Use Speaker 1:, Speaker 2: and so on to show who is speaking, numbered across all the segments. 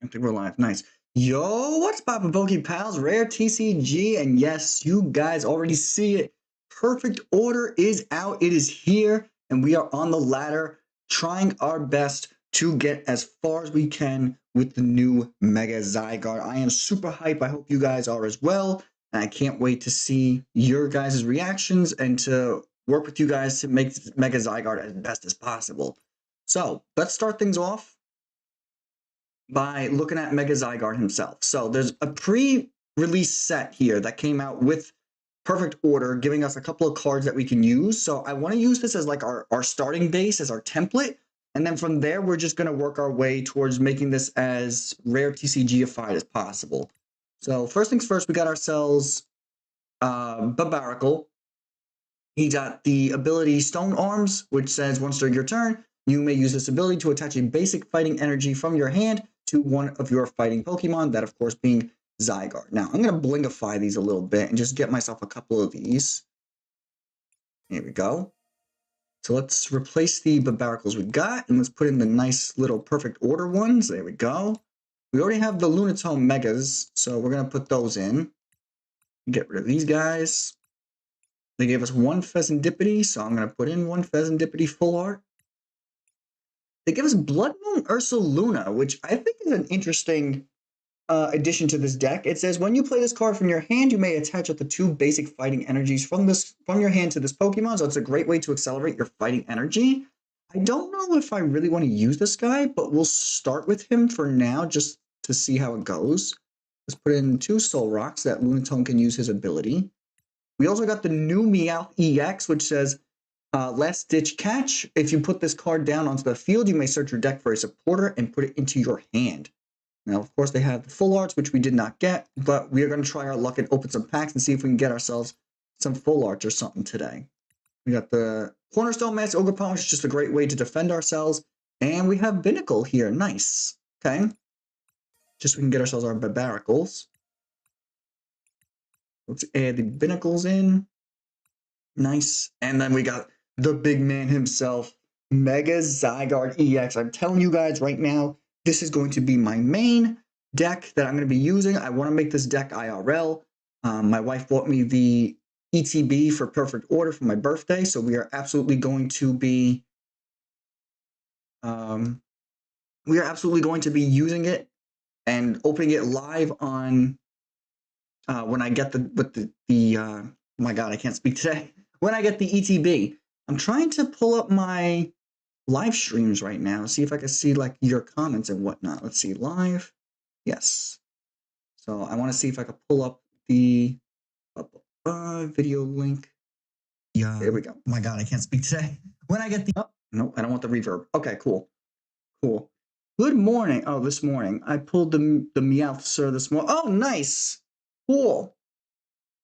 Speaker 1: I think we're live. Nice. Yo, what's poppin', Poké Pals? Rare TCG, and yes, you guys already see it. Perfect Order is out. It is here, and we are on the ladder, trying our best to get as far as we can with the new Mega Zygarde. I am super hype. I hope you guys are as well. And I can't wait to see your guys' reactions and to work with you guys to make Mega Zygarde as best as possible. So let's start things off by looking at Mega Zygarde himself. So there's a pre-release set here that came out with Perfect Order, giving us a couple of cards that we can use. So I want to use this as like our starting base, as our template. And then from there, we're just going to work our way towards making this as rare TCG-ified as possible. So first things first, we got ourselves Barbaracle. He got the ability Stone Arms, which says once during your turn, you may use this ability to attach a basic fighting energy from your hand to one of your fighting Pokemon, that of course being Zygarde. Now, I'm going to blingify these a little bit and just get myself a couple of these. Here we go. So let's replace the Barbaracles we got, and let's put in the nice little Perfect Order ones. There we go. We already have the Lunatone Megas, so we're going to put those in. Get rid of these guys. They gave us one Fezandipiti, so I'm going to put in one Fezandipiti full art. They give us Blood Moon Ursaluna, which I think is an interesting addition to this deck. It says, when you play this card from your hand, you may attach up to 2 basic fighting energies from your hand to this Pokemon, so it's a great way to accelerate your fighting energy. I don't know if I really want to use this guy, but we'll start with him for now just to see how it goes. Let's put in 2 Solrocks that Lunatone can use his ability. We also got the new Meowth EX, which says, Last Ditch Catch. If you put this card down onto the field, you may search your deck for a supporter and put it into your hand. Now, of course, they have the full arts, which we did not get, but we are going to try our luck and open some packs and see if we can get ourselves some full arts or something today. We got the Cornerstone Mask Ogre Palm, which is just a great way to defend ourselves. And we have Binacle here. Nice. Okay. Just so we can get ourselves our Barbaracles. Let's add the Binacles in. Nice. And then we got the big man himself, Mega Zygarde EX. I'm telling you guys right now, this is going to be my main deck that I'm going to be using. I want to make this deck IRL. My wife bought me the ETB for Perfect Order for my birthday, so we are absolutely going to be using it and opening it live on when I get oh my god, I can't speak today. When I get the ETB. I'm trying to pull up my live streams right now, see if I can see like your comments and whatnot. Let's see, live. Yes. So I want to see if I can pull up the video link. Yeah. There we go. Oh my god, I can't speak today. When I get the no, I don't want the reverb. Okay, cool. Cool. Good morning. Oh, this morning. I pulled the Meowth Sir this morning. Oh, nice. Cool.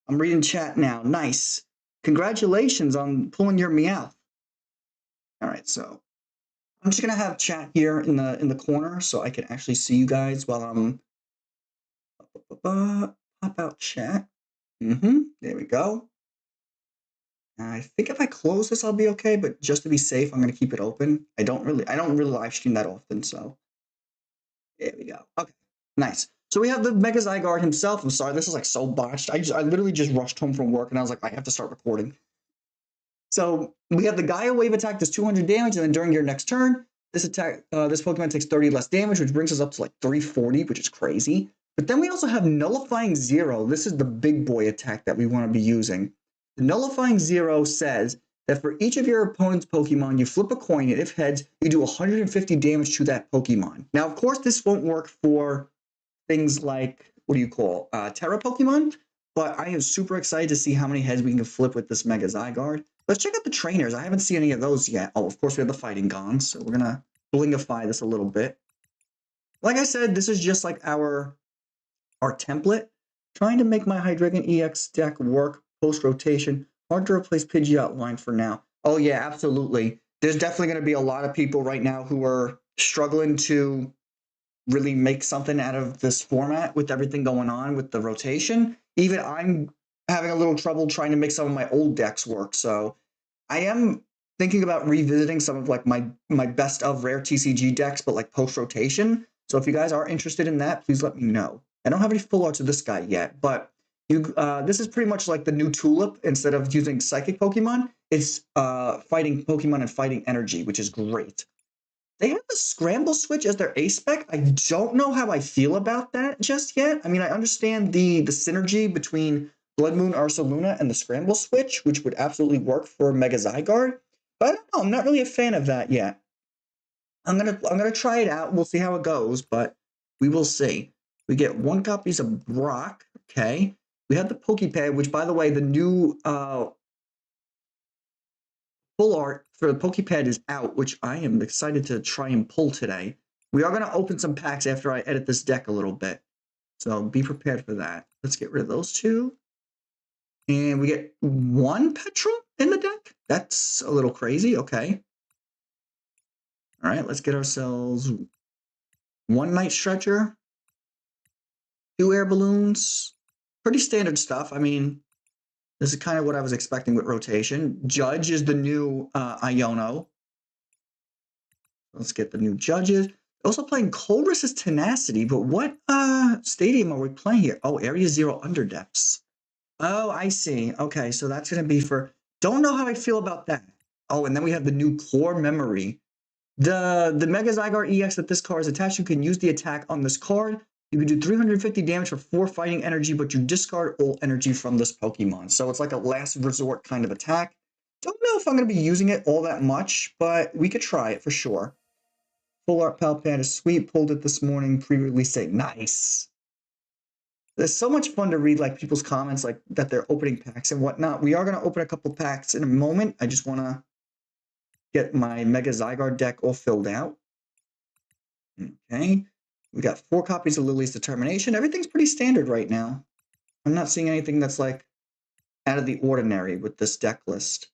Speaker 1: I'm reading chat now. Nice. Congratulations on pulling your Meowth. All right, so I'm just gonna have chat here in the corner so I can actually see you guys while I'm pop out chat. There we go. I think if I close this, I'll be okay. But just to be safe, I'm gonna keep it open. I don't really live stream that often, so there we go. Okay, nice. So we have the Mega Zygarde himself. I'm sorry, this is like so botched. I literally just rushed home from work and I was like, I have to start recording. So we have the Gaia Wave attack does 200 damage, and then during your next turn, this Pokemon takes 30 less damage, which brings us up to like 340, which is crazy. But then we also have Nullifying Zero. This is the big boy attack that we want to be using. The Nullifying Zero says that for each of your opponent's Pokemon, you flip a coin, and if heads, you do 150 damage to that Pokemon. Now, of course, this won't work for things like, Terra Pokemon, but I am super excited to see how many heads we can flip with this Mega Zygarde. Let's check out the trainers. I haven't seen any of those yet. Oh, of course, we have the Fighting Gong, so we're going to blingify this a little bit. Like I said, this is just like our template. Trying to make my Hydreigon EX deck work post-rotation. Hard to replace Pidgeot line for now. Oh, yeah, absolutely. There's definitely going to be a lot of people right now who are struggling to really make something out of this format with everything going on with the rotation. Even I'm having a little trouble trying to make some of my old decks work. So I am thinking about revisiting some of like my best of rare TCG decks, but like post rotation. So if you guys are interested in that, please let me know. I don't have any full arts of this guy yet, but this is pretty much like the new Tulip. Instead of using Psychic Pokemon, it's fighting Pokemon and fighting energy, which is great. They have the Scramble Switch as their A spec. I don't know how I feel about that just yet. I mean, I understand the synergy between Blood Moon Ursaluna and the Scramble Switch, which would absolutely work for Mega Zygarde. But I don't know. I'm not really a fan of that yet. I'm gonna try it out. We'll see how it goes, but we will see. We get 1 copies of Brock. Okay. We have the Poké Pad, which, by the way, the new full art for the Poké Pad is out, which I am excited to try and pull today. We are going to open some packs after I edit this deck a little bit, so be prepared for that. Let's get rid of those 2. And we get 1 Petrel in the deck? That's a little crazy. Okay. All right, let's get ourselves 1 Night Stretcher, 2 Air Balloons. Pretty standard stuff. I mean, this is kind of what I was expecting with rotation. Judge is the new Iono. Let's get the new Judges. Also playing Colress's Tenacity, but what stadium are we playing here? Oh, Area 0 Underdepths. Oh, I see. Okay, so that's going to be for... Don't know how I feel about that. Oh, and then we have the new Core Memory. The Mega Zygarde EX that this card is attached, you can use the attack on this card. You can do 350 damage for 4 fighting energy, but you discard all energy from this Pokemon. So it's like a last resort kind of attack. Don't know if I'm going to be using it all that much, but we could try it for sure. Full Art Pal Pad is sweet. Pulled it this morning. Pre-release date. Nice. It's so much fun to read like people's comments, like that they're opening packs and whatnot. We are going to open a couple packs in a moment. I just want to get my Mega Zygarde deck all filled out. Okay. We got 4 copies of Lillie's Determination. Everything's pretty standard right now. I'm not seeing anything that's like out of the ordinary with this deck list.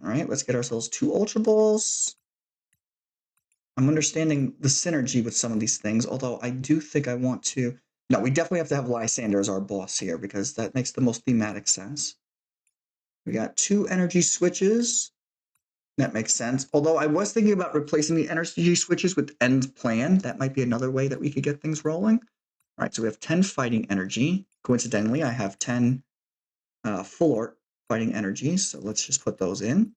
Speaker 1: All right, let's get ourselves 2 Ultra Balls. I'm understanding the synergy with some of these things, although I do think I want to... No, we definitely have to have Lysander as our boss here because that makes the most thematic sense. We got 2 energy switches. That makes sense. Although I was thinking about replacing the energy switches with End Plan. That might be another way that we could get things rolling. All right, so we have 10 fighting energy. Coincidentally, I have 10 full art fighting energy, so let's just put those in.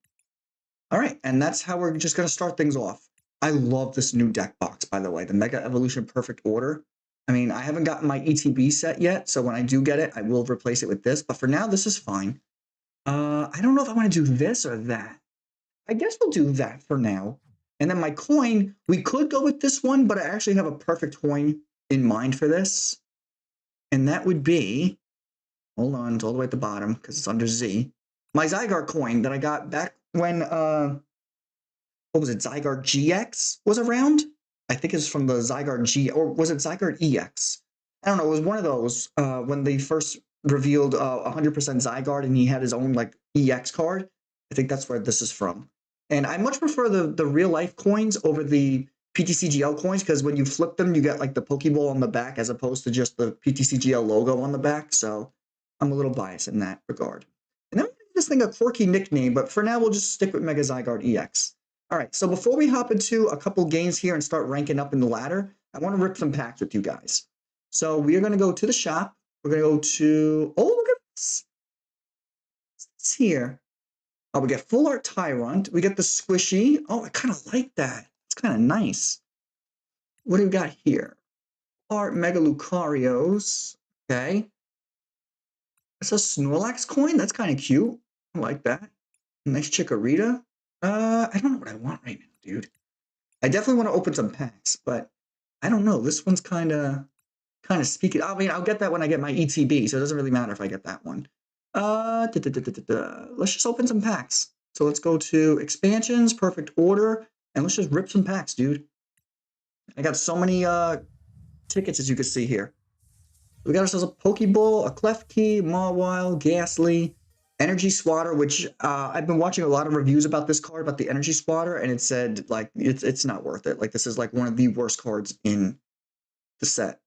Speaker 1: All right, and that's how we're just going to start things off. I love this new deck box, by the way, the Mega Evolution Perfect Order. I mean, I haven't gotten my ETB set yet, so when I do get it, I will replace it with this. But for now, this is fine. I don't know if I want to do this or that. I guess we'll do that for now. And then my coin, we could go with this one, but I actually have a perfect coin in mind for this. And that would be, hold on, it's all the way at the bottom because it's under Z. My Zygarde coin that I got back when, what was it, Zygarde GX was around? I think it's from the Zygarde G, or was it Zygarde EX? I don't know, it was one of those when they first revealed 100% Zygarde and he had his own like EX card. I think that's where this is from. And I much prefer the real life coins over the PTCGL coins because when you flip them, you get like the Pokeball on the back as opposed to just the PTCGL logo on the back. So I'm a little biased in that regard. And then we'll give this thing a quirky nickname, but for now, we'll just stick with Mega Zygarde EX. All right, so before we hop into a couple games here and start ranking up in the ladder, I want to rip some packs with you guys. So we are going to go to the shop. We're going to go to, oh, look at this. What's here? Oh, we get Full Art Tyrant. We get the Squishy. Oh, I kind of like that. It's kind of nice. What do we got here? Art Mega Lucarios. Okay. It's a Snorlax coin. That's kind of cute. I like that. Nice Chikorita. I don't know what I want right now, dude. I definitely want to open some packs, but I don't know. This one's kind of speaking. I mean, I'll get that when I get my ETB, so it doesn't really matter if I get that one. Let's just open some packs. So let's go to expansions, perfect order, and let's just rip some packs, dude. I got so many tickets as you can see here. We got ourselves a Pokeball, a Klefki, Mawile, Ghastly, Energy Swatter, which I've been watching a lot of reviews about this card, about the Energy Swatter, and it said like it's not worth it. Like this is like one of the worst cards in the set.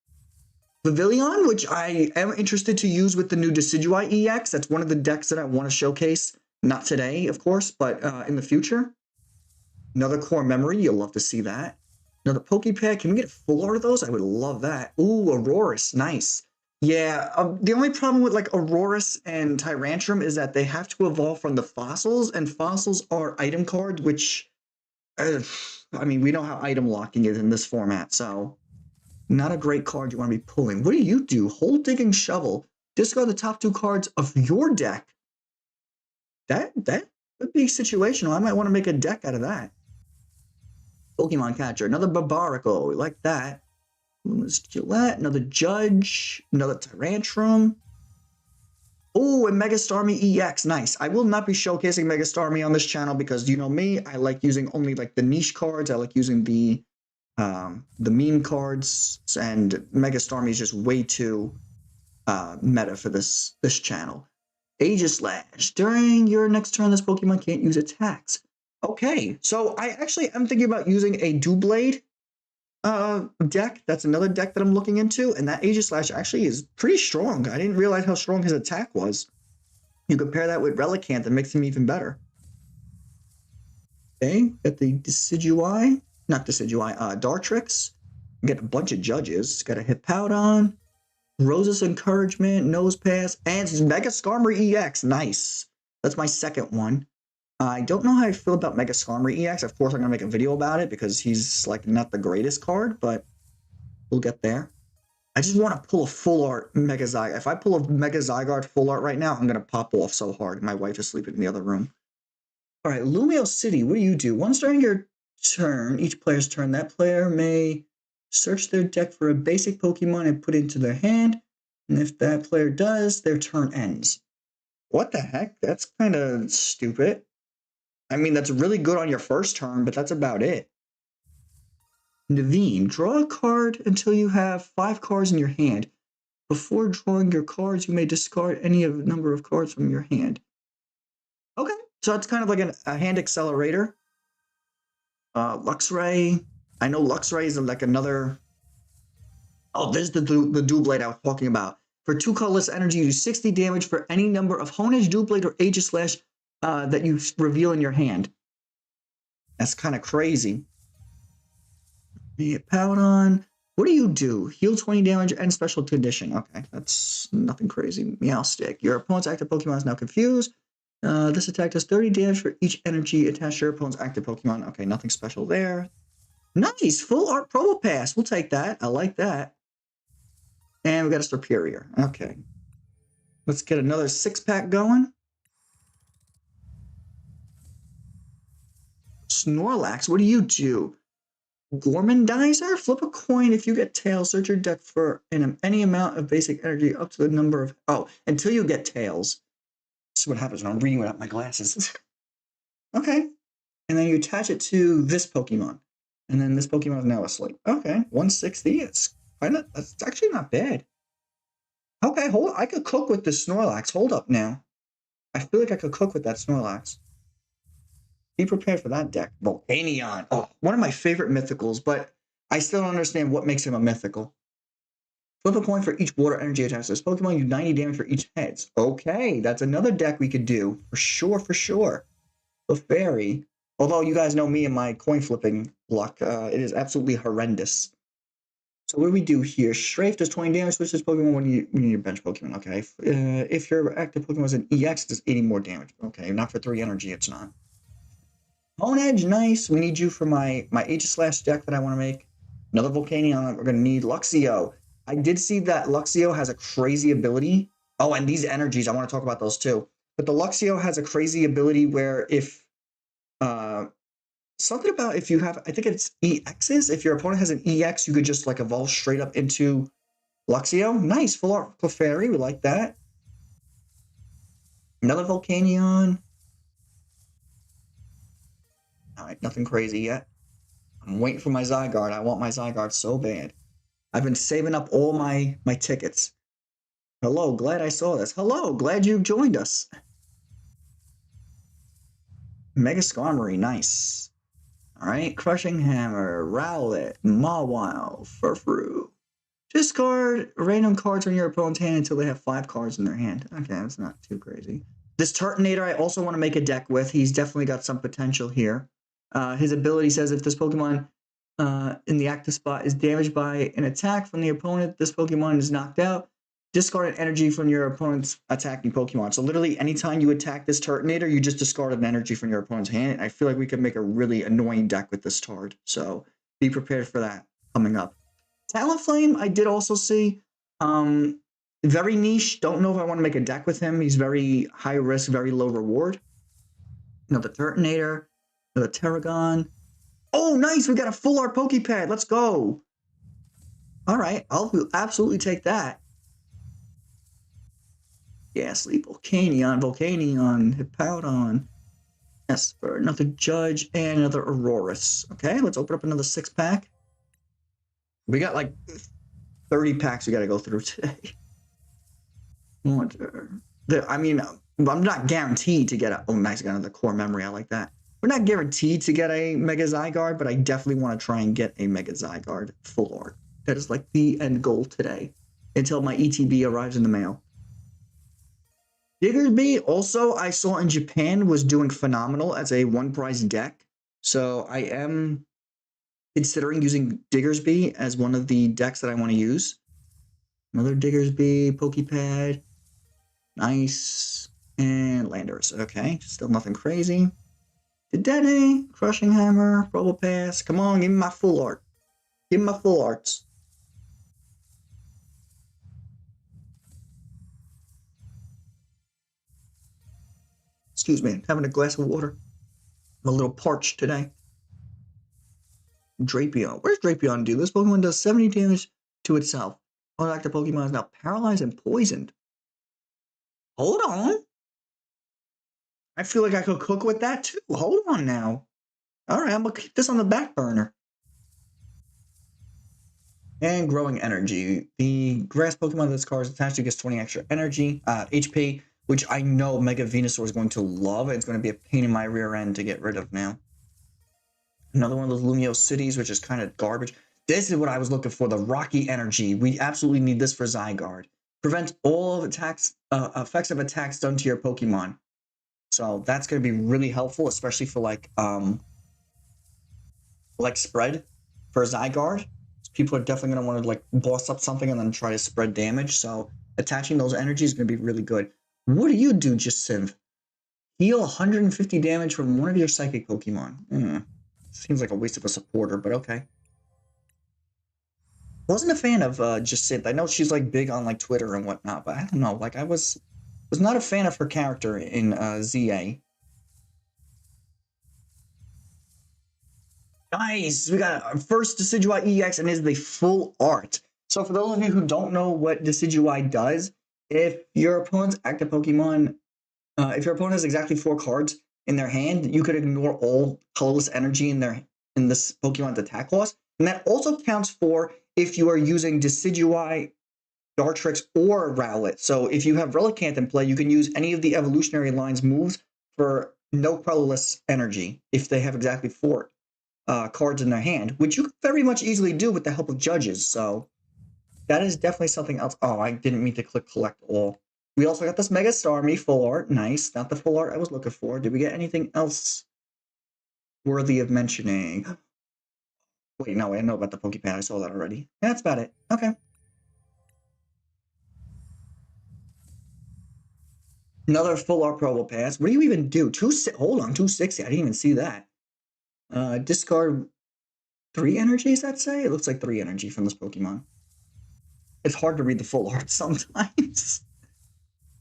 Speaker 1: Pavilion, which I am interested to use with the new Decidueye EX. That's one of the decks that I want to showcase. Not today, of course, but in the future. Another Core Memory. You'll love to see that. Another Poké Pad. Can we get full art of those? I would love that. Ooh, Aurorus. Nice. Yeah, the only problem with like Aurorus and Tyrantrum is that they have to evolve from the fossils, and fossils are item cards, which, I mean, we know how item locking is in this format, so not a great card you want to be pulling. What do? Hole Digging Shovel. Discard the top 2 cards of your deck. That would be situational. I might want to make a deck out of that. Pokemon Catcher. Another Barbaracle. We like that. Gillette, another Judge, another Tyrantrum. Oh, and Mega Starmie EX, nice. I will not be showcasing Mega Starmie on this channel because you know me, I like using only like the niche cards. I like using the meme cards, and Mega Starmie is just way too meta for this channel. Aegislash. During your next turn, this Pokemon can't use attacks. Okay, so I actually am thinking about using a Doublade deck. That's another deck that I'm looking into, and that Aegislash actually is pretty strong. I didn't realize how strong his attack was. You compare that with Relicanth, that makes him even better. Okay, got the Dartrix. Get a bunch of Judges. Got a Hippowdon, Rose's Encouragement, Nosepass, and Mega Skarmory EX. Nice. That's my second one. I don't know how I feel about Mega Skarmory EX. Of course, I'm going to make a video about it because he's like not the greatest card, but we'll get there. I just want to pull a full art Mega Zygarde. If I pull a Mega Zygarde full art right now, I'm going to pop off so hard. My wife is sleeping in the other room. All right, Lumio City, what do? Once during your turn, each player's turn, that player may search their deck for a basic Pokemon and put it into their hand. And if that player does, their turn ends. What the heck? That's kind of stupid. I mean, that's really good on your first turn, but that's about it. Naveen, draw a card until you have 5 cards in your hand. Before drawing your cards, you may discard any of the number of cards from your hand. Okay, so it's kind of like a hand accelerator. Luxray. I know Luxray is like another... Oh, there's the Doublade I was talking about. For 2 colorless energy, you do 60 damage for any number of Honedge, Doublade, or Aegislash that you reveal in your hand. That's kind of crazy. Powdon. What do? Heal 20 damage and special condition. Okay, that's nothing crazy. Meowstic. Your opponent's active Pokemon is now confused. This attack does 30 damage for each energy attached to your opponent's active Pokemon. Okay, nothing special there. Nice! Full art Probopass. We'll take that. I like that. And we got a Superior. Okay. Let's get another 6-pack going. Snorlax, what do? Gormandizer? Flip a coin. If you get tails, search your deck for any amount of basic energy up to the number of... Oh, until you get tails. This is what happens when I'm reading without my glasses. Okay. And then you attach it to this Pokemon. And then this Pokemon is now asleep. Okay, 160. That's actually not bad. Okay, I could cook with this Snorlax. Hold up now. I feel like I could cook with that Snorlax. Be prepared for that deck. Volcanion. Oh, one of my favorite mythicals, but I still don't understand what makes him a mythical. Flip a coin for each water energy attached to this Pokemon. You do 90 damage for each heads. Okay, that's another deck we could do. For sure. The Fairy. Although you guys know me and my coin flipping luck, it is absolutely horrendous. So what do we do here? Strafe does 20 damage, switch this Pokemon when you need your bench Pokemon. Okay. If your active Pokemon is an EX, it does 80 more damage. Okay, not for 3 energy, it's not. Honedge, nice. We need you for my Aegislash deck that I want to make. Another Volcanion. We're going to need Luxio. I did see that Luxio has a crazy ability. Oh, and these energies, I want to talk about those too. But the Luxio has a crazy ability where if... something about if you have... I think it's EXs. If your opponent has an EX, you could just like evolve straight up into Luxio. Nice. Full art Clefairy. We like that. Another Volcanion. All right, nothing crazy yet. I'm waiting for my Zygarde. I want my Zygarde so bad. I've been saving up all my tickets. Hello, glad I saw this. Hello, glad you joined us. Mega Skarmory, nice. All right, Crushing Hammer, Rowlet, Mawile, Furfrou. Discard random cards from your opponent's hand until they have 5 cards in their hand. Okay, that's not too crazy. This Turtonator I also want to make a deck with. He's definitely got some potential here. His ability says if this Pokemon in the active spot is damaged by an attack from the opponent. This Pokemon is knocked out. Discard an energy from your opponent's attacking Pokemon. So literally, anytime you attack this Turtonator, you just discard an energy from your opponent's hand. I feel like we could make a really annoying deck with this Tard. So be prepared for that coming up. Talonflame, I did also see. Very niche. Don't know if I want to make a deck with him. He's very high risk, very low reward. Another Turtonator, another Tarragon. Oh, nice! We got a full art Poké Pad. Let's go. All right, I'll absolutely take that. Ghastly, Volcanion, Hippowdon, Esper, another Judge, and another Aurorus. Okay, let's open up another 6-pack. We got like 30 packs we got to go through today. I mean, I'm not guaranteed to get a... Oh, nice, got another core memory. I like that. We're not guaranteed to get a Mega Zygarde, but I definitely want to try and get a Mega Zygarde full art. That is like the end goal today until my ETB arrives in the mail. Diggersby, also, I saw in Japan, was doing phenomenal as a one-prize deck. So I am considering using Diggersby as one of the decks that I want to use. Another Diggersby, Poké Pad. Nice. And Landers. Okay, still nothing crazy. Dedenne, Crushing Hammer, Probopass. Come on, give me my full art. Give me my full arts. Excuse me, having a glass of water. I'm a little parched today. Drapion. What does Drapion do? This Pokemon does 70 damage to itself. All active Pokemon is now paralyzed and poisoned. Hold on. I feel like I could cook with that too. Hold on now. All right, I'm going to keep this on the back burner. And Growing Energy. The grass Pokemon this card is attached to gets 20 extra energy, HP, which I know Mega Venusaur is going to love. It's going to be a pain in my rear end to get rid of now. Another one of those Lumio Cities, which is kind of garbage. This is what I was looking for, the Rocky Energy. We absolutely need this for Zygarde. Prevents all of attacks, effects of attacks done to your Pokemon. So that's going to be really helpful, especially for like spread for Zygarde. People are definitely going to want to like boss up something and then try to spread damage. So attaching those energies is going to be really good. What do you do, Jacinth? Heal 150 damage from one of your Psychic Pokemon. Seems like a waste of a supporter, but okay. Wasn't a fan of Jacinth. I know she's like big on like Twitter and whatnot, but I don't know. Like I was not a fan of her character in ZA. Nice! We got our first Decidueye EX and is the full art. So for those of you who don't know what Decidueye does, if your opponent's active Pokemon, if your opponent has exactly 4 cards in their hand, you could ignore all colorless energy in this Pokemon's attack loss. And that also counts for if you are using Decidueye, Dartrix, or Rowlet. So if you have Relicanth in play, you can use any of the evolutionary line's moves for no colorless energy if they have exactly 4 cards in their hand, which you can very much easily do with the help of judges. So that is definitely something else. Oh, I didn't mean to click collect all. We also got this Mega Starmie full art. Nice. Not the full art I was looking for. Did we get anything else worthy of mentioning? Wait, no, I know about the Poké Pad. I saw that already. Yeah, that's about it. Okay. Another full art Probopass. What do you even do? Hold on, 260. I didn't even see that. Discard 3 energies, I'd say? It looks like 3 energy from this Pokemon. It's hard to read the full art sometimes.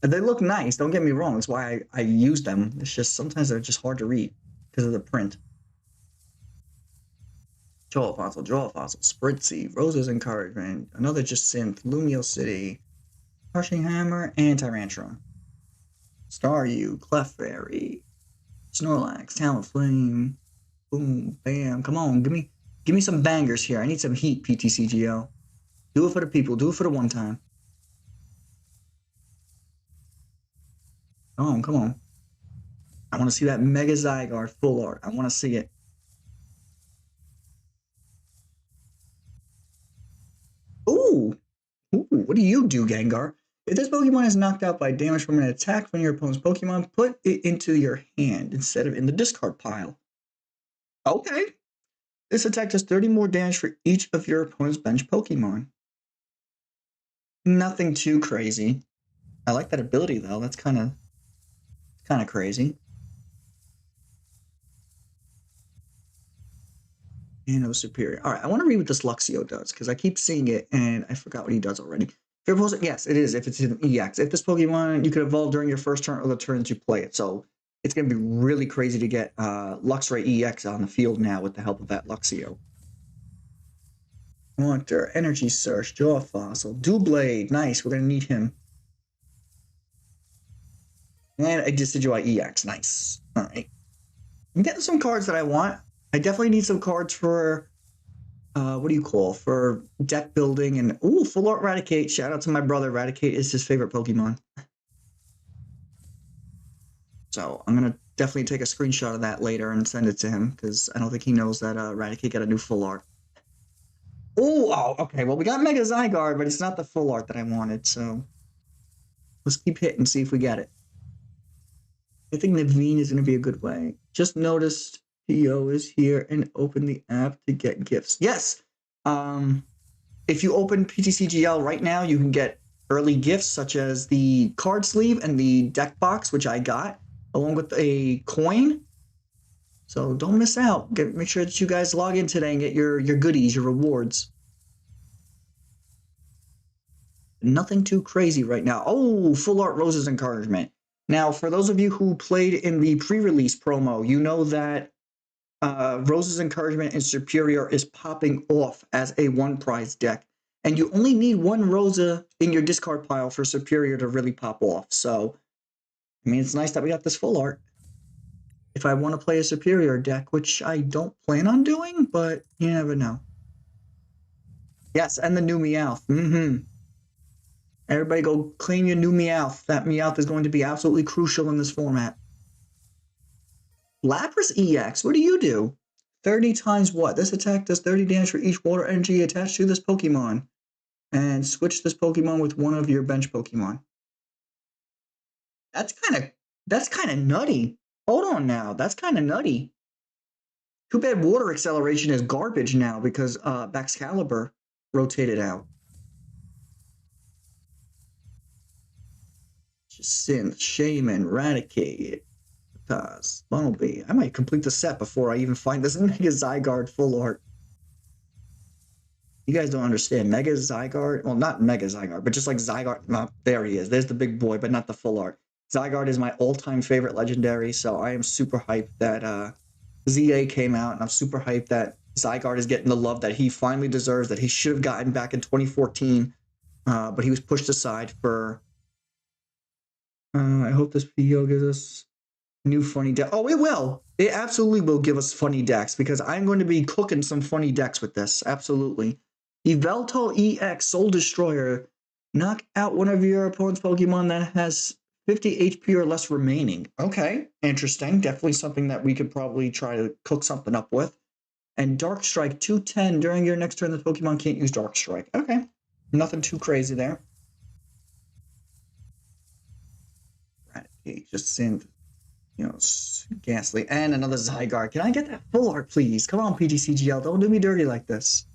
Speaker 1: They look nice, don't get me wrong. That's why I use them. It's just sometimes they're just hard to read because of the print. Draw a Fossil, Spritzy, Rose's Encouragement, another Jacinth, Lumio City, Crushing Hammer, and Tyrantrum. Staryu, Clefairy, Snorlax, Talonflame, boom, bam. Come on, give me some bangers here. I need some heat, PTCGO. Do it for the people. Do it for the one time. Oh, come on. I want to see that Mega Zygarde full art. I want to see it. Ooh. Ooh, what do you do, Gengar? If this Pokemon is knocked out by damage from an attack from your opponent's Pokemon, put it into your hand instead of in the discard pile. Okay. This attack does 30 more damage for each of your opponent's bench Pokemon. Nothing too crazy. I like that ability though. That's kind of crazy. Nano Superior. All right, I want to read what this Luxio does because I keep seeing it and I forgot what he does already. Yes, it is. If it's an EX. If this Pokemon, you can evolve during your first turn or the turns you play it. So it's going to be really crazy to get Luxray EX on the field now with the help of that Luxio. Haunter, Energy Search, Jaw Fossil, Doublade. Nice, we're going to need him. And a Decidueye EX. Nice. All right. I'm getting some cards that I want. I definitely need some cards for, for deck building and, Full Art Raticate. Shout out to my brother. Raticate is his favorite Pokemon. So I'm going to definitely take a screenshot of that later and send it to him because I don't think he knows that Raticate got a new Full Art. Okay. Well, we got Mega Zygarde, but it's not the Full Art that I wanted, so let's keep hitting and see if we get it. I think Naveen is going to be a good way. Just noticed PO is here and open the app to get gifts. Yes. If you open PTCGL right now, you can get early gifts such as the card sleeve and the deck box, which I got, along with a coin. So don't miss out. Make sure that you guys log in today and get your goodies, your rewards. Nothing too crazy right now. Full Art Rose's Encouragement. Now, for those of you who played in the pre-release promo, you know that Rose's Encouragement in Superior is popping off as a one-prize deck. And you only need one Rosa in your discard pile for Superior to really pop off. So, I mean, it's nice that we got this Full Art. If I want to play a Superior deck, which I don't plan on doing, but you never know. Yes, and the new Meowth. Everybody go claim your new Meowth. That Meowth is going to be absolutely crucial in this format. Lapras EX, what do you do? 30 times what? This attack does 30 damage for each water energy attached to this Pokemon. And switch this Pokemon with one of your bench Pokemon. That's kind of nutty. Hold on now. That's kind of nutty. Too bad Water Acceleration is garbage now because Baxcalibur rotated out. Synth, Shaman, Raticate, Bunnelby. I might complete the set before I even find this Mega Zygarde Full Art. You guys don't understand. Mega Zygarde, well, not Mega Zygarde, but just like Zygarde. There he is. There's the big boy, but not the Full Art. Zygarde is my all-time favorite legendary, so I am super hyped that ZA came out, and I'm super hyped that Zygarde is getting the love that he finally deserves, that he should have gotten back in 2014, but he was pushed aside for... I hope this video gives us new funny decks. Oh, it will. It absolutely will give us funny decks, because I'm going to be cooking some funny decks with this. Absolutely. Yveltal EX Soul Destroyer. Knock out one of your opponent's Pokemon that has 50 HP or less remaining. Okay, interesting. Definitely something that we could probably try to cook something up with. And Dark Strike 210. During your next turn, the Pokemon can't use Dark Strike. Okay, nothing too crazy there. Raticate, just Synth, Ghastly, and another Zygarde. Can I get that Full Art, please? Come on, PTCGL, don't do me dirty like this.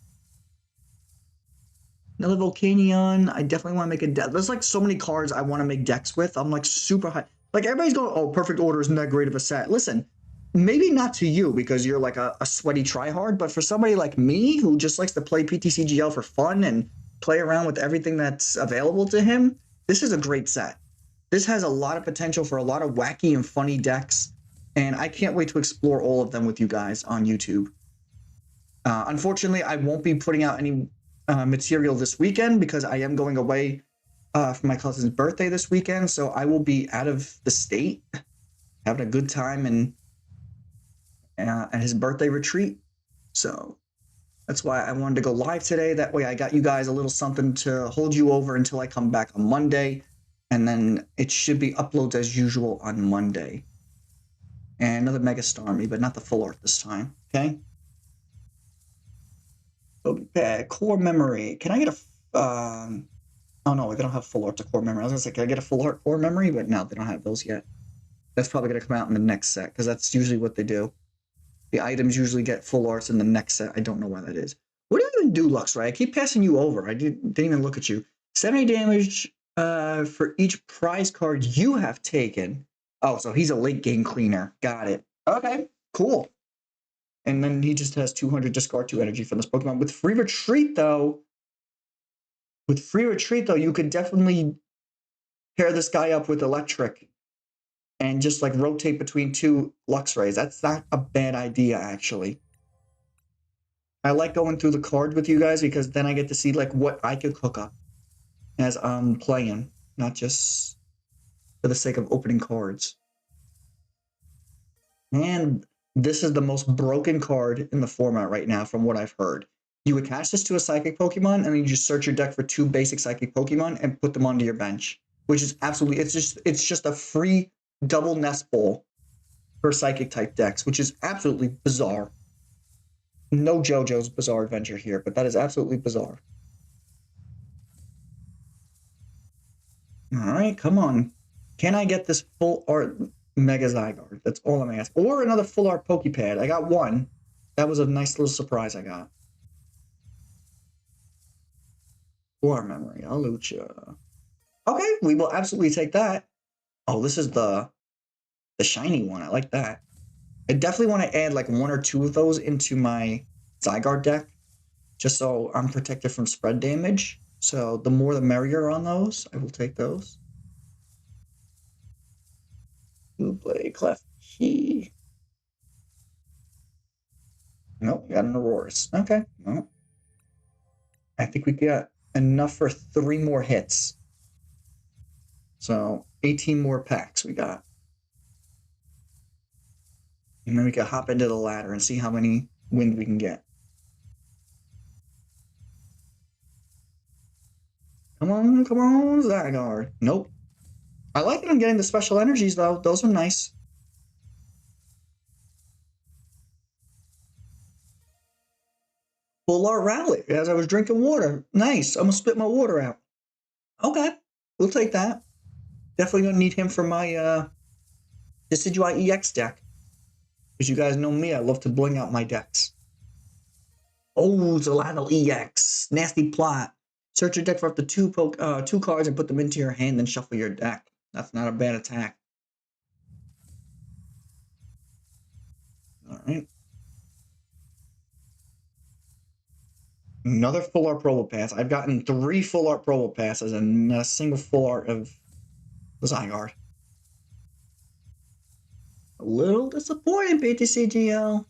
Speaker 1: Another Volcanion. I definitely want to make a deck. There's like so many cards I want to make decks with. I'm like super high. Like everybody's going, oh, Perfect Order isn't that great of a set. Listen, maybe not to you because you're like a sweaty tryhard, but for somebody like me who just likes to play PTCGL for fun and play around with everything that's available to him, this is a great set. This has a lot of potential for a lot of wacky and funny decks, and I can't wait to explore all of them with you guys on YouTube. Unfortunately, I won't be putting out any material this weekend because I am going away for my cousin's birthday this weekend, so I will be out of the state having a good time and at his birthday retreat. So that's why I wanted to go live today. That way I got you guys a little something to hold you over until I come back on Monday, and then it should be uploads as usual on Monday. And another Mega Starmie, but not the Full Art this time, okay? Poké Pad Core Memory. Can I get a... oh no, they don't have Full Art to Core Memory. I was gonna say, can I get a Full Art Core Memory? But no, they don't have those yet. That's probably gonna come out in the next set, because that's usually what they do. The items usually get full arts in the next set. I don't know why that is. What do you even do, Luxray? I keep passing you over. I didn't even look at you. 70 damage for each prize card you have taken. Oh, so he's a late game cleaner. Got it. Okay, cool. And then he just has 200 discard 2 energy from this Pokemon. With free retreat, though, you could definitely pair this guy up with electric and just like rotate between 2 Luxrays. That's not a bad idea, actually. I like going through the cards with you guys because then I get to see like what I could cook up as I'm playing, not just for the sake of opening cards. And this is the most broken card in the format right now from what I've heard. You attach this to a Psychic Pokemon and then you just search your deck for 2 basic Psychic Pokemon and put them onto your bench, which is absolutely, it's just a free double nest ball for Psychic type decks, which is absolutely bizarre. No JoJo's Bizarre Adventure here, but that is absolutely bizarre. All right, come on. Can I get this full art Mega Zygarde? That's all I'm asking. Or another full art Poké Pad. I got one. That was a nice little surprise I got. Core memory. I'll loot you. Okay, we will absolutely take that. Oh, this is the shiny one. I like that. I definitely want to add like 1 or 2 of those into my Zygarde deck, just so I'm protected from spread damage. So the more the merrier on those. I will take those. Blade Clef Key. Nope, got an Aurorus. Okay, well, I think we got enough for 3 more hits. So 18 more packs we got. And then we can hop into the ladder and see how many wind we can get. Come on, Zygarde. Nope. I like that I'm getting the special energies, though. Those are nice. Full art rally as I was drinking water. Nice. I'm going to spit my water out. Okay. We'll take that. Definitely going to need him for my Decidueye EX deck. Because you guys know me, I love to bling out my decks. Oh, Zoladdle EX. Nasty plot. Search your deck for up to 2 cards and put them into your hand, then shuffle your deck. That's not a bad attack. All right. Another full art Probo Pass. I've gotten 3 full art Probo Passes and not a single full art of the Zygarde. A little disappointing, PTCGL.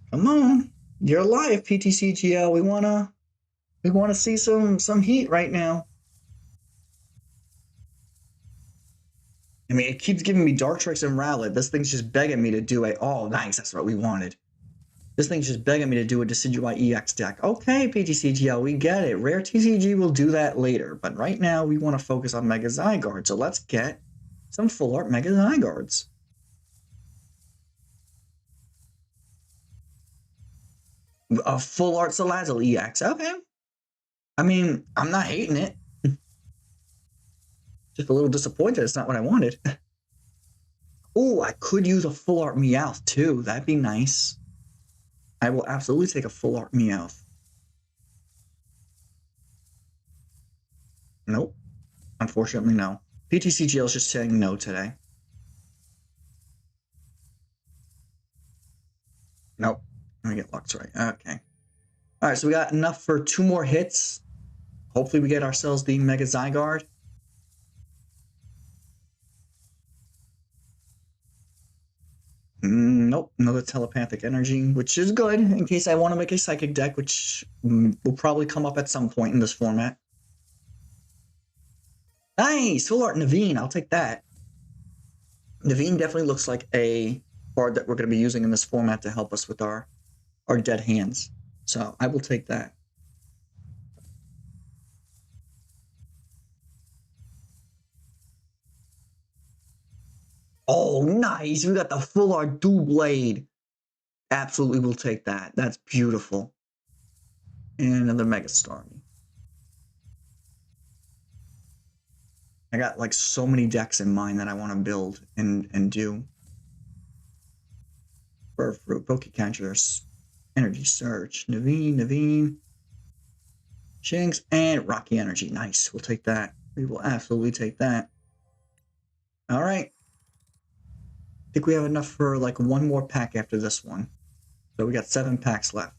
Speaker 1: Come on. You're alive, PTCGL. We wanna see some heat right now. I mean, it keeps giving me Dartrix and Rowlet. This thing's just begging me to do a... Oh, nice. That's what we wanted. This thing's just begging me to do a Decidueye EX deck. Okay, PTCGL, we get it. Rare TCG will do that later. But right now, we want to focus on Mega Zygarde. So let's get some full art Mega Zygardes. A full art Salazzle EX. Okay. I mean, I'm not hating it. Just a little disappointed. It's not what I wanted. Oh, I could use a full art Meowth too. That'd be nice. I will absolutely take a full art Meowth. Nope. Unfortunately, no. PTCGL is just saying no today. Nope. Let me get Luxray. Okay. All right, so we got enough for 2 more hits. Hopefully we get ourselves the Mega Zygarde. Nope, another telepathic energy, which is good in case I want to make a psychic deck, which will probably come up at some point in this format. Nice! Full art Naveen, I'll take that. Naveen definitely looks like a card that we're going to be using in this format to help us with our dead hands. So I will take that. Oh, nice! We got the full art Doublade. Absolutely will take that. That's beautiful. And another Mega Starmie. I got like so many decks in mind that I want to build and do. Furfrou, Pokécatcher, Energy Surge, Naveen, Shinx, and Rocky Energy. Nice. We'll take that. We will absolutely take that. All right. I think we have enough for like one more pack after this one. So we got 7 packs left.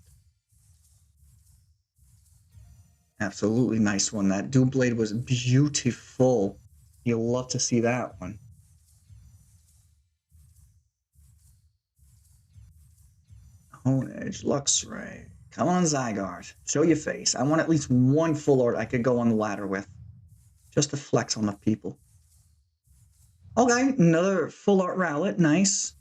Speaker 1: Absolutely nice one. That Doublade was beautiful. You'll love to see that one. Oredr, Luxray. Come on, Zygarde. Show your face. I want at least one full art I could go on the ladder with. Just to flex on the people. Okay, another full art Rowlet. Nice.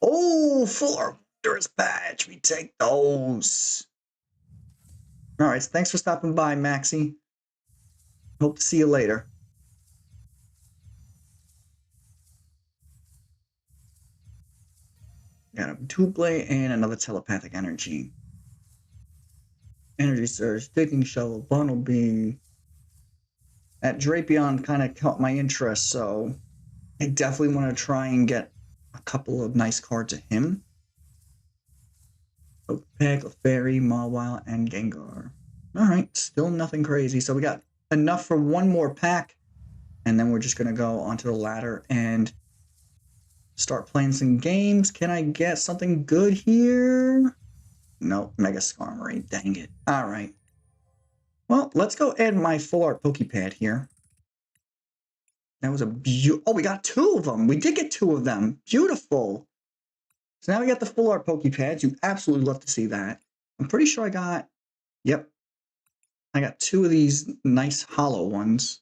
Speaker 1: Oh, full art Wondrous Badge. We take those. All right, thanks for stopping by, Maxie. Hope to see you later. Got a Doublade and another Telepathic Energy. Energy Surge, Digging Shovel, Bunnelby. That Drapion kind of caught my interest, so I definitely want to try and get a couple of nice cards of him. Poké Pad, Clefairy, Mawile, and Gengar. Alright, still nothing crazy. So we got enough for one more pack, and then we're just going to go onto the ladder and start playing some games. Can I get something good here? Nope, Mega Skarmory. Dang it. Alright. Well, let's go add my full art Poké Pad here. That was a oh, we got 2 of them. We did get 2 of them. Beautiful. So now we got the full art Poké Pads. You absolutely love to see that. I'm pretty sure I got, yep. I got 2 of these nice hollow ones.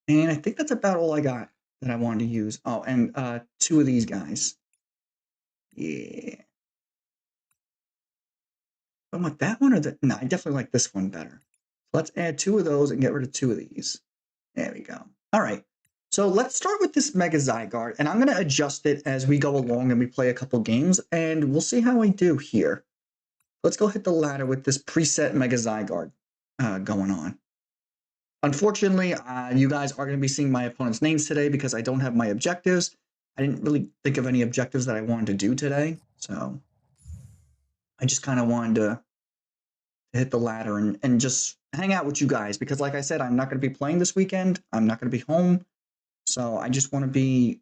Speaker 1: And I think that's about all I got that I wanted to use. Oh, and 2 of these guys. Yeah. I want that one or the, no, I definitely like this one better. So let's add 2 of those and get rid of 2 of these. There we go. All right. So let's start with this Mega Zygarde, and I'm going to adjust it as we go along and we play a couple games, and we'll see how I do here. Let's go hit the ladder with this preset Mega Zygarde going on. Unfortunately, you guys are going to be seeing my opponent's names today because I don't have my objectives. I didn't really think of any objectives that I wanted to do today, so I just kind of wanted to hit the ladder and just hang out with you guys because, like I said, I'm not going to be playing this weekend. I'm not going to be home. So I just want to be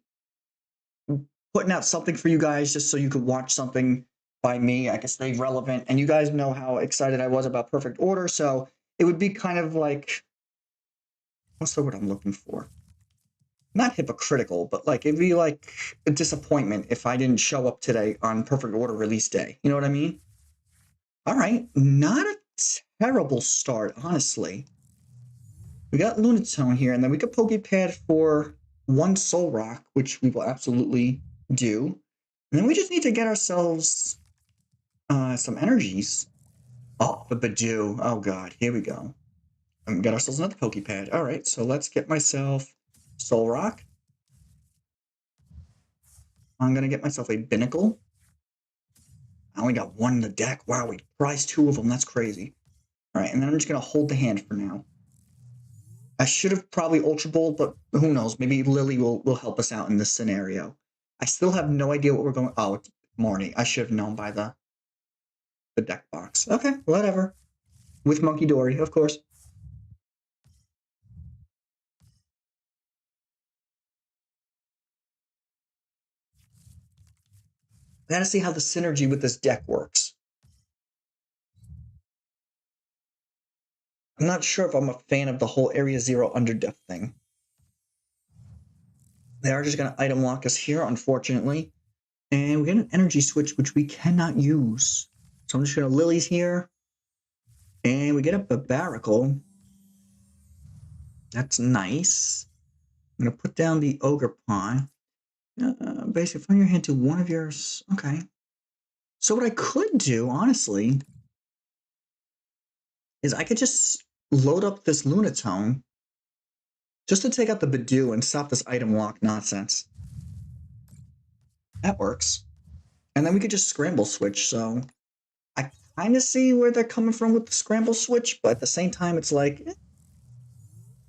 Speaker 1: putting out something for you guys just so you could watch something by me. I can stay relevant. And you guys know how excited I was about Perfect Order. So it would be kind of like, what's the word I'm looking for? Not hypocritical, but like it'd be like a disappointment if I didn't show up today on Perfect Order release day. You know what I mean? All right. Not a terrible start, honestly. We got Lunatone here, and then we got Poké Pad for 1 Solrock, which we will absolutely do. And then we just need to get ourselves some energies. Oh, the Badoo. Oh, God. Here we go. And we got ourselves another Poké Pad. All right, so let's get myself Solrock. I'm going to get myself a Binacle. I only got 1 in the deck. Wow, we prized 2 of them. That's crazy. All right, and then I'm just going to hold the hand for now. I should have probably Ultra Ball, but who knows? Maybe Lillie will help us out in this scenario. I still have no idea what we're going. Oh, it's morning. I should have known by the deck box. Okay, whatever. With Monkey Dory, of course. I gotta see how the synergy with this deck works. I'm not sure if I'm a fan of the whole Area Zero Underdepth thing. They are just going to item lock us here, unfortunately. And we get an energy switch, which we cannot use. So I'm just going to Lillie's here. And we get a Barbaracle. That's nice. I'm going to put down the Ogre Pawn. Basically, from your hand to one of yours. Okay. So what I could do, honestly, is I could just load up this Lunatone just to take out the Badoo and stop this item lock nonsense. That works. And then we could just scramble switch. So I kind of see where they're coming from with the scramble switch, but at the same time, it's like,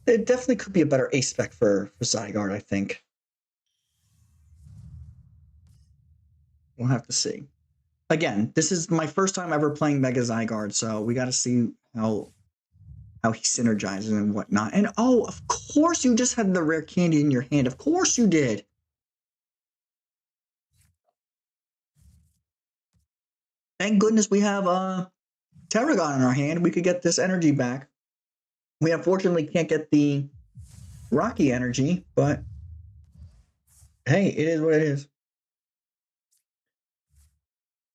Speaker 1: it definitely could be a better ace spec for Zygarde, I think. We'll have to see. Again, this is my first time ever playing Mega Zygarde, so we got to see how he synergizes and whatnot. And oh, of course you just had the rare candy in your hand. Of course you did. Thank goodness we have Tarragon in our hand. We could get this energy back. We unfortunately can't get the Rocky energy, but hey, it is what it is.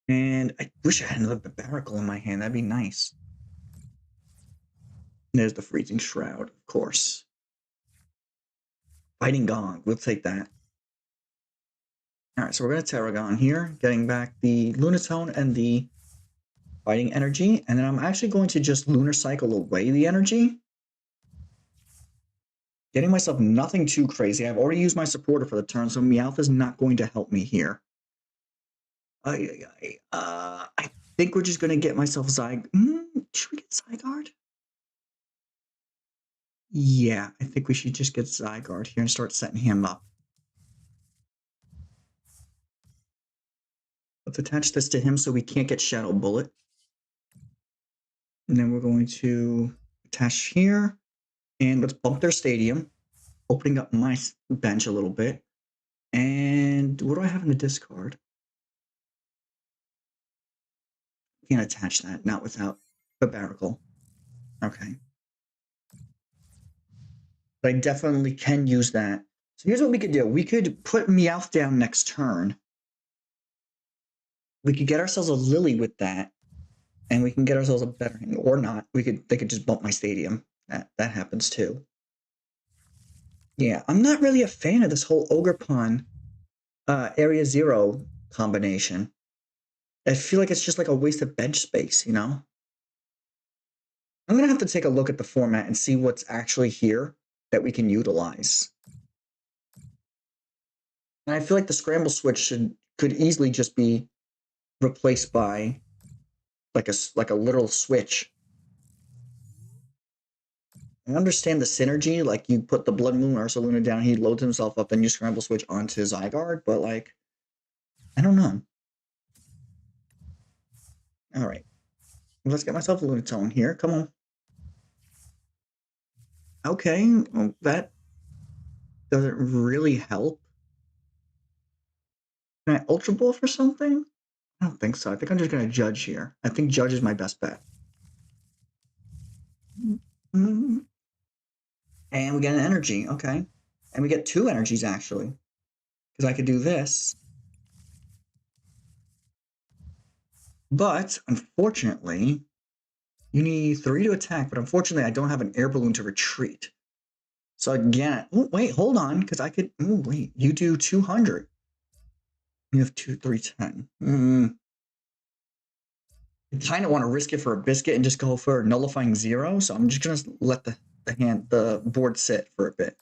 Speaker 1: And I wish I had another Barbaracle in my hand. That'd be nice. And there's the Freezing Shroud, of course. Fighting Gong. We'll take that. All right, so we're going to Tarragon here, getting back the Lunatone and the Fighting Energy. And then I'm actually going to just Lunar Cycle away the energy. Getting myself nothing too crazy. I've already used my supporter for the turn, so Meowth is not going to help me here. I think we're just going to get myself Should we get Zygarde? Yeah, I think we should just get Zygarde here and start setting him up. Let's attach this to him so we can't get Shadow Bullet. And then we're going to attach here. And let's bump their stadium, opening up my bench a little bit. And what do I have in the discard? Can't attach that, not without Barbaracle. Okay. But I definitely can use that. So here's what we could do. We could put Meowth down next turn. We could get ourselves a Lillie with that. And we can get ourselves a better hand. Or not. They could just bump my stadium. That happens too. Yeah, I'm not really a fan of this whole Ogerpon Area Zero combination. I feel like it's just like a waste of bench space, you know? I'm going to have to take a look at the format and see what's actually here that we can utilize. And I feel like the Scramble Switch could easily just be replaced by like a literal switch. I understand the synergy, like you put the Blood Moon Ursaluna down, he loads himself up, then you Scramble Switch onto Zygarde, but like, I don't know. All right, let's get myself a Lunatone here. Come on. Okay, well, that doesn't really help. Can I Ultra Ball for something? I don't think so. I think I'm just going to Judge here. I think Judge is my best bet. And we get an energy, okay. And we get 2 energies, actually. Because I could do this. But, unfortunately, you need 3 to attack, but unfortunately I don't have an Air Balloon to retreat. So again, oh, wait, hold on, because I could, oh, wait, you do 200. You have 2, 3, 10. I kind of want to risk it for a biscuit and just go for nullifying 0, so I'm just going to let the board sit for a bit.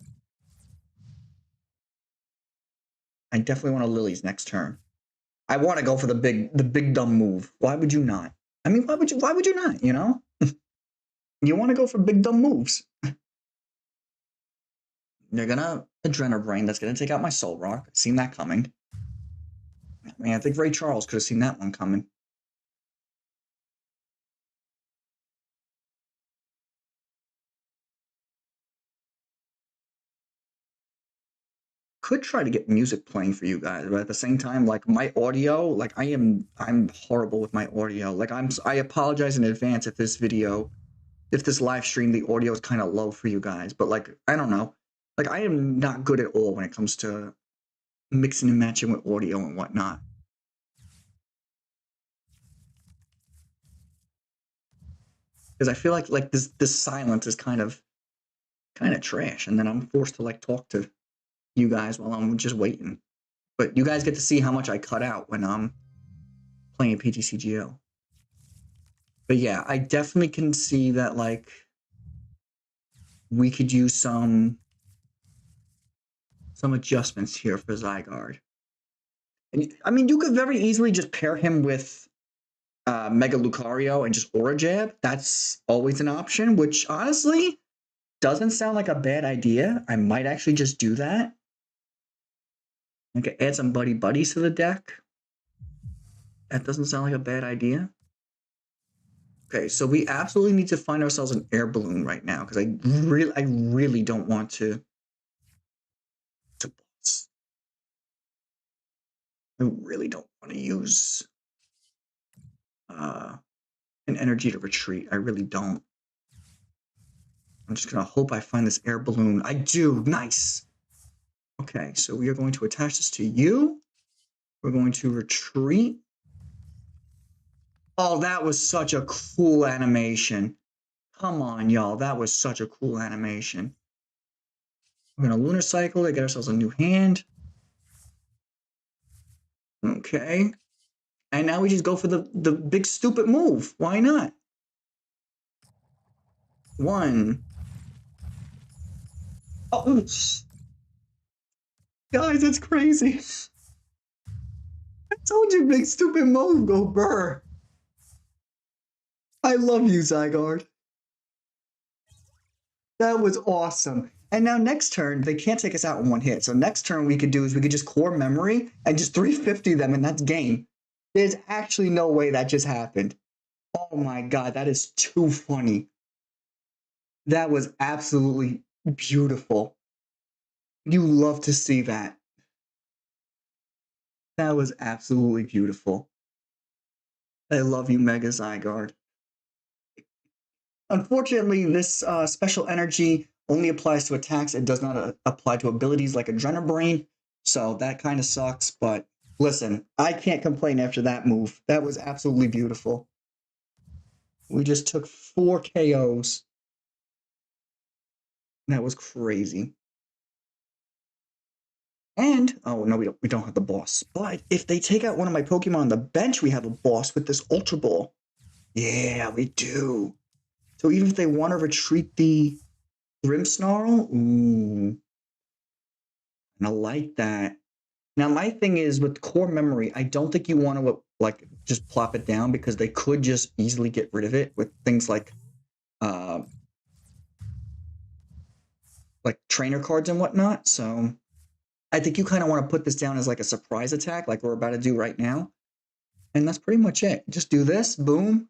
Speaker 1: I definitely want a Lillie's next turn. I want to go for the big dumb move. Why would you not? I mean, why would you not, you know? You want to go for big dumb moves. They're gonna Adrenabrain. That's gonna take out my Solrock. Seen that coming. I mean, I think Ray Charles could have seen that one coming. Could try to get music playing for you guys, but at the same time, like my audio, like I'm horrible with my audio. Like I apologize in advance if this live stream, the audio is kind of low for you guys. But like, I don't know. Like I am not good at all when it comes to mixing and matching with audio and whatnot. Because I feel like this silence is kind of trash, and then I'm forced to like talk to you guys while I'm just waiting. But you guys get to see how much I cut out when I'm playing PTCGO. But yeah, I definitely can see that like we could use some adjustments here for Zygarde. And I mean, you could very easily just pair him with Mega Lucario and just Aura Jab. That's always an option, which honestly doesn't sound like a bad idea. I might actually just do that. I could add some buddies to the deck. That doesn't sound like a bad idea. Okay, so we absolutely need to find ourselves an air balloon right now because I really don't want to boss. I really don't want to use an energy to retreat. I really don't. I'm just gonna hope I find this air balloon. I do. Nice. Okay, so we are going to attach this to you. We're going to retreat. Oh, that was such a cool animation. Come on, y'all. That was such a cool animation. We're going to lunar cycle to get ourselves a new hand. Okay. And now we just go for the big stupid move. Why not? 1. Oh, guys, that's crazy. I told you, big stupid move, go burr. I love you, Zygarde. That was awesome. And now next turn, they can't take us out in one hit. So next turn we could do is we could just core memory and just 350 them, and that's game. There's actually no way that just happened. Oh my god, that is too funny. That was absolutely beautiful. You love to see that. That was absolutely beautiful. I love you, Mega Zygarde. Unfortunately, this special energy only applies to attacks. It does not apply to abilities like Adrenabrain. So that kind of sucks. But listen, I can't complain after that move. That was absolutely beautiful. We just took 4 KOs. That was crazy. And, oh no, we don't have the boss. But if they take out one of my Pokemon on the bench, we have a boss with this Ultra Ball. Yeah, we do. So even if they want to retreat the Grimmsnarl, ooh. And I like that. Now, my thing is with core memory, I don't think you want to like just plop it down because they could just easily get rid of it with things like trainer cards and whatnot. So I think you kind of want to put this down as like a surprise attack like we're about to do right now. And that's pretty much it. Just do this, boom.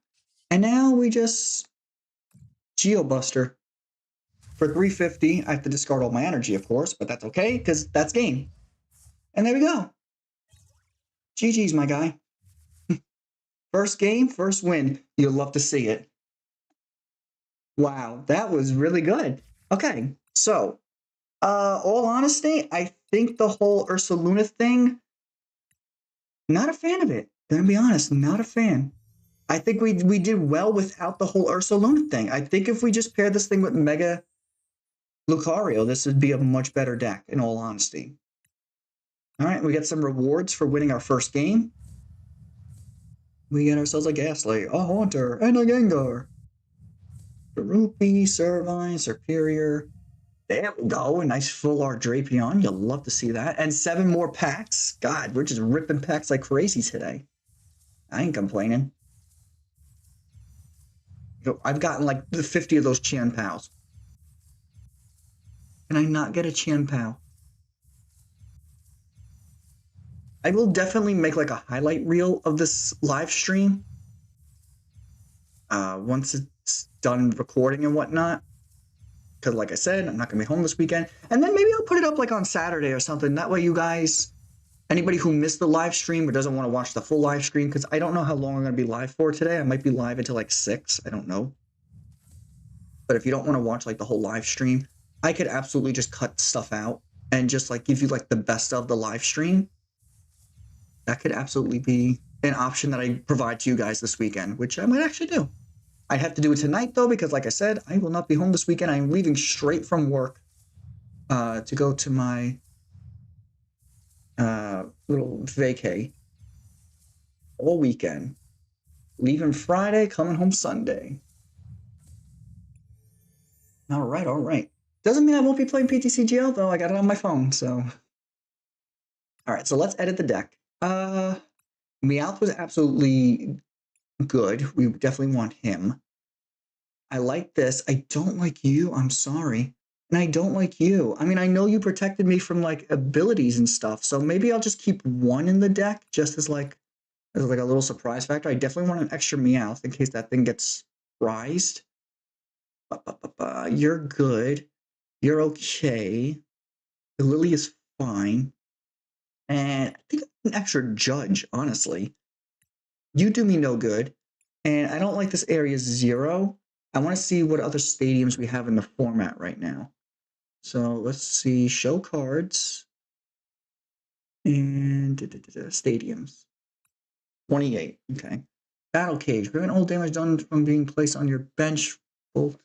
Speaker 1: And now we just Geobuster. For 350, I have to discard all my energy, of course, but that's okay because that's game. And there we go. GG's, my guy. First game, first win. You'll love to see it. Wow, that was really good. Okay, so, all honesty, I think the whole Ursaluna thing, not a fan of it. Gonna be honest, not a fan. I think we did well without the whole Ursaluna thing. I think if we just pair this thing with Mega Lucario, this would be a much better deck, in all honesty. All right, we get some rewards for winning our first game. We get ourselves a Ghastly, a Haunter, and a Gengar. Rupee, Servine, Superior. There we go, a nice full art Drapion. You'll love to see that. And 7 more packs. God, we're just ripping packs like crazy today. I ain't complaining. I've gotten like 50 of those Chien-Pals. Can I not get a Chien-Pal? I will definitely make like a highlight reel of this live stream once it's done recording and whatnot. Because like I said, I'm not going to be home this weekend. And then maybe I'll put it up like on Saturday or something. That way you guys, anybody who missed the live stream or doesn't want to watch the full live stream, because I don't know how long I'm going to be live for today. I might be live until like 6. I don't know. But if you don't want to watch like the whole live stream, I could absolutely just cut stuff out and just like give you like the best of the live stream. That could absolutely be an option that I provide to you guys this weekend, which I might actually do. I'd have to do it tonight, though, because like I said, I will not be home this weekend. I'm leaving straight from work to go to my little vacay all weekend. Leaving Friday, coming home Sunday. All right, all right. Doesn't mean I won't be playing PTCGL, though. I got it on my phone, so. All right, so let's edit the deck. Meowth was absolutely good. We definitely want him. I like this. I don't like you. I'm sorry. And I don't like you. I mean, I know you protected me from like abilities and stuff, so maybe I'll just keep 1 in the deck just as like as like a little surprise factor. I definitely want an extra Meowth in case that thing gets prized. You're good. You're okay. The Lillie is fine. And I think an extra Judge, honestly. You do me no good. And I don't like this area 0. I want to see what other stadiums we have in the format right now. So let's see, show cards and stadiums. 28, okay. Battle Cage, prevent all damage done from being placed on your bench both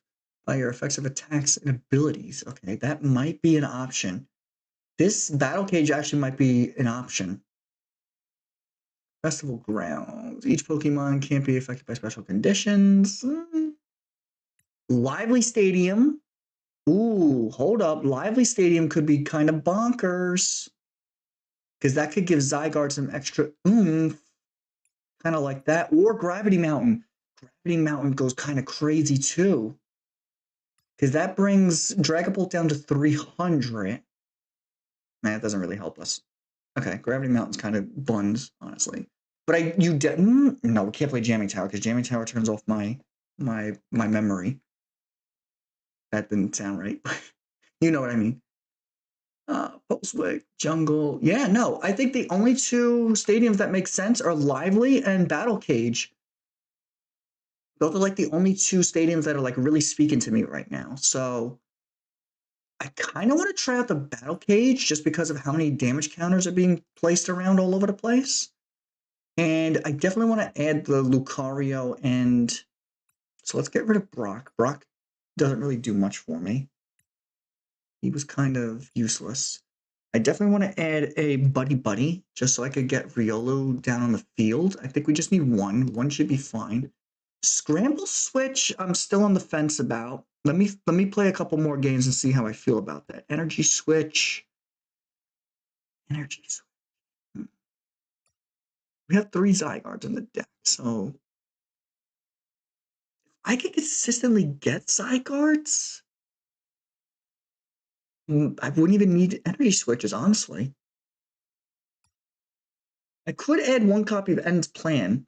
Speaker 1: by your effective attacks and abilities. Okay, that might be an option. This Battle Cage actually might be an option. Festival Grounds. Each Pokemon can't be affected by special conditions. Lively Stadium. Ooh, hold up. Lively Stadium could be kind of bonkers. Because that could give Zygarde some extra oomph. Kind of like that. Or Gravity Mountain. Gravity Mountain goes kind of crazy too. Because that brings Dragapult down to 300. Man, it doesn't really help us. Okay, Gravity Mountain's kind of buns, honestly. But no, we can't play Jamming Tower because Jamming Tower turns off my memory. That didn't sound right. You know what I mean. Pulsewick, Jungle. Yeah, no, I think the only two stadiums that make sense are Lively and Battle Cage. Those are like the only two stadiums that are like really speaking to me right now. So I kind of want to try out the Battle Cage just because of how many damage counters are being placed around all over the place. And I definitely want to add the Lucario and... So let's get rid of Brock. Brock doesn't really do much for me. He was kind of useless. I definitely want to add a Buddy just so I could get Riolu down on the field. I think we just need one. One should be fine. Scramble Switch, I'm still on the fence about. Let me play a couple more games and see how I feel about that. Energy Switch. Energy Switch. We have 3 Zygardes in the deck, so if I could consistently get Zygardes, I wouldn't even need energy switches, honestly. I could add 1 copy of End's Plan.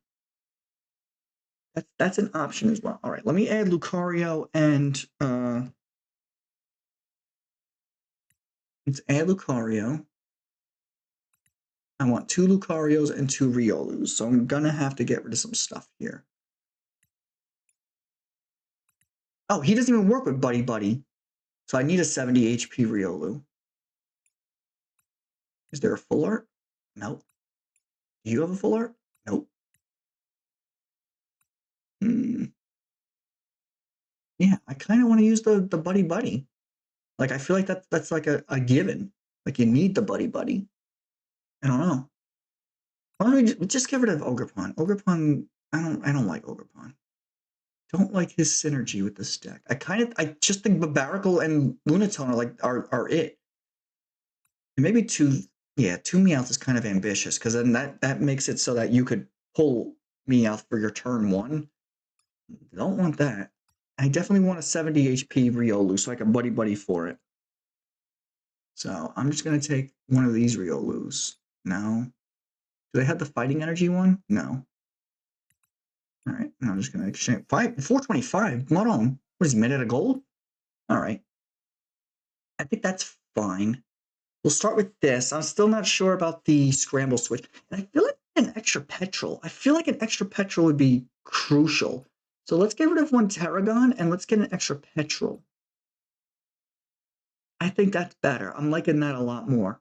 Speaker 1: That's an option as well. All right, let me add Lucario and let's add Lucario. I want 2 Lucarios and 2 Riolus, so I'm gonna have to get rid of some stuff here. Oh, he doesn't even work with Buddy. So I need a 70 HP Riolu. Is there a full art? Nope. Do you have a full art? Nope. Yeah, I kind of want to use the Buddy. Like, I feel like that's like a given. Like, you need the Buddy. I don't know. Why don't we just get rid of Ogerpon? Ogerpon, I don't like Ogerpon. Don't like his synergy with this deck. I just think Barbaracle and Lunatone are it. And maybe 2 Meowth is kind of ambitious because then that makes it so that you could pull Meowth for your turn 1. Don't want that. I definitely want a 70 HP Riolu so I can Buddy for it. So I'm just going to take one of these Riolus. No. Do they have the Fighting Energy one? No. All right. I'm just going to exchange. 425. Hold on. What is he, made out of gold? All right. I think that's fine. We'll start with this. I'm still not sure about the Scramble Switch. And I feel like an extra Petrel. I feel like an extra Petrel would be crucial. So let's get rid of 1 Tarragon and let's get an extra Petrel. I think that's better. I'm liking that a lot more.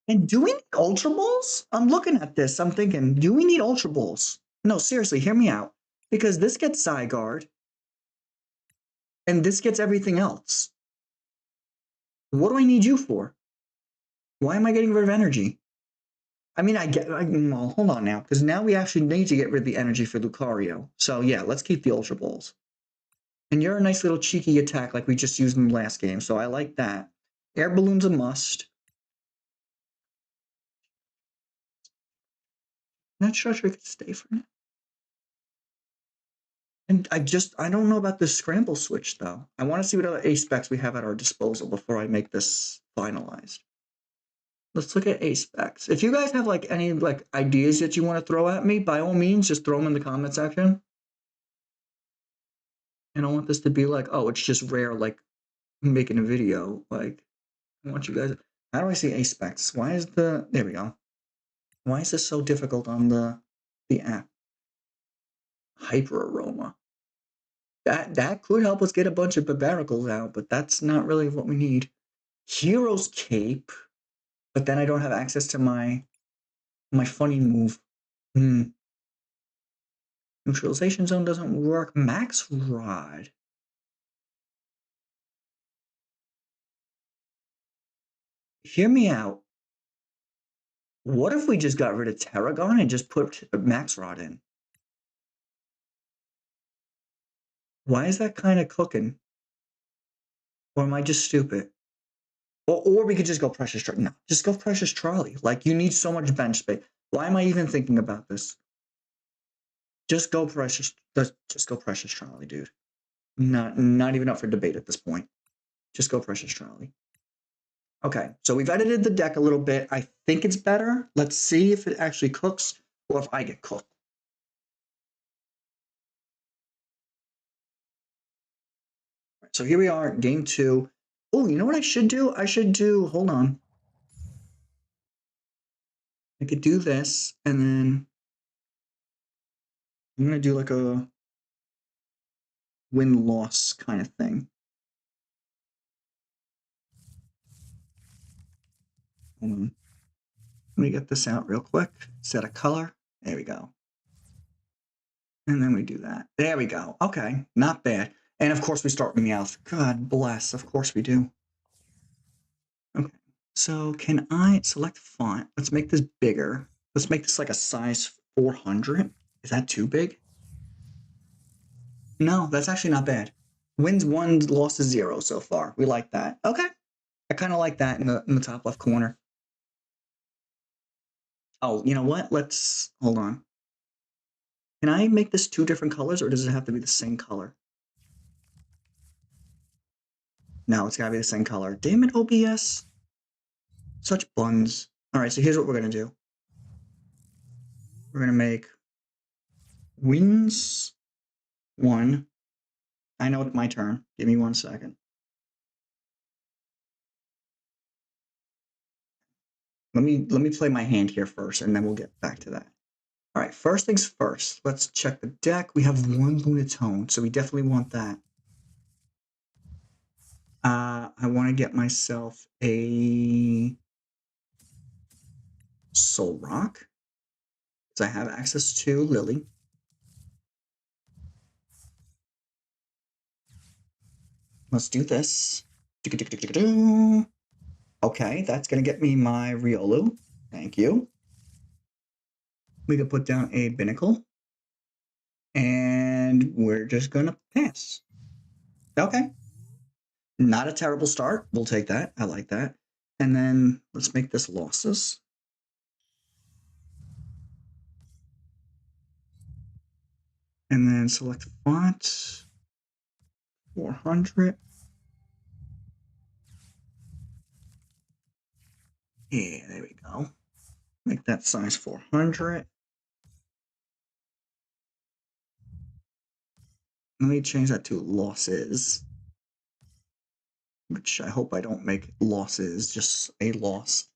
Speaker 1: And do we need Ultra Balls? I'm looking at this. I'm thinking, do we need Ultra Balls? No, seriously, hear me out. Because this gets Zygarde. And this gets everything else. What do I need you for? Why am I getting rid of energy? I mean, well, hold on now. Because now we actually need to get rid of the energy for Lucario. So yeah, let's keep the Ultra Balls. And you're a nice little cheeky attack like we just used in the last game. So I like that. Air Balloon's a must. Not sure if we could stay for now. And I don't know about the Scramble Switch, though. I want to see what other A-Specs we have at our disposal before I make this finalized. let's look at ace specs. If you guys have like any like ideas that you want to throw at me, by all means, just throw them in the comment section. And I want this to be like, oh, it's just rare, like making a video. Like, I want you guys. How do I see ace specs? Why is there we go. Why is this so difficult on the app? Hyper aroma. That could help us get a bunch of Barbaracles out, but that's not really what we need. Hero's Cape, but then I don't have access to my funny move. Neutralization Zone doesn't work. Max Rod. Hear me out. What if we just got rid of Tarragon and just put Max Rod in? Why is that kind of cooking? Or am I just stupid? Or we could just go Precious Trolley. No, just go Precious Trolley. Like, you need so much bench space. Why am I even thinking about this? Just go Precious Trolley, dude. Not even up for debate at this point. Just go Precious Trolley. Okay, so we've edited the deck a little bit. I think it's better. Let's see if it actually cooks or if I get cooked. So here we are, game 2. Oh, you know what I should do? Hold on. I could do this, and then I'm going to do like a win-loss kind of thing. Hold on. Let me get this out real quick. Set a color. There we go. And then we do that. There we go. Okay, not bad. And of course we start with Meowth. God bless. Of course we do. Okay. So can I select font? Let's make this bigger. Let's make this like a size 400. Is that too big? No, that's actually not bad. Wins 1, losses 0 so far. We like that. Okay. I kind of like that in the top left corner. Oh, you know what? Let's hold on. Can I make this 2 different colors, or does it have to be the same color? No, it's gotta be the same color. Damn it, OBS. Such buns. All right, so here's what we're gonna do. We're gonna make wins 1. I know it's my turn. Give me 1 second. Let me play my hand here first, and then we'll get back to that. All right, first things first. Let's check the deck. We have 1 Lunatone, so we definitely want that. I want to get myself a Solrock, because I have access to Lillie. Let's do this. Okay, that's going to get me my Riolu. Thank you. We can put down a Binacle. And we're just going to pass. Okay. Not a terrible start. We'll take that. I like that. And then let's make this losses. And then select font. 400. Yeah, there we go. Make that size 400. Let me change that to losses, which I hope I don't make losses, just a loss.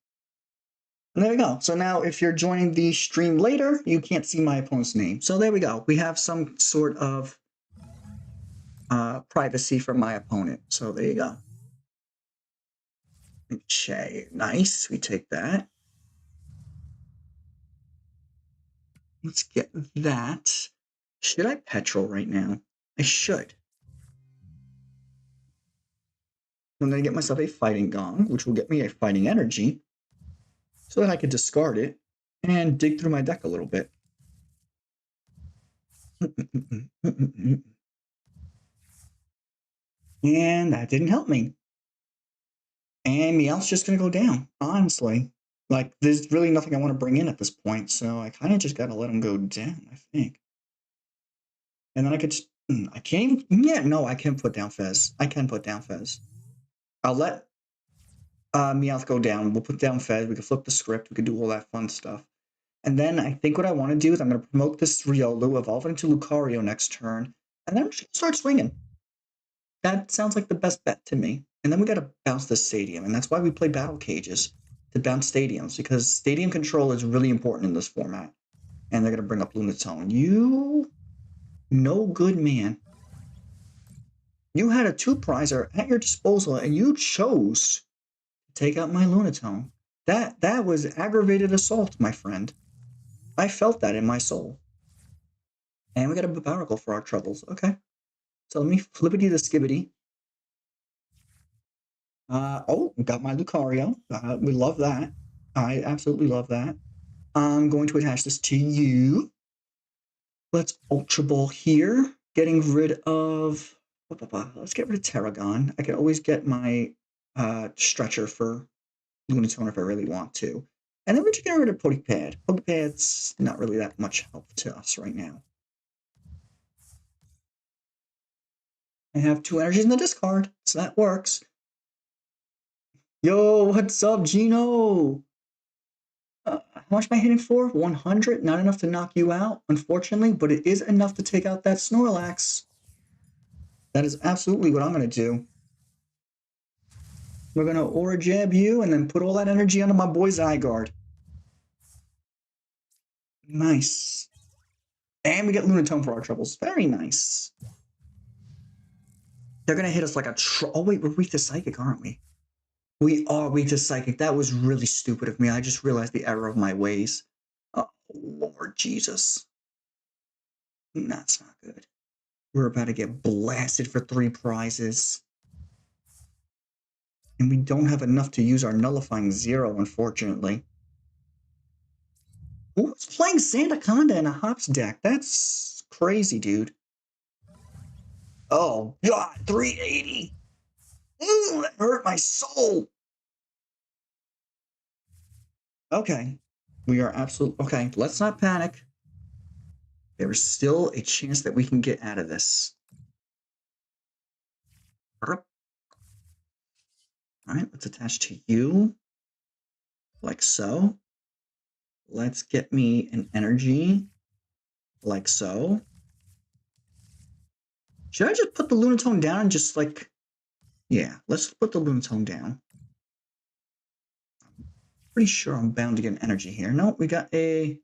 Speaker 1: And there we go. So now if you're joining the stream later, you can't see my opponent's name. So there we go. We have some sort of privacy from my opponent. So there you go. Okay, nice. We take that. Let's get that. Should I Petrel right now? I should. I'm going to get myself a Fighting Gong, which will get me a Fighting Energy, so that I can discard it and dig through my deck a little bit. And that didn't help me. And Meowth's just going to go down, honestly. Like, there's really nothing I want to bring in at this point, so I kind of just got to let him go down, I think. And then I could just... I can't even... Yeah, no, I can put down Fez. I can put down Fez. I'll let... Meowth go down. We'll put down Fez. We can flip the script. We can do all that fun stuff. And then I think what I want to do is I'm going to promote this Riolu, evolve it into Lucario next turn, and then I'm just going to start swinging. That sounds like the best bet to me. And then we got to bounce the stadium, and that's why we play battle cages, to bounce stadiums, because stadium control is really important in this format. And they're going to bring up Lunatone. You no good man. You had a 2-prizer at your disposal, and you chose to take out my Lunatone. That was aggravated assault, my friend. I felt that in my soul. And we got a Barbaracle for our troubles. Okay. So let me flippity the skibbity. Oh, got my Lucario. We love that. I absolutely love that. I'm going to attach this to you. Let's Ultra Ball here. Getting rid of... Let's get rid of Tarragon. I can always get my stretcher for Lunatone if I really want to. And then we're just getting rid of Poké Pad. Poké Pad's not really that much help to us right now. I have 2 energies in the discard, so that works. Yo, what's up, Gino? How much am I hitting for? 100? Not enough to knock you out, unfortunately, but it is enough to take out that Snorlax. That is absolutely what I'm going to do. We're going to Aura Jab you and then put all that energy onto my boy Zygarde. Nice. And we get Lunatone for our troubles. Very nice. They're going to hit us like a... Oh, wait, we're weak to Psychic, aren't we? We are weak to Psychic. That was really stupid of me. I just realized the error of my ways. Oh, Lord Jesus. That's not good. We're about to get blasted for 3 prizes. And we don't have enough to use our Nullifying Zero, unfortunately. Who's playing Sandaconda in a Hops deck? That's crazy, dude. Oh, God, 380. Ooh, that hurt my soul. Okay, we are absolutely... Okay, let's not panic. There is still a chance that we can get out of this. All right, let's attach to you. Like so. Let's get me an energy. Like so. Should I just put the Lunatone down and just like... Yeah, let's put the Lunatone down. I'm pretty sure I'm bound to get an energy here. No, we got a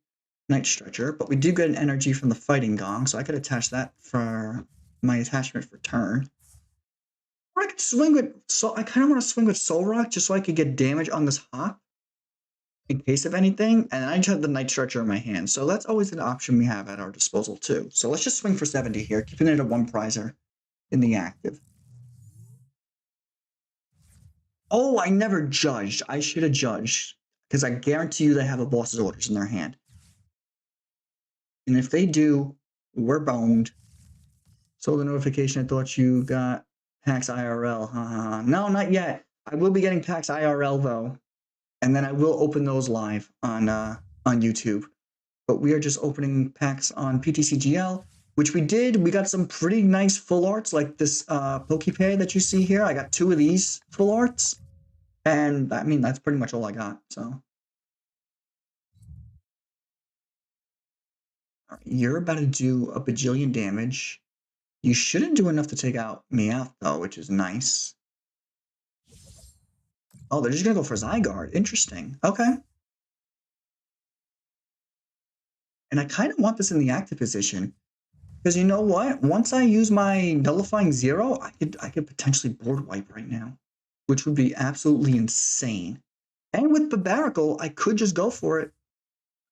Speaker 1: Night Stretcher, but we do get an energy from the Fighting Gong, so I could attach that for my attachment for turn. Or I could swing with... So I kind of want to swing with Solrock just so I could get damage on this hop in case of anything, and I just have the Night Stretcher in my hand, so that's always an option we have at our disposal too. So let's just swing for 70 here, keeping it a 1-prizer in the active. Oh, I never judged. I should have judged, because I guarantee you they have a boss's orders in their hand. And if they do, we're boned. So the notification, I thought you got PAX IRL. No, not yet. I will be getting PAX IRL though. And then I will open those live on YouTube. But we are just opening packs on PTCGL, which we did. We got some pretty nice full arts, like this Poké Pad that you see here. I got 2 of these full arts. And, I mean, that's pretty much all I got, so. All right, you're about to do a bajillion damage. You shouldn't do enough to take out Meowth, though, which is nice. Oh, they're just going to go for Zygarde. Interesting. Okay. And I kind of want this in the active position. Because you know what? Once I use my Nullifying Zero, I could potentially board wipe right now. Which would be absolutely insane. And with Barbaracle, I could just go for it.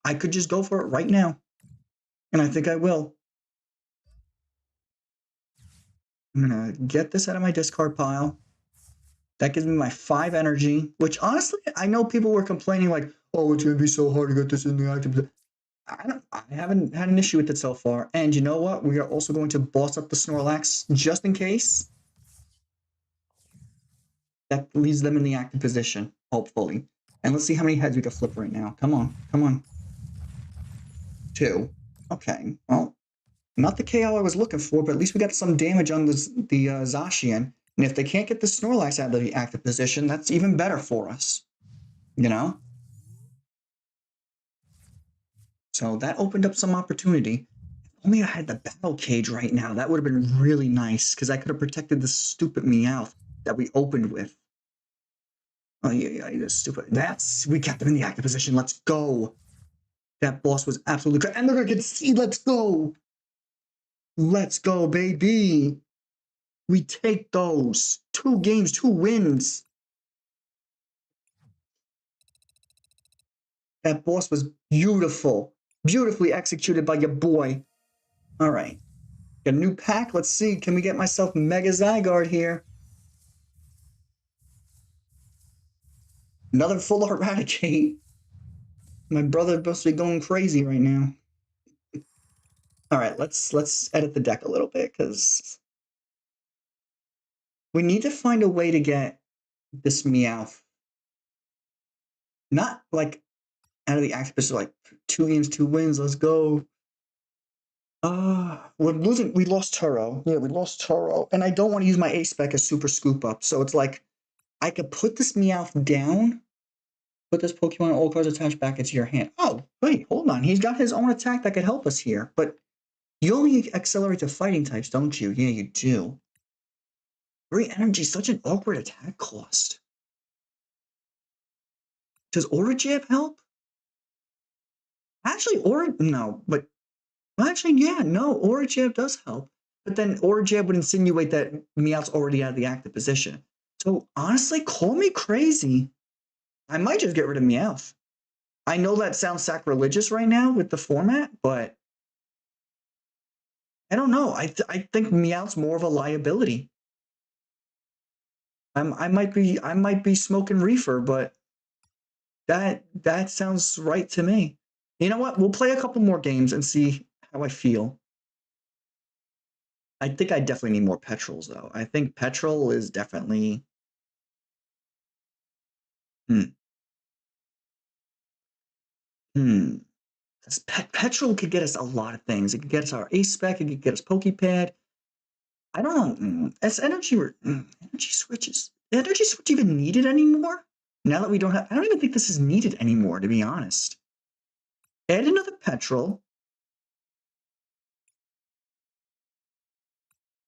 Speaker 1: I could just go for it right now. And I think I will. I'm going to get this out of my discard pile. That gives me my 5 energy, which honestly, I know people were complaining like, oh, it's going to be so hard to get this in the active. I haven't had an issue with it so far. And you know what? We are also going to boss up the Snorlax just in case. That leaves them in the active position, hopefully. And let's see how many heads we can flip right now. Come on, come on. 2. Okay, well, not the KO I was looking for, but at least we got some damage on the Zacian. And if they can't get the Snorlax out of the active position, that's even better for us. You know? So that opened up some opportunity. If only I had the Battle Cage right now. That would have been really nice, because I could have protected the stupid Meowth that we opened with. Oh, yeah, that's stupid. We kept him in the active position. Let's go. That boss was absolutely good. And look, I can see, let's go. Let's go, baby. We take those. 2 games, 2 wins. That boss was beautiful. Beautifully executed by your boy. All right. Got a new pack. Let's see. Can we get myself Mega Zygarde here? Another full Eradicate. My brother must be going crazy right now. All right, let's edit the deck a little bit, because we need to find a way to get this Meowth not like out of the active position, like 2 games, 2 wins. Let's go. We're losing. We lost Turo. Yeah, we lost Turo, and I don't want to use my A-Spec as super scoop up. So it's like I could put this Meowth down. Put this Pokemon all cards attached back into your hand. Oh, wait, hold on. He's got his own attack that could help us here. But you only accelerate to fighting types, don't you? Yeah, you do. 3 energy, such an awkward attack cost. Does Oredr help? Actually, no, but actually, yeah, no, Oredr does help. But then Oredr would insinuate that Meowth's already out of the active position. So honestly, call me crazy. I might just get rid of Meowth. I know that sounds sacrilegious right now with the format, but I don't know. I think Meowth's more of a liability. I might be smoking reefer, but that sounds right to me. You know what? We'll play a couple more games and see how I feel. I think I definitely need more Petrels, though. I think Petrel is definitely... Petrel could get us a lot of things. It could get us our A-Spec. It could get us Poké Pad. I don't know. As energy switches. Energy switch even needed anymore? Now that we don't have... I don't even think this is needed anymore, to be honest. Add another Petrel.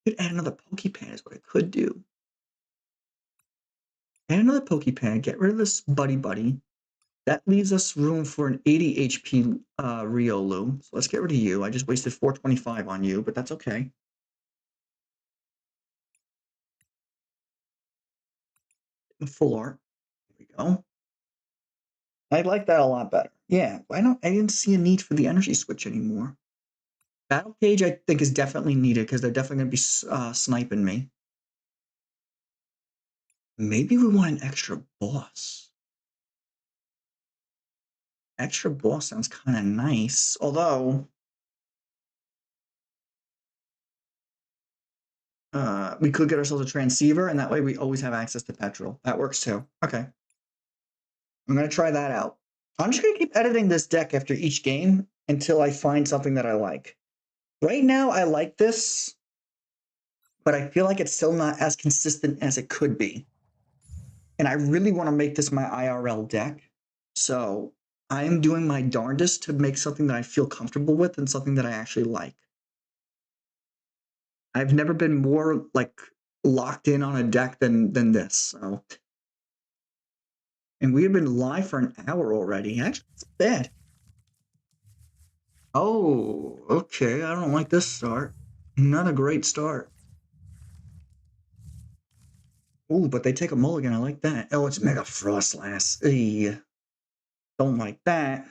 Speaker 1: Could add another Poké Pad is what I could do. Add another Poké Pad. Get rid of this Buddy. That leaves us room for an 80 HP Riolu. So let's get rid of you. I just wasted 425 on you, but that's okay. Full art. There we go. I like that a lot better. Yeah, I didn't see a need for the energy switch anymore. Battle Cage, I think, is definitely needed because they're definitely going to be sniping me. Maybe we want an extra boss. Extra boss sounds kind of nice, although we could get ourselves a transceiver, and that way we always have access to Petrel. That works too. Okay. I'm going to try that out. I'm just going to keep editing this deck after each game until I find something that I like. Right now, I like this, but I feel like it's still not as consistent as it could be. And I really want to make this my IRL deck. So I am doing my darndest to make something that I feel comfortable with and something that I actually like. I've never been more like locked in on a deck than this. So, and we have been live for an hour already. Actually, it's bad. Oh, okay. I don't like this start. Not a great start. Ooh, but they take a mulligan. I like that. Oh, it's Mega Frostlass. Eey. Don't like that.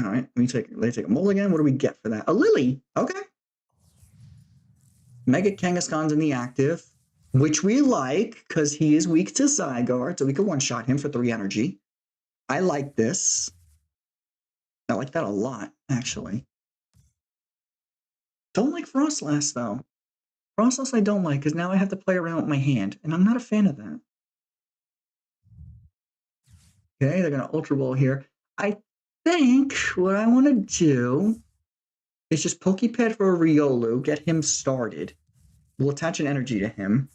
Speaker 1: All right, they take a mulligan. What do we get for that? A Lillie. Okay. Mega Kangaskhan's in the active, which we like because he is weak to Zygarde, so we can one-shot him for 3 energy. I like this. I like that a lot, actually. Don't like Frostlass, though. Frostlass I don't like because now I have to play around with my hand, and I'm not a fan of that. Okay, they're going to Ultra Ball here. think what I want to do is just Poké Pad for Riolu, get him started. We'll attach an energy to him.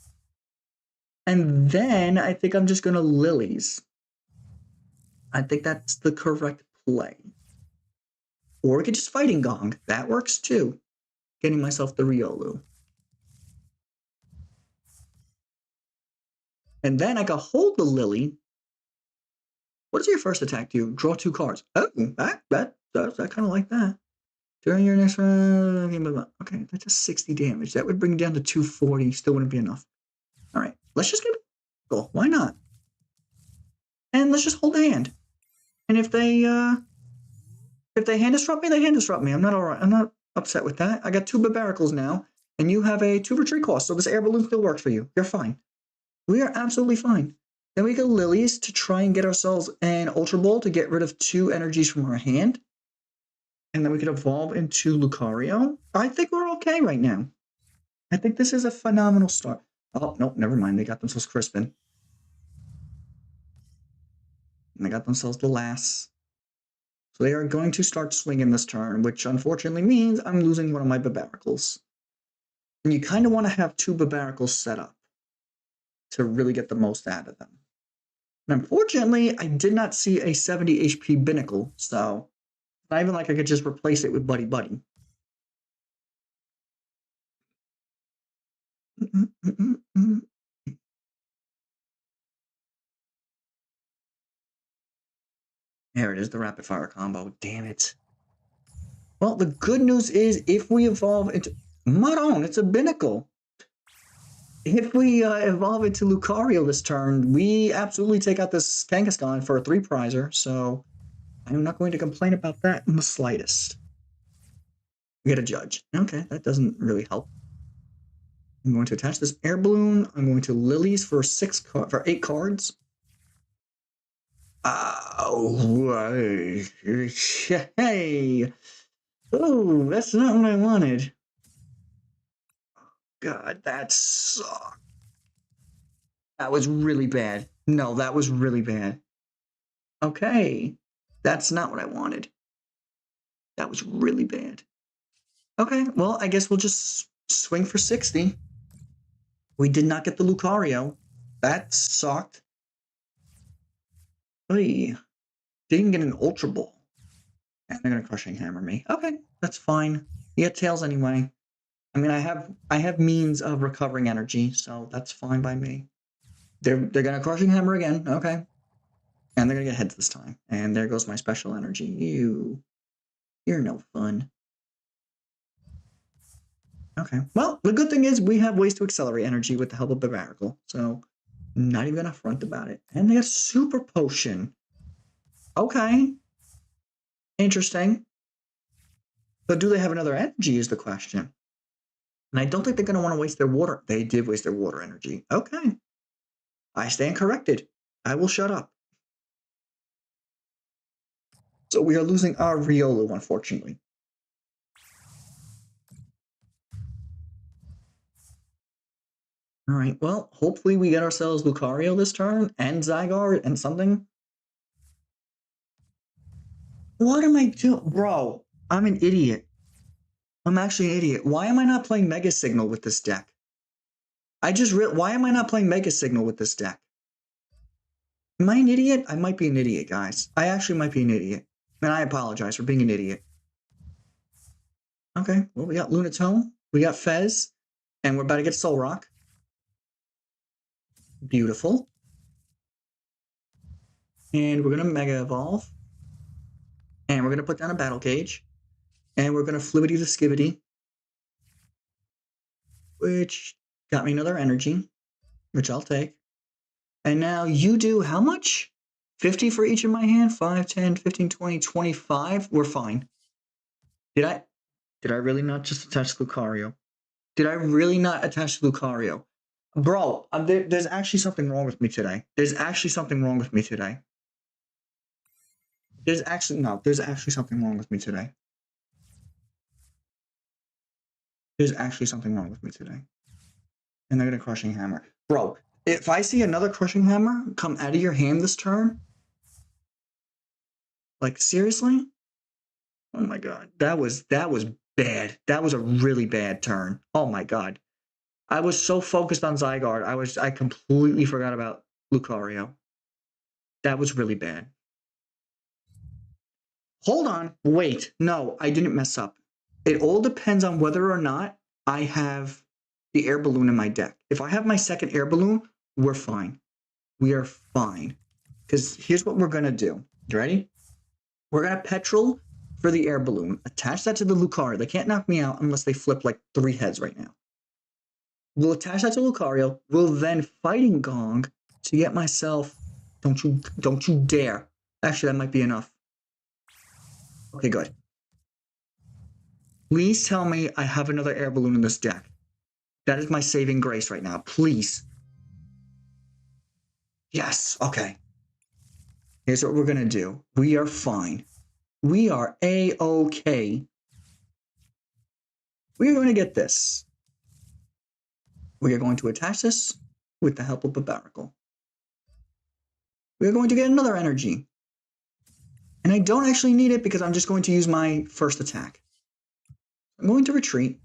Speaker 1: And then I think I'm just going to Lillies. I think that's the correct play. Or we could just Fighting Gong. That works too. Getting myself the Riolu. And then I can hold the Lillie. What does your first attack do? Draw 2 cards. Oh, I kind of like that. During your next round, okay, that's just 60 damage. That would bring it down to 240. Still wouldn't be enough. All right, let's just get it. Why not? And let's just hold the hand. And if they hand disrupt me, they hand disrupt me. I'm not all right. I'm not upset with that. I got 2 Barbaracles now, and you have a 2 retreat cost, so this air balloon still works for you. You're fine. We are absolutely fine. Then we go Lillies to try and get ourselves an Ultra Ball to get rid of 2 energies from our hand. And then we could evolve into Lucario. I think we're okay right now. I think this is a phenomenal start. Oh, nope, never mind. They got themselves Crispin. And they got themselves the last. So they are going to start swinging this turn, which unfortunately means I'm losing one of my Barbaracles. And you kind of want to have 2 Barbaracles set up to really get the most out of them. And unfortunately, I did not see a 70 HP Binacle, so not even like I could just replace it with Buddy Buddy. There it is, the rapid fire combo. Damn it. Well, the good news is if we evolve into Maron, it's a Binacle. If we evolve into Lucario this turn, we absolutely take out this Kangaskhan for a 3-prizer, so I'm not going to complain about that in the slightest. We get a Judge. Okay, that doesn't really help. I'm going to attach this Air Balloon. I'm going to Lillies for 8 cards. Oh, hey. Oh, that's not what I wanted. God, that sucked. That was really bad. No, that was really bad. Okay, that's not what I wanted. That was really bad. Okay, well, I guess we'll just swing for 60. We did not get the Lucario. That sucked. Hey, didn't get an Ultra Ball. And they're gonna Crushing Hammer me. Okay, that's fine. You get Tails anyway. I mean, I have means of recovering energy, so that's fine by me. They're gonna Crushing Hammer again. Okay, and they're gonna get heads this time. And there goes my special energy. You're no fun. Okay. Well, the good thing is we have ways to accelerate energy with the help of Barbaracle, so not even gonna front about it. And they have Super Potion. Okay. Interesting. But do they have another energy is the question. And I don't think they're going to want to waste their water. They did waste their water energy. Okay. I stand corrected. I will shut up. So we are losing our Riolu, unfortunately. All right. Well, hopefully we get ourselves Lucario this turn and Zygarde and something. What am I doing? Bro, I'm an idiot. I'm actually an idiot. Why am I not playing Mega Signal with this deck? Why am I not playing Mega Signal with this deck? Am I an idiot? I might be an idiot, guys. I actually might be an idiot. And I apologize for being an idiot. Okay, well, we got Lunatone, we got Fez, and we're about to get Solrock. Beautiful. And we're going to Mega Evolve. And we're going to put down a Battle Cage. And we're going to Fluidity the Skibidi. Which got me another energy, which I'll take. And now you do how much? 50 for each in my hand? 5, 10, 15, 20, 25? We're fine. Did I really not just attach Lucario? Did I really not attach Lucario? Bro, there's actually something wrong with me today. There's actually something wrong with me today. There's actually something wrong with me today. There's actually something wrong with me today. And they're going to Crushing Hammer. Bro, if I see another Crushing Hammer come out of your hand this turn, Like, seriously? Oh my god. That was bad. That was a really bad turn. Oh my god. I was so focused on Zygarde. I completely forgot about Lucario. That was really bad. Hold on. Wait. No, I didn't mess up. It all depends on whether or not I have the air balloon in my deck. If I have my second air balloon, we're fine. We are fine. Because here's what we're going to do. You ready? We're going to Petrel for the air balloon. Attach that to the Lucario. They can't knock me out unless they flip like 3 heads right now. We'll attach that to Lucario. We'll then Fighting Gong to get myself... Don't you dare. Actually, that might be enough. Okay, good. Please tell me I have another air balloon in this deck. That is my saving grace right now. Please. Yes. Okay. Here's what we're going to do. We are fine. We are A-okay. We are going to get this. We are going to attach this with the help of Barbaracle. We are going to get another energy. And I don't actually need it because I'm just going to use my first attack. I'm going to retreat.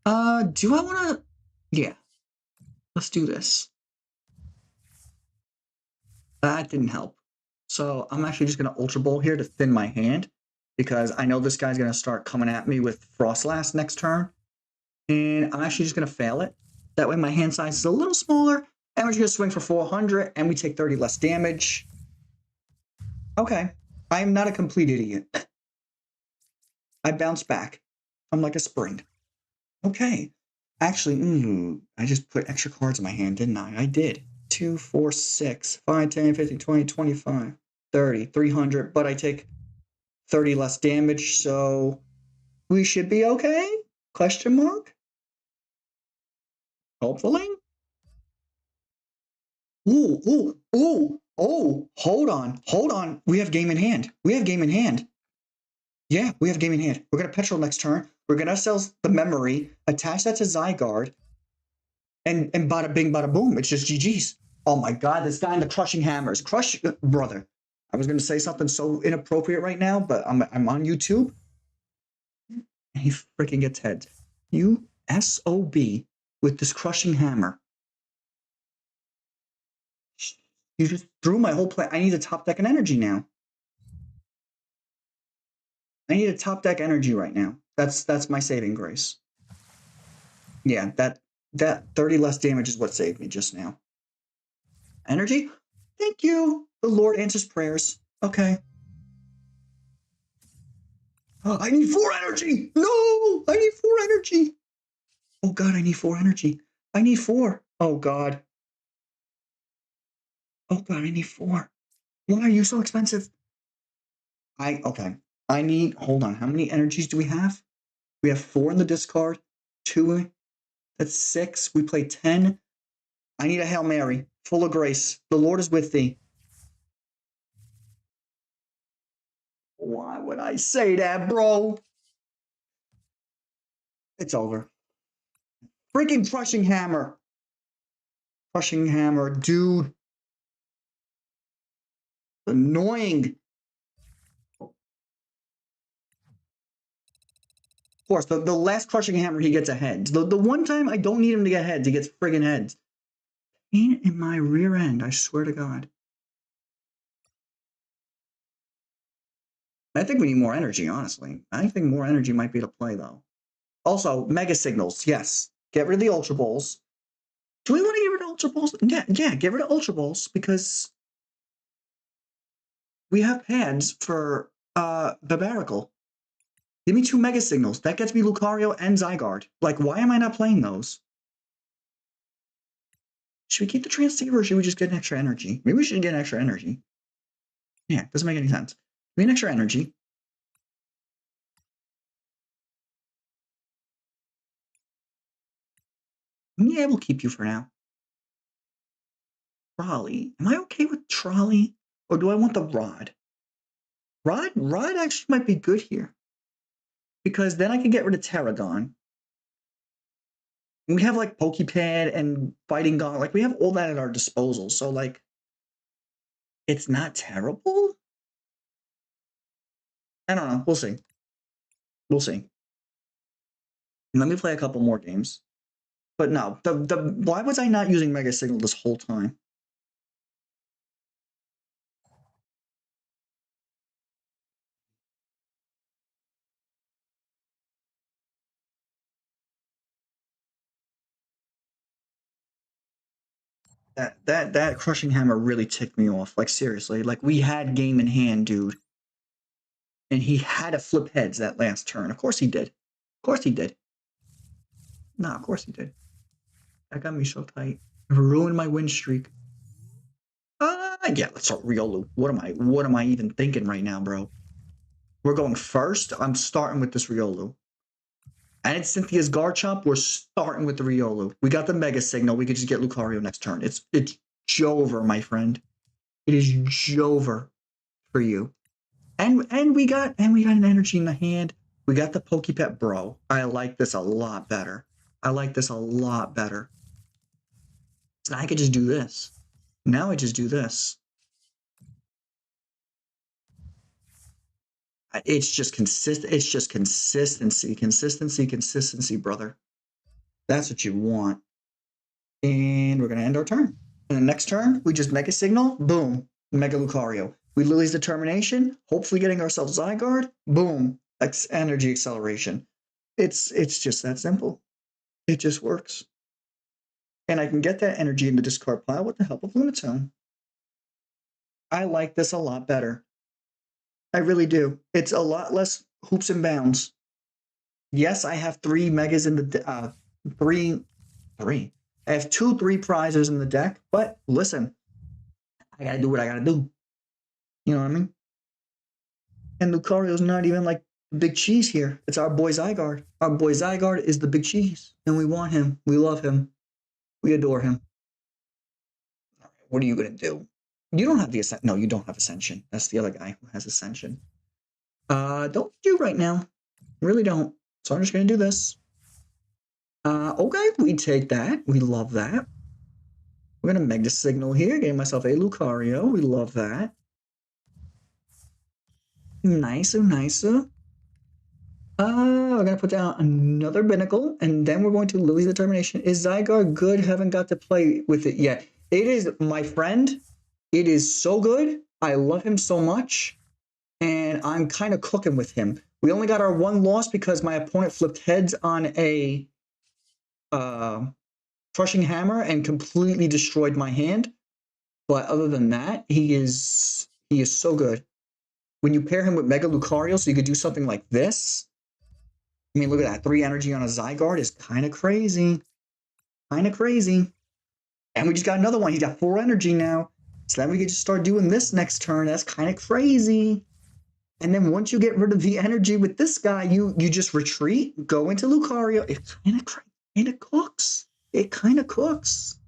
Speaker 1: Do I want to... Yeah. Let's do this. That didn't help. So I'm actually just going to Ultra Ball here to thin my hand because I know this guy's going to start coming at me with Frostlass next turn. And I'm actually just going to fail it. That way my hand size is a little smaller. And we're just going to swing for 400 and we take 30 less damage. Okay. I am not a complete idiot. I bounce back. I'm like a spring. Okay. Actually, I just put extra cards in my hand, didn't I? I did. 2, 4, 6, 5, 10, 15, 20, 25, 30, 300, but I take 30 less damage, so we should be okay? Question mark? Hopefully? Ooh, hold on. We have game in hand. Yeah, we have game in hand. We're going to Petrel next turn. We're going to sell the memory, attach that to Zygarde, and bada bing, bada boom. It's just GG's. Oh my god, this guy in the crushing hammers. Brother. I was going to say something so inappropriate right now, but I'm on YouTube. And he freaking gets head. You SOB with this crushing hammer. You just threw my whole play. I need a top deck and energy now. I need a top deck energy right now. That's my saving grace. Yeah, that 30 less damage is what saved me just now. Energy? Thank you. The Lord answers prayers. Okay. Oh, I need 4 energy. No, I need 4 energy. Oh god, I need 4 energy. I need 4. Oh god. Oh god, I need 4. Why are you so expensive? Okay. I need, hold on. How many energies do we have? We have 4 in the discard. 2. That's 6. We play 10. I need a Hail Mary. Full of grace. The Lord is with thee. Why would I say that, bro? It's over. Freaking crushing hammer. Crushing hammer, dude. Annoying. Of course, the last crushing hammer, he gets a head. The one time I don't need him to get heads, he gets friggin' heads. Pain in my rear end, I swear to God. I think we need more energy, honestly. I think more energy might be to play, though. Also, Mega Signals, yes. Get rid of the Ultra Balls. Do we want to get rid of Ultra Balls? Yeah, get rid of Ultra Balls, because we have pads for Barbaracle. Give me 2 Mega Signals. That gets me Lucario and Zygarde. Like, why am I not playing those? Should we keep the Transceiver or should we just get an extra energy? Maybe we should get an extra energy. Yeah, doesn't make any sense. Give me an extra energy. Yeah, we'll keep you for now. Trolley. Am I okay with Trolley? Or do I want the Rod? Rod actually might be good here. Because then I can get rid of Tarragon. And we have like Poké Pad and Fighting Gong. Like we have all that at our disposal. So like, it's not terrible. I don't know. We'll see. We'll see. Let me play a couple more games. But no, why was I not using Mega Signal this whole time? That crushing hammer really ticked me off. Like seriously, like we had game in hand, dude. And he had to flip heads that last turn. Of course he did. Of course he did. Nah, of course he did. That got me so tight. It ruined my win streak. Yeah, let's start Riolu. What am I even thinking right now, bro? We're going first. I'm starting with this Riolu. And it's Cynthia's Garchomp. We're starting with the Riolu. We got the Mega Signal. We could just get Lucario next turn. It's Jover, my friend. It is Jover for you. And we got an energy in the hand. We got the Poké Pad, bro. I like this a lot better. I like this a lot better. So I could just do this. Now I just do this. It's just consistent. It's just consistency, consistency, brother. That's what you want. And we're gonna end our turn. And the next turn, we just Mega Signal. Boom, Mega Lucario. We Lillie's Determination. Hopefully, getting ourselves Zygarde. Boom, energy acceleration. It's just that simple. It just works. And I can get that energy in the discard pile with the help of Lunatone. I like this a lot better. I really do. It's a lot less hoops and bounds. Yes, I have 3 megas in the three. I have 2 3 prizes in the deck, but listen, I gotta do what I gotta do. You know what I mean? And Lucario's not even like the big cheese here. It's our boy Zygarde. Our boy Zygarde is the big cheese, and we want him. We love him. We adore him. All right, what are you gonna do? You don't have the Ascension. No, you don't have Ascension. That's the other guy who has Ascension. Don't do right now. Really don't. So I'm just gonna do this. Okay, we take that. We love that. We're gonna Mega Signal here, getting myself a Lucario. We love that. Nicer. We're gonna put down another Binacle, and then we're going to Lillie's Determination. Is Zygarde good? Haven't got to play with it yet. It is, my friend. It is so good. I love him so much, and I'm kind of cooking with him. We only got our 1 loss because my opponent flipped heads on a crushing hammer and completely destroyed my hand. But other than that, he is so good. When you pair him with Mega Lucario, so you could do something like this. I mean, look at that. 3 energy on a Zygarde is kind of crazy. And we just got another one. He's got 4 energy now. So then we can just start doing this next turn. That's kind of crazy. And then once you get rid of the energy with this guy, you just retreat, go into Lucario. It kind of cooks. It kind of cooks.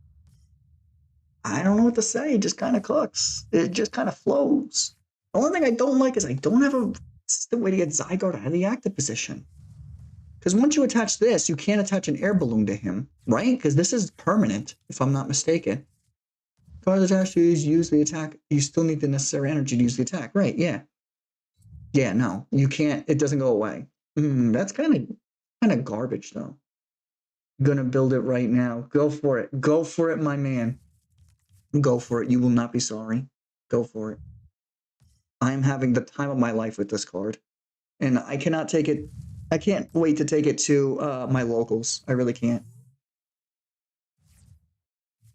Speaker 1: I don't know what to say. It just kind of cooks. It just kind of flows. The only thing I don't like is I don't have a system way to get Zygarde out of the active position. Because once you attach this, you can't attach an air balloon to him, right? Because this is permanent, if I'm not mistaken. Cards attached to use the attack. You still need the necessary energy to use the attack, right? Yeah. Yeah, no, you can't. It doesn't go away. That's kind of garbage, though. Gonna build it right now. Go for it. Go for it, my man. Go for it. You will not be sorry. Go for it. I'm having the time of my life with this card, and I cannot take it. I can't wait to take it to my locals. I really can't.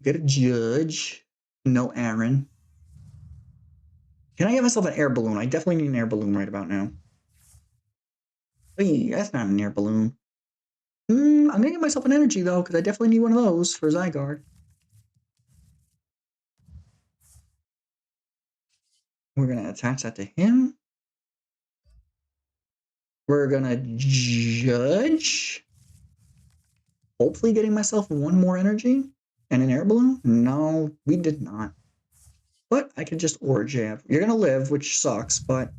Speaker 1: Get a Judge. No Aaron. Can I get myself an air balloon? I definitely need an air balloon right about now. Hey, that's not an air balloon. I'm gonna get myself an energy though, because I definitely need one of those for Zygarde. We're gonna attach that to him. We're gonna Judge. Hopefully getting myself 1 more energy and an air balloon. No, we did not. But I can just Aura Jab. You're gonna live, which sucks, but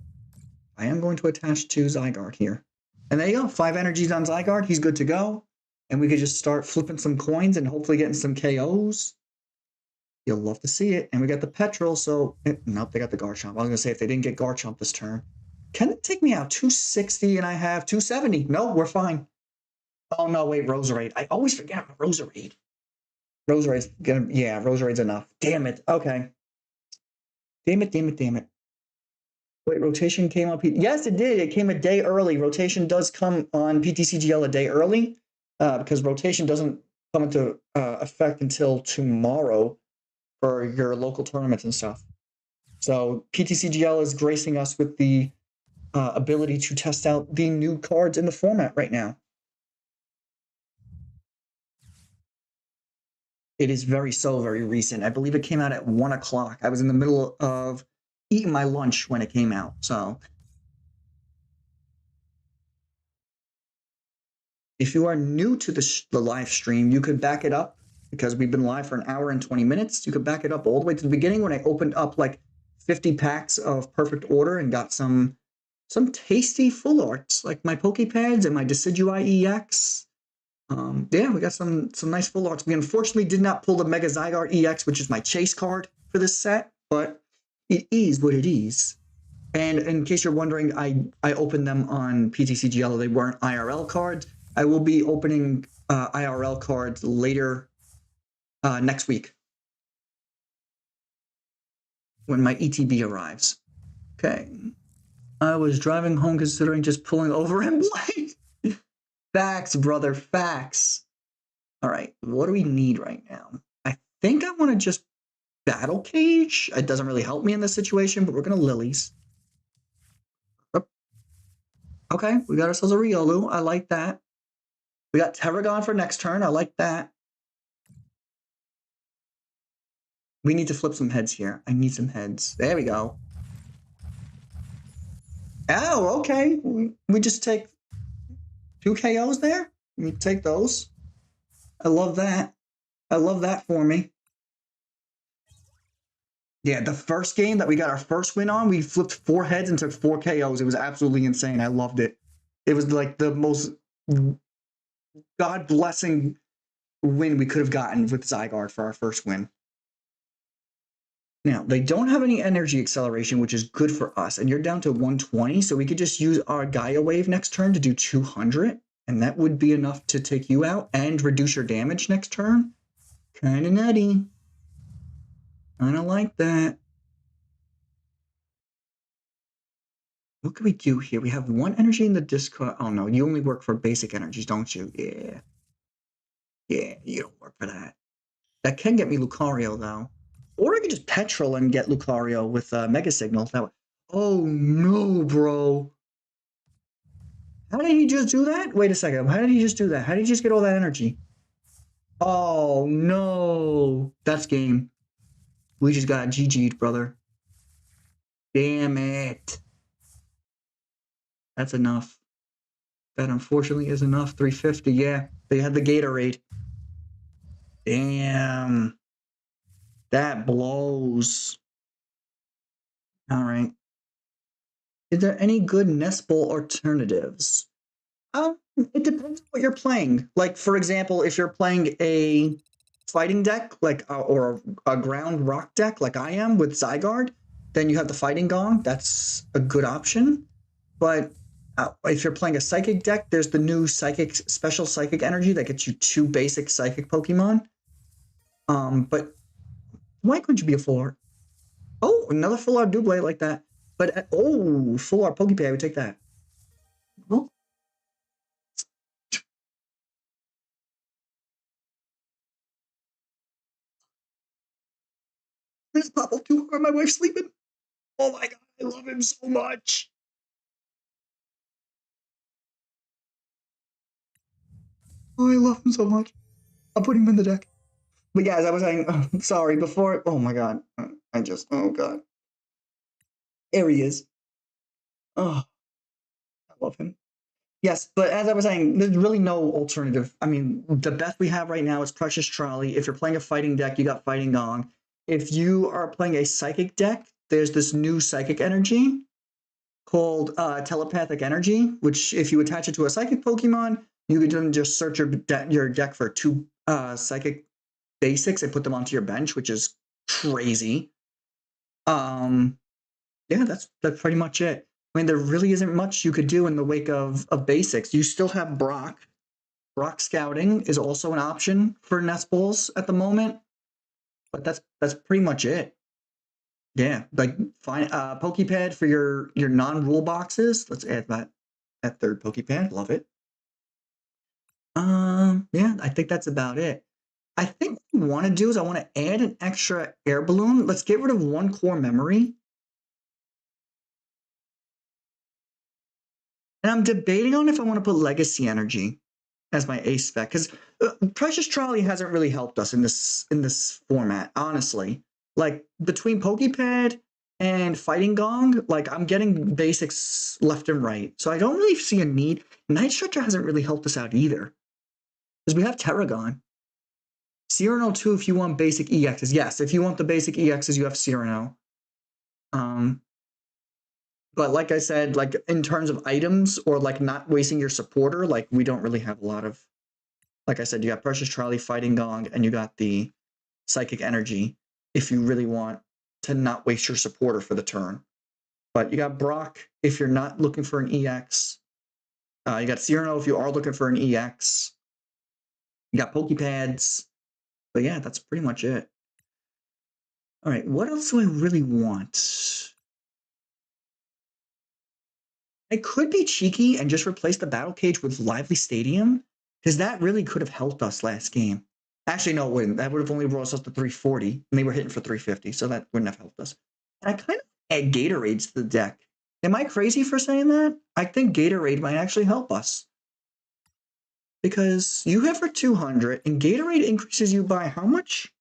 Speaker 1: I am going to attach to Zygarde here. And there you go, 5 energies on Zygarde. He's good to go. And we could just start flipping some coins and hopefully getting some KOs. You'll love to see it. And we got the Petrel, so... Nope, they got the Garchomp. I was going to say, if they didn't get Garchomp this turn. Can it take me out? 260 and I have 270. No, we're fine. Oh no, wait, Roserade. I always forget about Roserade. Roserade's gonna, yeah, Roserade's enough. Damn it. Okay. Damn it, damn it, damn it. Wait, rotation came on yes, it did. It came a day early. Rotation does come on PTCGL a day early because rotation doesn't come into effect until tomorrow for your local tournaments and stuff. So PTCGL is gracing us with the ability to test out the new cards in the format right now. It is very recent. I believe it came out at 1 o'clock. I was in the middle of eating my lunch when it came out. So if you are new to the live stream, you could back it up because we've been live for an hour and 20 minutes. You could back it up all the way to the beginning when I opened up like 50 packs of Perfect Order and got some tasty full arts like my Poké Pads and my Decidueye EX. Yeah, we got some nice full arts. We unfortunately did not pull the Mega Zygarde EX, which is my chase card for this set, but it is what it is. And in case you're wondering, I opened them on PTCGL. They weren't IRL cards. I will be opening IRL cards later next week when my ETB arrives. Okay. I was driving home considering just pulling over and playing. Facts, brother, facts. All right, what do we need right now? I think I want to just Battle Cage. It doesn't really help me in this situation, but we're going to Lilies. Okay, we got ourselves a Riolu. I like that. We got Tarragon for next turn. I like that. We need to flip some heads here. I need some heads. There we go. Oh, okay. We just take 2 KOs there. We take those. I love that. I love that for me. Yeah, the first game that we got our first win on, we flipped 4 heads and took 4 KOs. It was absolutely insane. I loved it. It was like the most God-blessing win we could have gotten with Zygarde for our first win. Now, they don't have any energy acceleration, which is good for us. And you're down to 120, so we could just use our Gaia Wave next turn to do 200. And that would be enough to take you out and reduce your damage next turn. Kind of nutty. I don't like that. What can we do here? We have 1 energy in the discard. Oh, no. You only work for basic energies, don't you? Yeah. Yeah, you don't work for that. That can get me Lucario, though. Or I could just Petrel and get Lucario with Mega Signal. That way. Oh, no, bro. How did he just do that? Wait a second. How did he just do that? How did he just get all that energy? Oh, no. That's game. We just got GG'd, brother. Damn it. That's enough. That unfortunately is enough. 350, yeah. They had the Gatorade. Damn. That blows. All right. Is there any good Nest Ball alternatives? It depends on what you're playing. Like, for example, if you're playing a fighting deck, like or a ground rock deck, like I am with Zygarde, then you have the Fighting Gong. That's a good option. But if you're playing a psychic deck, there's the new special psychic energy that gets you 2 basic psychic Pokemon. But why couldn't you be a full art? Oh, another full art Double like that. But oh, full art Poké Pad, I would take that. Well, this Pop up too hard. My wife's sleeping. Oh my god, I love him so much. Oh, I love him so much. I'll put him in the deck. But yeah, as I was saying, sorry, before, oh my god. Oh god. There he is. Oh, I love him. Yes, but as I was saying, there's really no alternative. I mean, the best we have right now is Precious Trolley. If you're playing a fighting deck, you got Fighting Gong. If you are playing a psychic deck, there's this new psychic energy called Telepathic Energy, which if you attach it to a psychic Pokemon, you can then just search your deck for 2 psychic basics and put them onto your bench, which is crazy. Yeah, that's pretty much it. I mean, there really isn't much you could do in the wake of basics. You still have Brock. Brock Scouting is also an option for Nest Balls at the moment, but that's pretty much it. Yeah, like fine. Poké Pad for your non-rule boxes. Let's add that third Poké Pad. Love it. Yeah, I think that's about it. I think what I want to do is I want to add an extra air balloon. Let's get rid of one core memory. And I'm debating on if I want to put Legacy Energy as my ace spec, because Precious Trolley hasn't really helped us in this format, honestly. Like between Poké Pad and Fighting Gong, like I'm getting basics left and right. So I don't really see a need. Night Stretcher hasn't really helped us out either. Because we have Tarragon. Cyrano too, if you want basic EXs. Yes, if you want the basic EXs, you have Cyrano. But like I said, like in terms of items or like not wasting your supporter, like we don't really have a lot of, like I said, you got Precious Trolley, Fighting Gong, and you got the Psychic Energy if you really want to not waste your supporter for the turn. But you got Brock if you're not looking for an EX. You got Cyrano if you are looking for an EX. You got Poké Pads. But yeah, that's pretty much it. All right, what else do I really want? I could be cheeky and just replace the Battle Cage with Lively Stadium, because that really could have helped us last game. Actually, no, it wouldn't. That would have only brought us up to 340, and they were hitting for 350, so that wouldn't have helped us. And I kind of add Gatorades to the deck. Am I crazy for saying that? I think Gatorade might actually help us. Because you hit for 200, and Gatorade increases you by how much?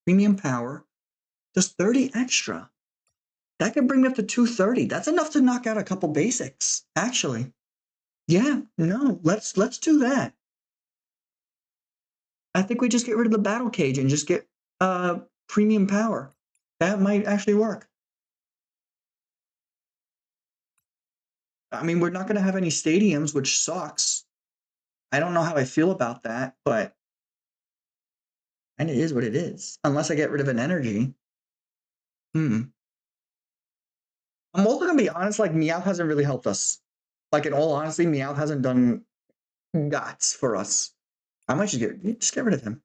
Speaker 1: Premium Power. Just 30 extra. That could bring me up to 230. That's enough to knock out a couple basics, actually. Yeah, no, let's do that. I think we just get rid of the Battle Cage and just get Premium Power. That might actually work. I mean, we're not going to have any stadiums, which sucks. I don't know how I feel about that, but and it is what it is. Unless I get rid of an energy. I'm also going to be honest, like, Meowth hasn't really helped us. Like, in all honesty, Meowth hasn't done gots for us. I might just get rid of him.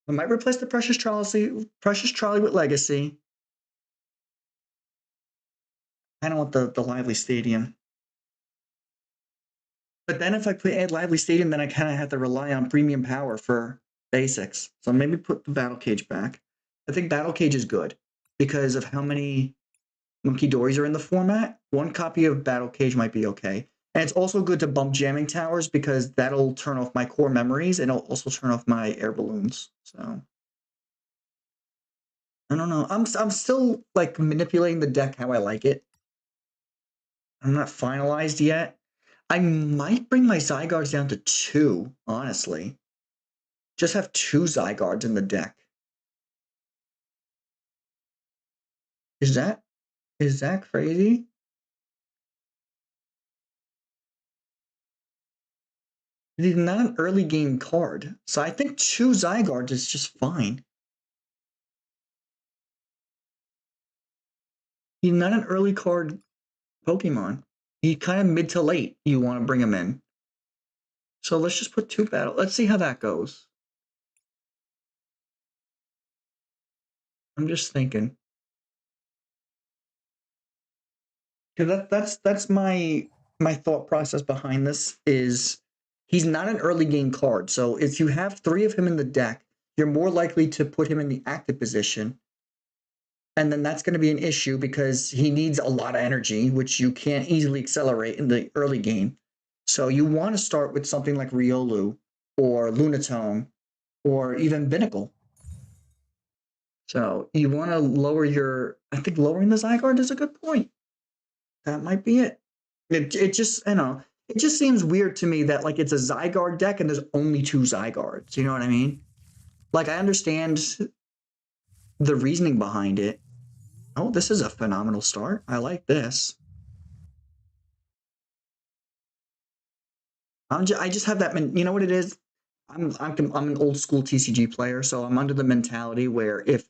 Speaker 1: I might replace the Precious Trolley with Legacy. I don't want the Lively Stadium. But then if I add Lively Stadium, then I kind of have to rely on Premium Power for basics. So maybe put the Battle Cage back. I think Battle Cage is good because of how many Monkey Dories are in the format. One copy of Battle Cage might be okay. And it's also good to bump Jamming Towers because that'll turn off my core memories and it'll also turn off my air balloons. So I don't know. I'm still like manipulating the deck how I like it. I'm not finalized yet. I might bring my Zygardes down to 2, honestly. Just have 2 Zygardes in the deck. Is that crazy? He's not an early game card, so I think 2 Zygardes is just fine. He's not an early card Pokemon. He's kind of mid to late. You want to bring him in. So let's just put 2 battle. Let's see how that goes. I'm just thinking. Because that's my thought process behind this is he's not an early game card. So if you have 3 of him in the deck, you're more likely to put him in the active position. And then that's going to be an issue because he needs a lot of energy, which you can't easily accelerate in the early game. So you want to start with something like Riolu or Lunatone or even Binacle. So you want to lower your, I think lowering the Zygarde is a good point. That might be it. It just, you know, it just seems weird to me that like it's a Zygarde deck and there's only 2 Zygardes. You know what I mean? Like I understand the reasoning behind it. Oh, this is a phenomenal start. I like this. I just have that, you know what it is? I'm an old school TCG player, so I'm under the mentality where if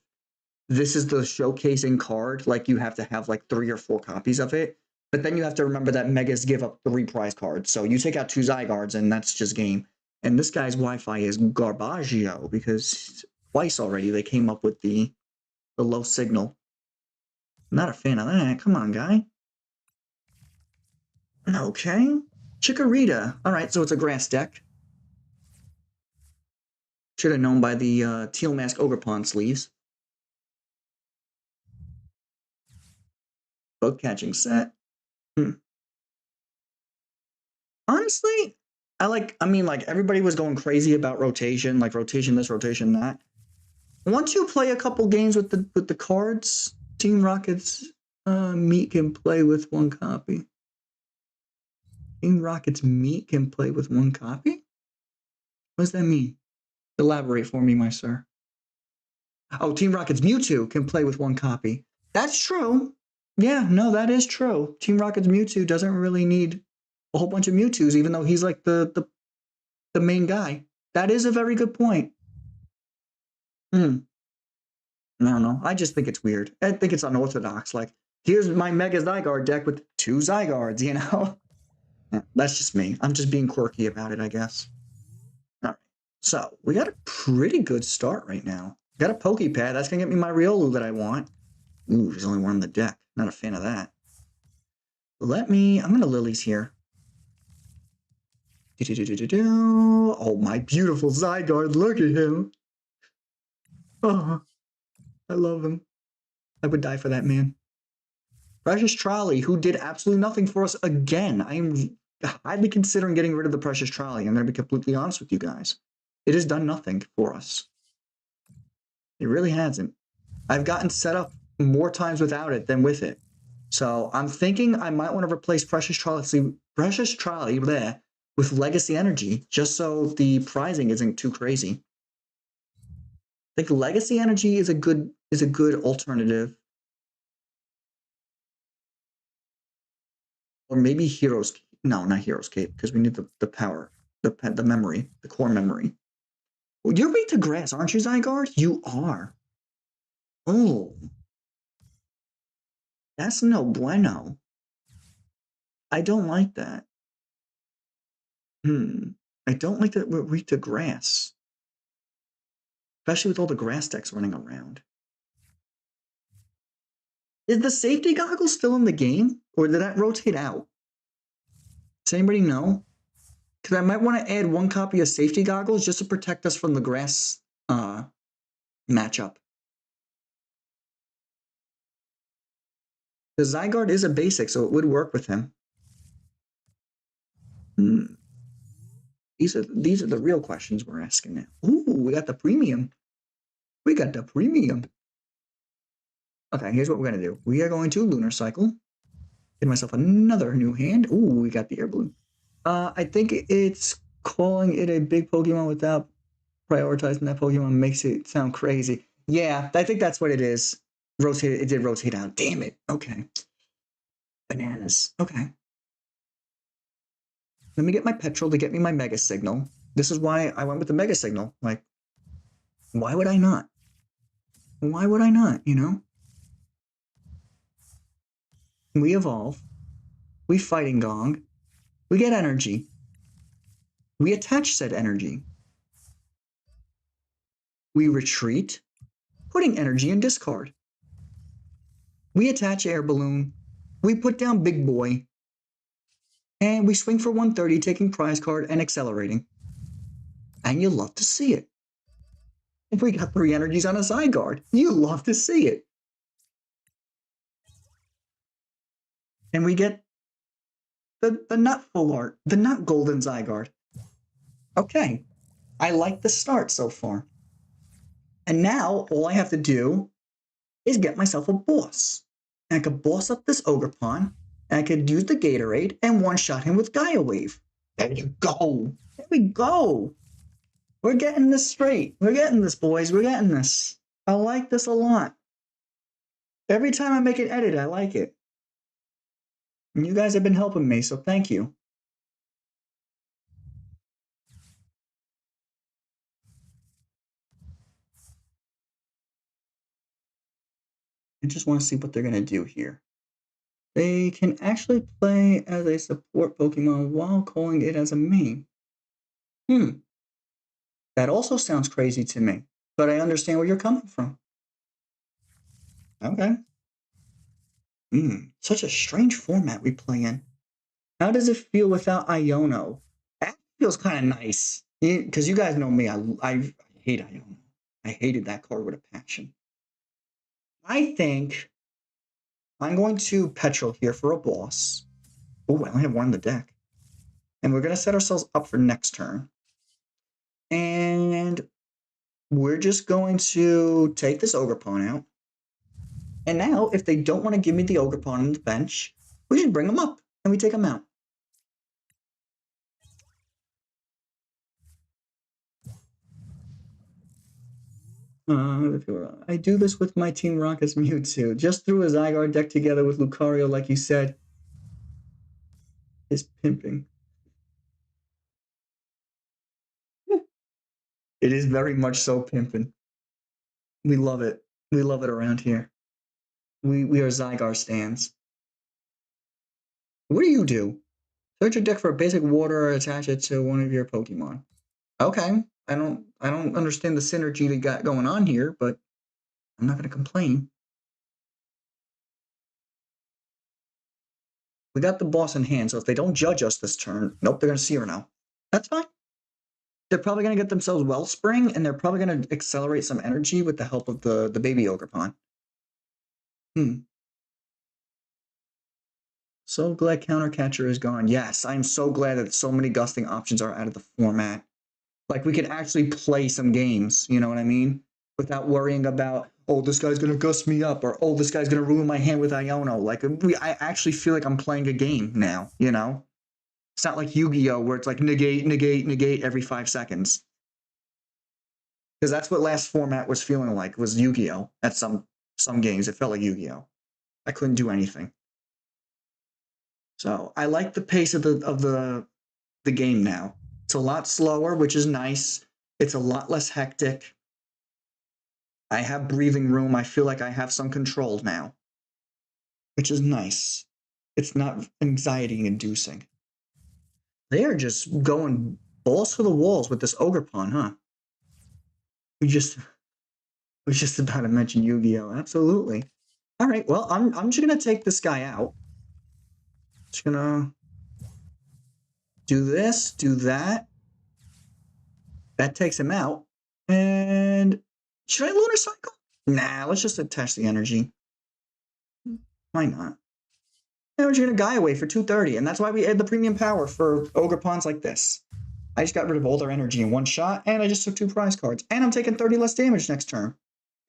Speaker 1: this is the showcasing card. Like, you have to have like 3 or 4 copies of it. But then you have to remember that Megas give up 3 prize cards. So you take out 2 Zygardes and that's just game. And this guy's Wi-Fi is garbaggio because twice already they came up with the low signal. I'm not a fan of that. Come on, guy. Okay. Chikorita. All right, so it's a grass deck. Should have known by the Teal Mask Ogerpon sleeves. Bug catching set. Honestly, I mean, like, everybody was going crazy about rotation, like rotation this, rotation that. Once you play a couple games with the cards, Team Rocket's meat can play with 1 copy. Team Rocket's meat can play with 1 copy? What does that mean? Elaborate for me, my sir. Oh, Team Rocket's Mewtwo can play with 1 copy. That's true. Yeah, no, that is true. Team Rocket's Mewtwo doesn't really need a whole bunch of Mewtwo's, even though he's like the main guy. That is a very good point. I don't know. I just think it's weird. I think it's unorthodox. Like, here's my Mega Zygarde deck with 2 Zygardes, you know? Yeah, that's just me. I'm just being quirky about it, I guess. All right. So, we got a pretty good start right now. Got a Poké Pad. That's going to get me my Riolu that I want. Ooh, there's only 1 on the deck. Not a fan of that. I'm going to Lillie's here. Oh, my beautiful Zygarde. Look at him. Oh, I love him. I would die for that man. Precious Trolley, who did absolutely nothing for us again. I am highly considering getting rid of the Precious Trolley. I'm going to be completely honest with you guys. It has done nothing for us. It really hasn't. I've gotten set up more times without it than with it. So I'm thinking I might want to replace Precious Trolley there with Legacy Energy, just so the prizing isn't too crazy. I think Legacy Energy is a good alternative. Or maybe Heroes. No, not Heroes Cape, because we need the power, the memory, the core memory. Well, you're weak to grass, aren't you, Zygarde? You are. Oh. That's no bueno. I don't like that. I don't like that we're weak to grass. Especially with all the grass decks running around. Is the safety goggle still in the game? Or did that rotate out? Does anybody know? Because I might want to add 1 copy of safety goggles just to protect us from the grass matchup. The Zygarde is a basic, so it would work with him. These are the real questions we're asking now. Ooh, we got the premium. We got the premium. Okay, here's what we're gonna do. We are going to Lunar Cycle. Get myself another new hand. Ooh, we got the Air Balloon. I think it's calling it a big Pokemon without prioritizing that Pokemon makes it sound crazy. Yeah, I think that's what it is. It did rotate out. Damn it. Okay. Bananas. Okay. Let me get my Petrel to get me my Mega Signal. This is why I went with the Mega Signal. Like, why would I not? Why would I not, you know? We evolve. We Fighting Gong. We get energy. We attach said energy. We retreat, putting energy in discard. We attach Air Balloon. We put down Big Boy. And we swing for 130, taking prize card and accelerating. And you love to see it. If we got 3 energies on a Zygarde, you love to see it. And we get the nut full art, the nut golden Zygarde. Okay, I like the start so far. And now all I have to do is get myself a boss. And I could boss up this Ogerpon, and I could use the Gatorade and one-shot him with Gaia Wave. There you go. There we go. We're getting this straight. We're getting this, boys. We're getting this. I like this a lot. Every time I make an edit, I like it. And you guys have been helping me, so thank you. I just want to see what they're going to do here. They can actually play as a support Pokemon while calling it as a main. That also sounds crazy to me, but I understand where you're coming from. Okay. Such a strange format we play in. How does it feel without Iono? That feels kind of nice. Because you guys know me, I hate Iono. I hated that card with a passion. I think I'm going to Petrel here for a boss. Oh, I only have one in the deck. And we're going to set ourselves up for next turn. And we're just going to take this Ogerpon out. And now, if they don't want to give me the Ogerpon on the bench, we just bring them up and we take them out. I do this with my Team Rocket's Mewtwo. Just threw a Zygarde deck together with Lucario, like you said. Is pimping. It is very much so pimping. We love it. We love it around here. We are Zygarde stands. What do you do? Search your deck for a basic water or attach it to one of your Pokemon. Okay. I don't understand the synergy they got going on here, but I'm not going to complain. We got the boss in hand, so if they don't judge us this turn, nope, they're going to see her now. That's fine. They're probably going to get themselves Wellspring, and they're probably going to accelerate some energy with the help of the baby Ogerpon. So glad Countercatcher is gone. Yes, I'm so glad that so many gusting options are out of the format. Like, we can actually play some games, you know what I mean? Without worrying about, oh, this guy's going to gust me up, or, oh, this guy's going to ruin my hand with Iono. Like, I actually feel like I'm playing a game now, you know? It's not like Yu-Gi-Oh! Where it's like negate, negate, negate every 5 seconds. Because that's what last format was feeling like, was Yu-Gi-Oh! At some games. It felt like Yu-Gi-Oh! I couldn't do anything. So I like the pace of the game now. It's a lot slower, which is nice. It's a lot less hectic. I have breathing room. I feel like I have some control now, which is nice. It's not anxiety-inducing. They are just going balls to the walls with this Ogerpon, huh? We just about to mention Yu-Gi-Oh! Absolutely. All right, well, I'm just gonna take this guy out. Just gonna do this, do that. That takes him out. And should I Lunar Cycle? Nah, let's just attach the energy. Why not? And we're gonna Guy away for 230, and that's why we add the premium power for Ogerpons like this. I just got rid of all their energy in one shot, and I just took 2 prize cards. And I'm taking 30 less damage next turn.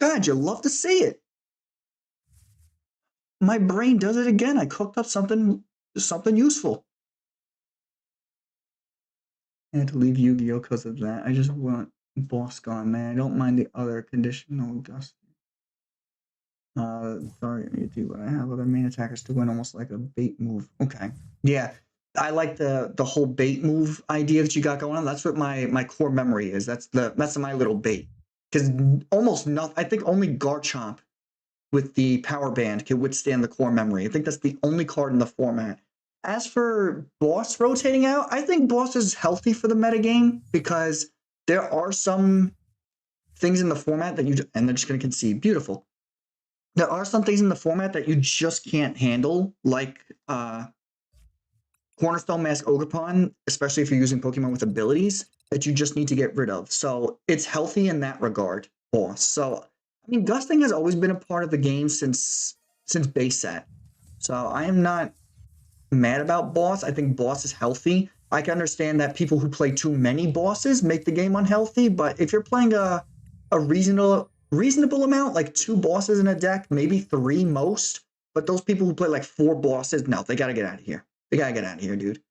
Speaker 1: God, you love to see it. My brain does it again. I cooked up something useful. I had to leave Yu-Gi-Oh! Because of that. I just want boss gone, man. I don't mind the other conditional gust. Sorry, I do, but I have other main attackers to win almost like a bait move. Okay. Yeah. I like the whole bait move idea that you got going on. That's what my core memory is. That's my little bait. Because almost nothing, I think only Garchomp with the power band can withstand the core memory. I think that's the only card in the format. As for boss rotating out, I think boss is healthy for the metagame because there are some things in the format that and they're just going to concede. Beautiful. There are some things in the format that you just can't handle, like Cornerstone Mask Ogerpon, especially if you're using Pokemon with abilities, that you just need to get rid of. So it's healthy in that regard, boss. So, I mean, gusting has always been a part of the game since base set. So I am not mad about boss. I think boss is healthy. I can understand that people who play too many bosses make the game unhealthy, but if you're playing a reasonable amount, like 2 bosses in a deck, maybe 3 most, but those people who play like 4 bosses, no, they gotta get out of here. They gotta get out of here, dude.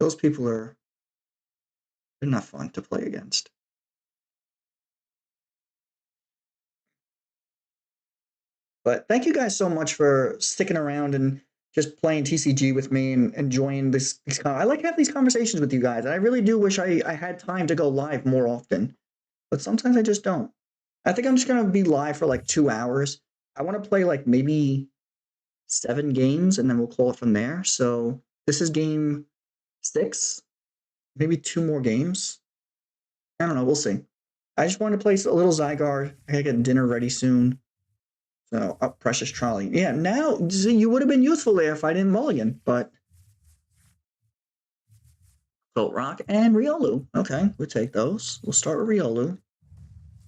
Speaker 1: Those people they're not fun to play against. But thank you guys so much for sticking around and just playing TCG with me and enjoying this. I like having these conversations with you guys. And I really do wish I had time to go live more often. But sometimes I just don't. I think I'm just going to be live for like 2 hours. I want to play like maybe 7 games and then we'll call it from there. So this is game 6, maybe 2 more games. I don't know. We'll see. I just wanted to play a little Zygarde. I gotta get dinner ready soon. So, Precious Trolley. Yeah, now you would have been useful there if I didn't mulligan, but Solrock and Riolu. Okay, we'll take those. We'll start with Riolu.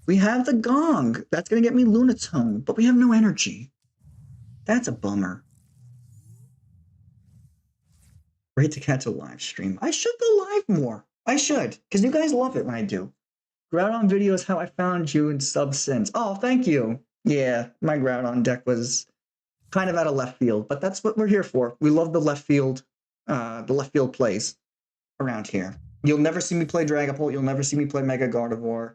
Speaker 1: We have the Gong. That's gonna get me Lunatone, but we have no energy. That's a bummer. Great to catch a live stream. I should go live more. I should, because you guys love it when I do. Groudon video is how I found you in sub since. Oh, thank you. Yeah, my Groudon deck was kind of out of left field, but that's what we're here for. We love the left field plays around here. You'll never see me play Dragapult. You'll never see me play Mega Gardevoir.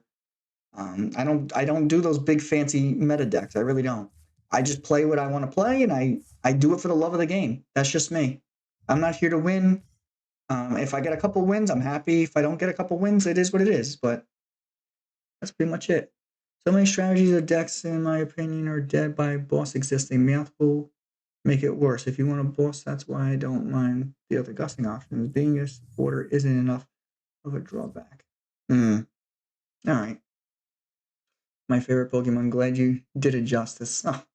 Speaker 1: I don't do those big fancy meta decks. I really don't. I just play what I want to play, and I do it for the love of the game. That's just me. I'm not here to win. If I get a couple wins, I'm happy. If I don't get a couple wins, it is what it is. But that's pretty much it. So many strategies of decks, in my opinion, are dead by boss existing. Math will make it worse. If you want a boss, that's why I don't mind the other gusting options. Being a supporter isn't enough of a drawback. All right. My favorite Pokemon. Glad you did it justice. Oh, of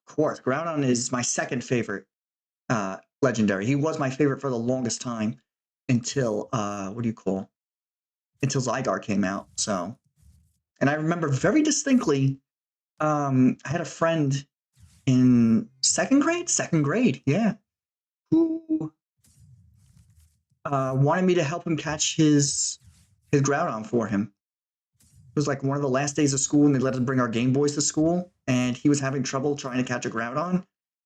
Speaker 1: course. Groudon is my second favorite legendary. He was my favorite for the longest time until, until Zygarde came out. So, and I remember very distinctly, I had a friend in second grade, yeah, who wanted me to help him catch his Groudon for him. It was like one of the last days of school, and they let us bring our Game Boys to school, and he was having trouble trying to catch a Groudon,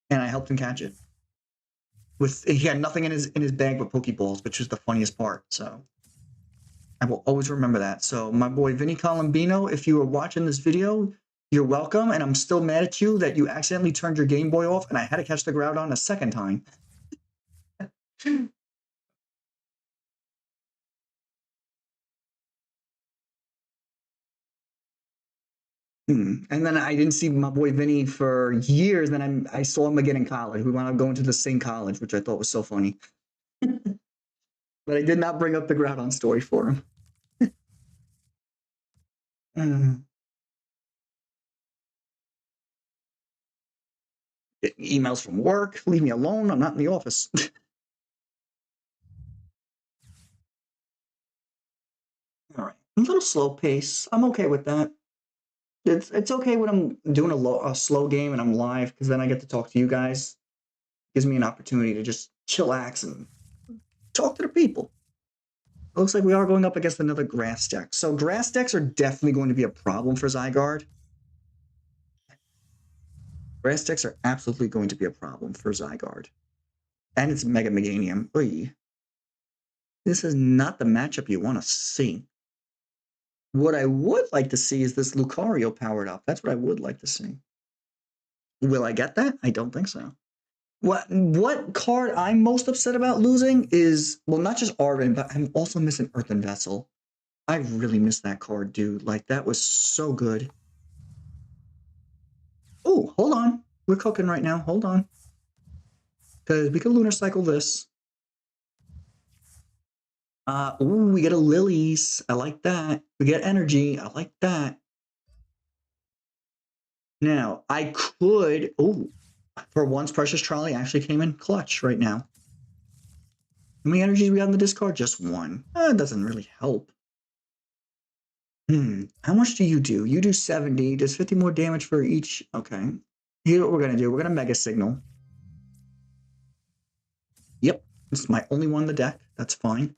Speaker 1: and I helped him catch it. He had nothing in his bag but Pokeballs, which was the funniest part. So I will always remember that. So my boy Vinny Colombino, if you are watching this video, you're welcome, and I'm still mad at you that you accidentally turned your Game Boy off, and I had to catch the Groudon a second time. And then I didn't see my boy Vinny for years. Then I saw him again in college. We wound up going to the same college, which I thought was so funny. But I did not bring up the Groudon story for him. Emails from work. Leave me alone. I'm not in the office. All right. A little slow pace. I'm okay with that. It's okay when I'm doing a slow game and I'm live, because then I get to talk to you guys. It gives me an opportunity to just chillax and talk to the people. It looks like we are going up against another grass deck. So grass decks are definitely going to be a problem for Zygarde. Grass decks are absolutely going to be a problem for Zygarde. And it's Mega Meganium. Oy. This is not the matchup you want to see. What I would like to see is this Lucario powered up. That's what I would like to see. Will I get that? I don't think so. What card I'm most upset about losing is, well, not just Arvin, but I'm also missing Earthen Vessel. I really miss that card, dude. Like, that was so good. Oh, hold on. We're cooking right now. Hold on. Because we can Lunar Cycle this. Ooh, we get a Lillies. I like that. We get energy. I like that. Now, I could... Oh, for once, Precious Trolley actually came in clutch right now. How many energies we have in the discard? Just one. It doesn't really help. How much do? You do 70. Does 50 more damage for each? Okay. Here's what we're going to do. We're going to Mega Signal. Yep. This is my only one in the deck. That's fine.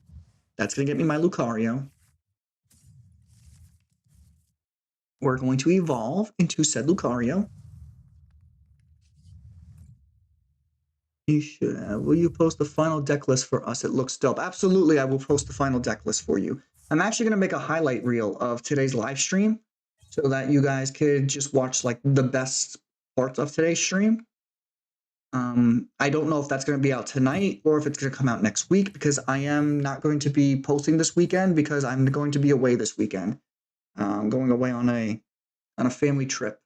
Speaker 1: That's going to get me my Lucario. We're going to evolve into said Lucario. You should have. Will you post the final deck list for us? It looks dope. Absolutely, I will post the final deck list for you. I'm actually going to make a highlight reel of today's live stream so that you guys could just watch like the best parts of today's stream. I don't know if that's going to be out tonight or if it's going to come out next week, because I am not going to be posting this weekend because I'm going to be away this weekend. I'm going away on a family trip.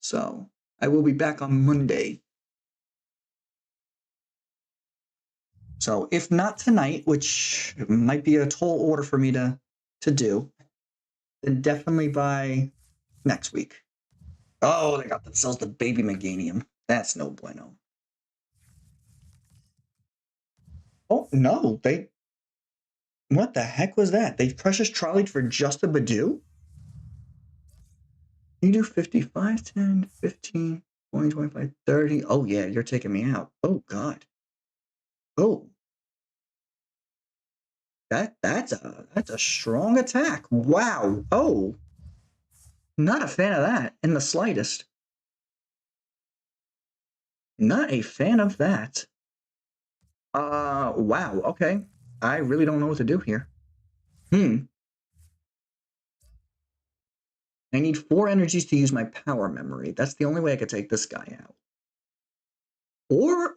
Speaker 1: So I will be back on Monday. So if not tonight, which might be a tall order for me to do, then definitely by next week. Oh, they got themselves the baby Meganium. That's no bueno. Oh, no, what the heck was that? They Precious Trolleyed for just a Badoo? You do 55, 10, 15, 20, 25, 30. Oh, yeah, you're taking me out. Oh, God. Oh. That's a strong attack. Wow. Oh. Not a fan of that in the slightest. Not a fan of that. Wow. Okay. I really don't know what to do here. I need 4 energies to use my power memory. That's the only way I could take this guy out. Or,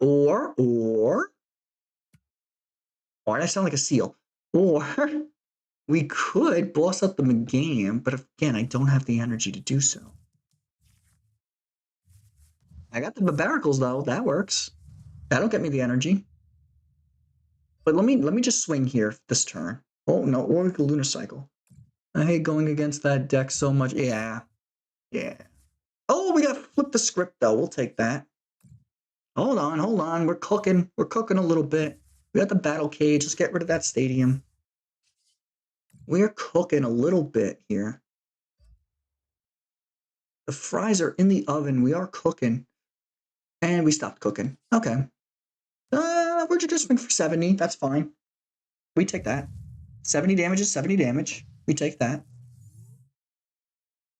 Speaker 1: why did I sound like a seal? Or we could boss up the Meganium, but again, I don't have the energy to do so. I got the Barbaracles though. That works. That'll get me the energy. But let me just swing here this turn. Oh no, or Lunar Cycle. I hate going against that deck so much. Yeah. Oh, we gotta flip the script though. We'll take that. Hold on. We're cooking a little bit. We got the Battle Cage. Let's get rid of that stadium. We're cooking a little bit here. The fries are in the oven. We are cooking. And we stopped cooking. Okay. We're just swing for 70. That's fine. We take that. 70 damage is 70 damage. We take that.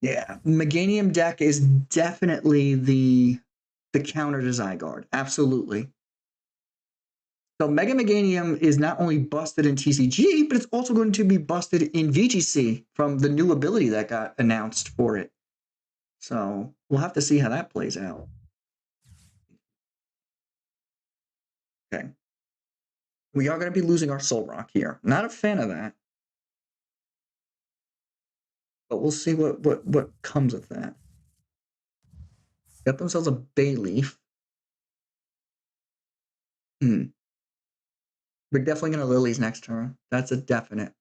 Speaker 1: Yeah. Meganium deck is definitely the counter to Zygarde. Absolutely. So Mega Meganium is not only busted in TCG, but it's also going to be busted in VGC from the new ability that got announced for it. So we'll have to see how that plays out. Okay. We are going to be losing our Solrock here. Not a fan of that. But we'll see what comes of that. Got themselves a Bayleaf. We're definitely going to Lillie's next turn. That's a definite.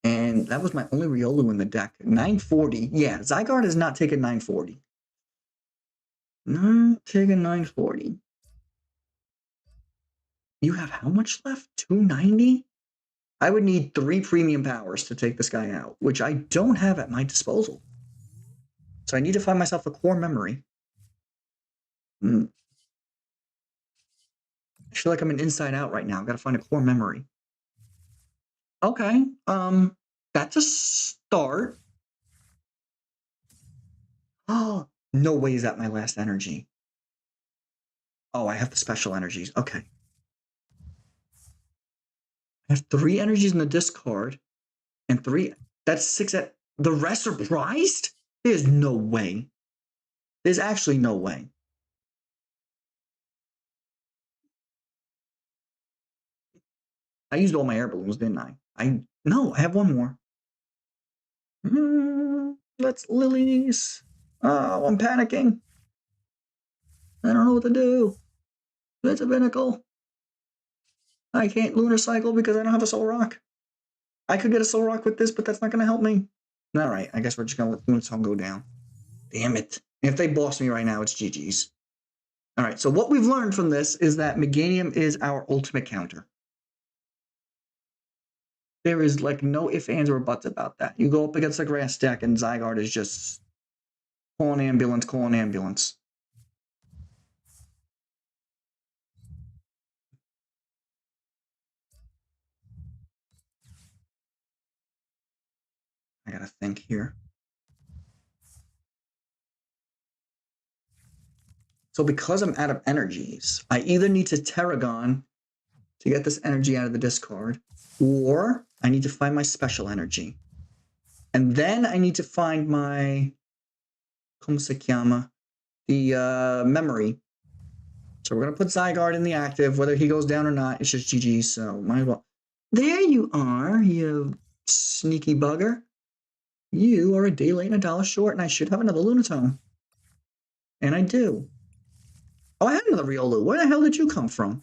Speaker 1: And that was my only Riolu in the deck. 940. Yeah, Zygarde is not taking 940. Not taking 940. You have how much left? 290? I would need 3 premium powers to take this guy out, which I don't have at my disposal. So I need to find myself a core memory. I feel like I'm an inside out right now. I've got to find a core memory. Okay. That's a start. Oh, no way is that my last energy. Oh, I have the special energies. Okay. I have 3 energies in the discard and 3. That's 6 at the rest are prized? There's no way. There's actually no way. I used all my air balloons, didn't I? No, I have 1 more. Let's Lillies. Oh, I'm panicking. I don't know what to do. It's a Binacle. I can't Lunar Cycle because I don't have a Solrock. I could get a Solrock with this, but that's not going to help me. All right, I guess we're just going to let Lunatone go down. Damn it. If they boss me right now, it's GG's. All right, so what we've learned from this is that Meganium is our ultimate counter. There is like no ifs, ands, or buts about that. You go up against a grass deck and Zygarde is just calling ambulance. I gotta think here. So because I'm out of energies, I either need to Tarragon to get this energy out of the discard, or I need to find my special energy. And then I need to find my, como se llama, the memory. So we're going to put Zygarde in the active, whether he goes down or not, it's just GG, so might as well. There you are, you sneaky bugger. You are a day late and a dollar short, and I should have another Lunatone. And I do. Oh, I had another Riolu. Where the hell did you come from?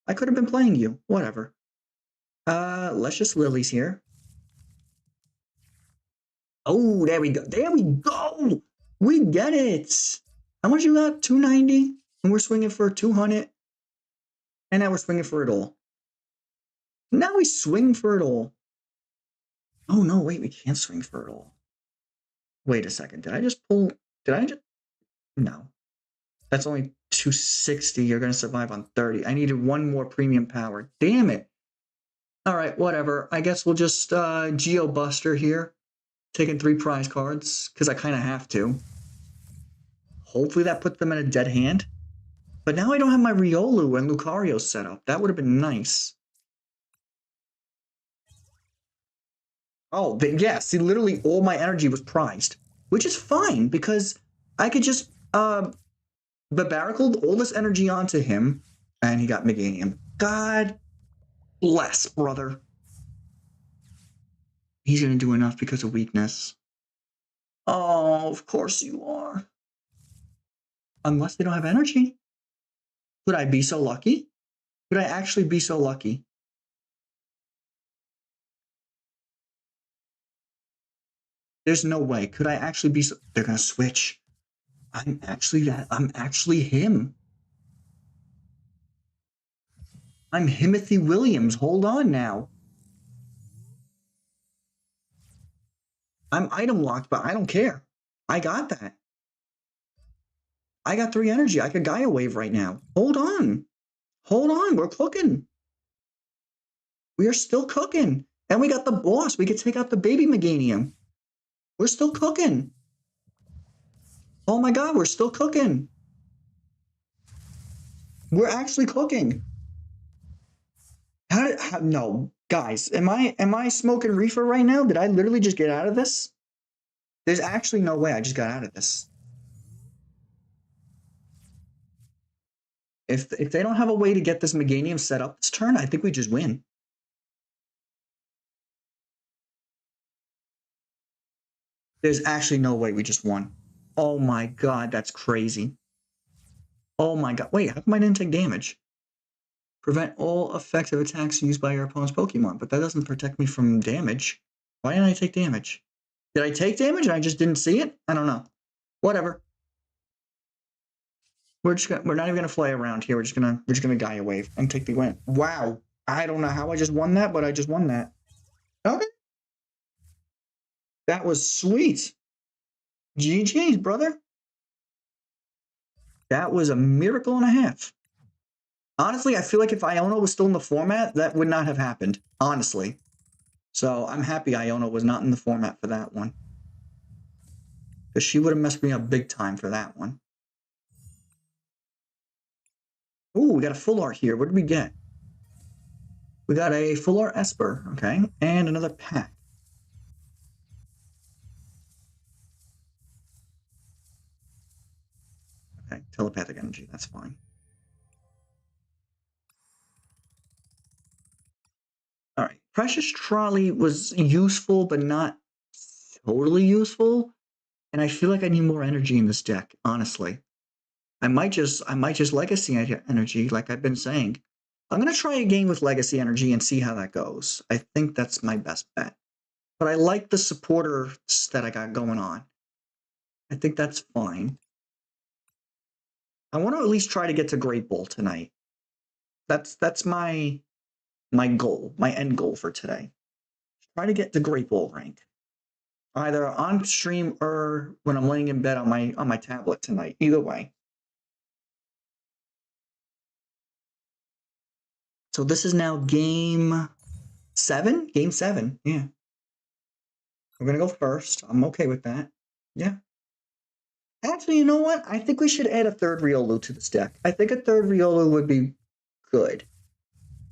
Speaker 1: I could have been playing you. Whatever. Let's just Lillies here. Oh, there we go. There we go. We get it. How much you got? 290? And we're swinging for 200. And now we're swinging for it all. Now we swing for it all. Oh, no, wait. We can't swing for it all. Wait a second. Did I just pull? Did I just? No. That's only 260. You're going to survive on 30. I needed one more premium power. Damn it. All right, whatever. I guess we'll just Geo Buster here. Taking 3 prize cards, because I kind of have to. Hopefully that puts them in a dead hand. But now I don't have my Riolu and Lucario set up. That would have been nice. Oh, yeah, see, literally all my energy was prized. Which is fine, because I could just Barbaracle all this energy onto him, and he got Meganium. God bless, brother. He's going to do enough because of weakness. Oh, of course you are. Unless they don't have energy. Could I be so lucky? Could I actually be so lucky? There's no way. Could I actually be so... They're going to switch. I'm actually him. I'm Timothy Williams. Hold on now. I'm item locked, but I don't care. I got that. I got 3 energy. I could Gaia Wave right now. Hold on. Hold on. We're cooking. We are still cooking. And we got the boss. We could take out the baby Meganium. We're still cooking. Oh my God, we're still cooking. We're actually cooking. No, guys, am I smoking reefer right now? Did I literally just get out of this? There's actually no way I just got out of this. If they don't have a way to get this Meganium set up this turn, I think we just win. There's actually no way we just won. Oh my God, that's crazy. Oh my God. Wait, how come I didn't take damage? Prevent all effective attacks used by your opponent's Pokemon, but that doesn't protect me from damage. Why didn't I take damage? Did I take damage and I just didn't see it? I don't know. Whatever. We're not even gonna fly around here. We're just gonna Gaia Wave and take the win. Wow. I don't know how I just won that, but I just won that. Okay. That was sweet. GG's, brother. That was a miracle and a half. Honestly, I feel like if Iona was still in the format, that would not have happened. Honestly. So I'm happy Iona was not in the format for that one. Because she would have messed me up big time for that one. Ooh, we got a full art here. What did we get? We got a full art Esper, okay, and another pack. Okay, telepathic energy, that's fine. All right, Precious Trolley was useful, but not totally useful. And I feel like I need more energy in this deck, honestly. I might just Legacy Energy, like I've been saying. I'm going to try a game with Legacy Energy and see how that goes. I think that's my best bet. But I like the supporters that I got going on. I think that's fine. I want to at least try to get to Great Ball tonight. That's my goal, my end goal for today. Try to get to Great Ball rank. Either on stream or when I'm laying in bed on my tablet tonight. Either way. So this is now game 7? Game 7, yeah. We're going to go first. I'm okay with that. Yeah. Actually, you know what? I think we should add a third Riolu to this deck. I think a third Riolu would be good.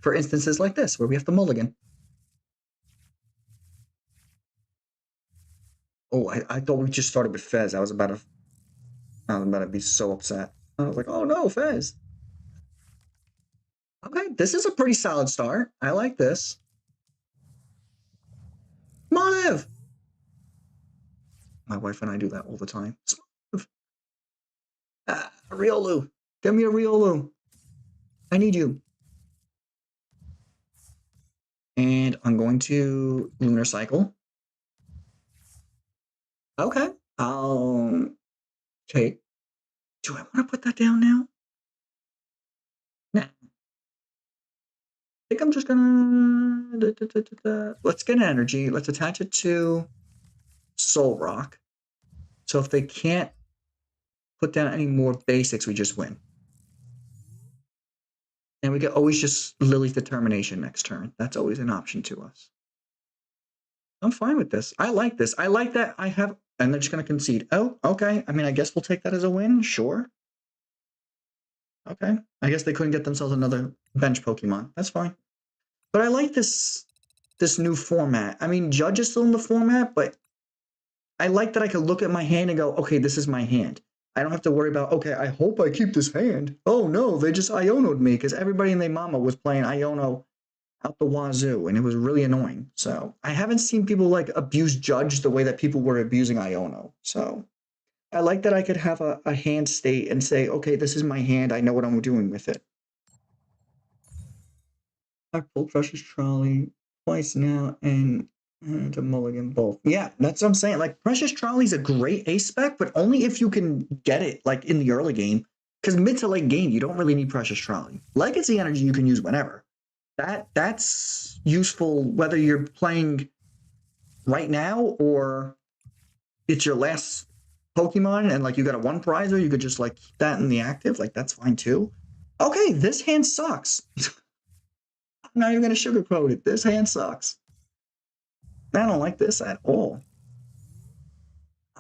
Speaker 1: For instances like this, where we have the mulligan. Oh, I thought we just started with Fez. I was about to be so upset. I was like, oh no, Fez. Okay, this is a pretty solid start. I like this. Come on, Ev. My wife and I do that all the time. Riolu. Give me a Riolu. I need you. And I'm going to Lunar Cycle. Okay. I'll take. Do I want to put that down now? Nah. I think I'm just gonna. Let's get an energy. Let's attach it to Solrock. So if they can't put down any more basics, we just win. And we can always just Lillie's Determination next turn. That's always an option to us. I'm fine with this. I like this. I like that I have, and they're just going to concede. Oh, okay. I mean, I guess we'll take that as a win. Sure. Okay. I guess they couldn't get themselves another bench Pokemon. That's fine. But I like this new format. I mean, Judge is still in the format, but I like that I can look at my hand and go, okay, this is my hand. I don't have to worry about, okay, I hope I keep this hand. Oh no, they just Iono'd me because everybody and their mama was playing Iono out the wazoo, and it was really annoying. So I haven't seen people like abuse Judge the way that people were abusing Iono. So I like that I could have a hand state and say, okay, this is my hand. I know what I'm doing with it. I pulled Precious Trolley twice now and to mulligan both. Yeah, that's what I'm saying. Like, Precious Trolley's a great ace spec, but only if you can get it, like, in the early game. Because mid to late game, you don't really need Precious Trolley. Legacy Energy you can use whenever. That's useful whether you're playing right now or it's your last Pokemon and, like, you got a one prizer, you could just, like, keep that in the active. Like, that's fine, too. Okay, this hand sucks. I'm not even going to sugarcoat it. This hand sucks. I don't like this at all.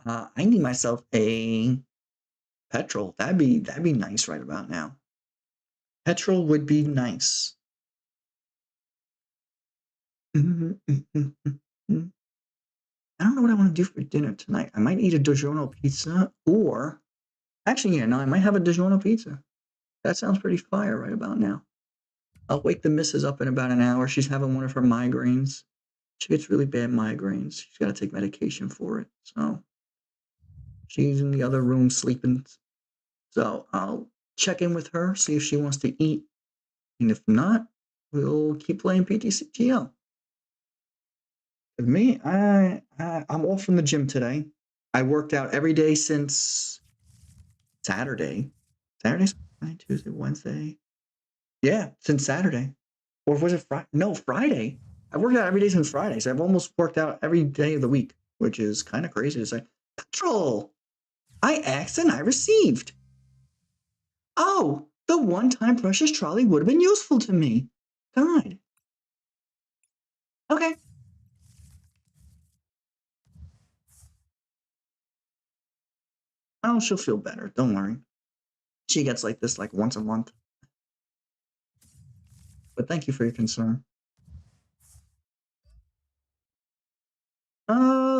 Speaker 1: I need myself a Petrel. That'd be nice right about now. Petrel would be nice. I don't know what I want to do for dinner tonight. I might eat a DiGiorno pizza, or actually, yeah, no, I might have a DiGiorno pizza. That sounds pretty fire right about now. I'll wake the missus up in about an hour. She's having one of her migraines. She gets really bad migraines. She's got to take medication for it. So she's in the other room sleeping. So I'll check in with her, see if she wants to eat. And if not, we'll keep playing PTCGL. With me, I'm off from the gym today. I worked out every day since Saturday. Saturday, Tuesday, Wednesday. Yeah, since Saturday. Or was it Friday? No, Friday. I've worked out every day since Friday. So I've almost worked out every day of the week, which is kind of crazy to say. Petrel! I asked and I received. Oh, the one-time Precious Trolley would have been useful to me. God. Okay. Oh, she'll feel better. Don't worry. She gets like this like once a month. But thank you for your concern.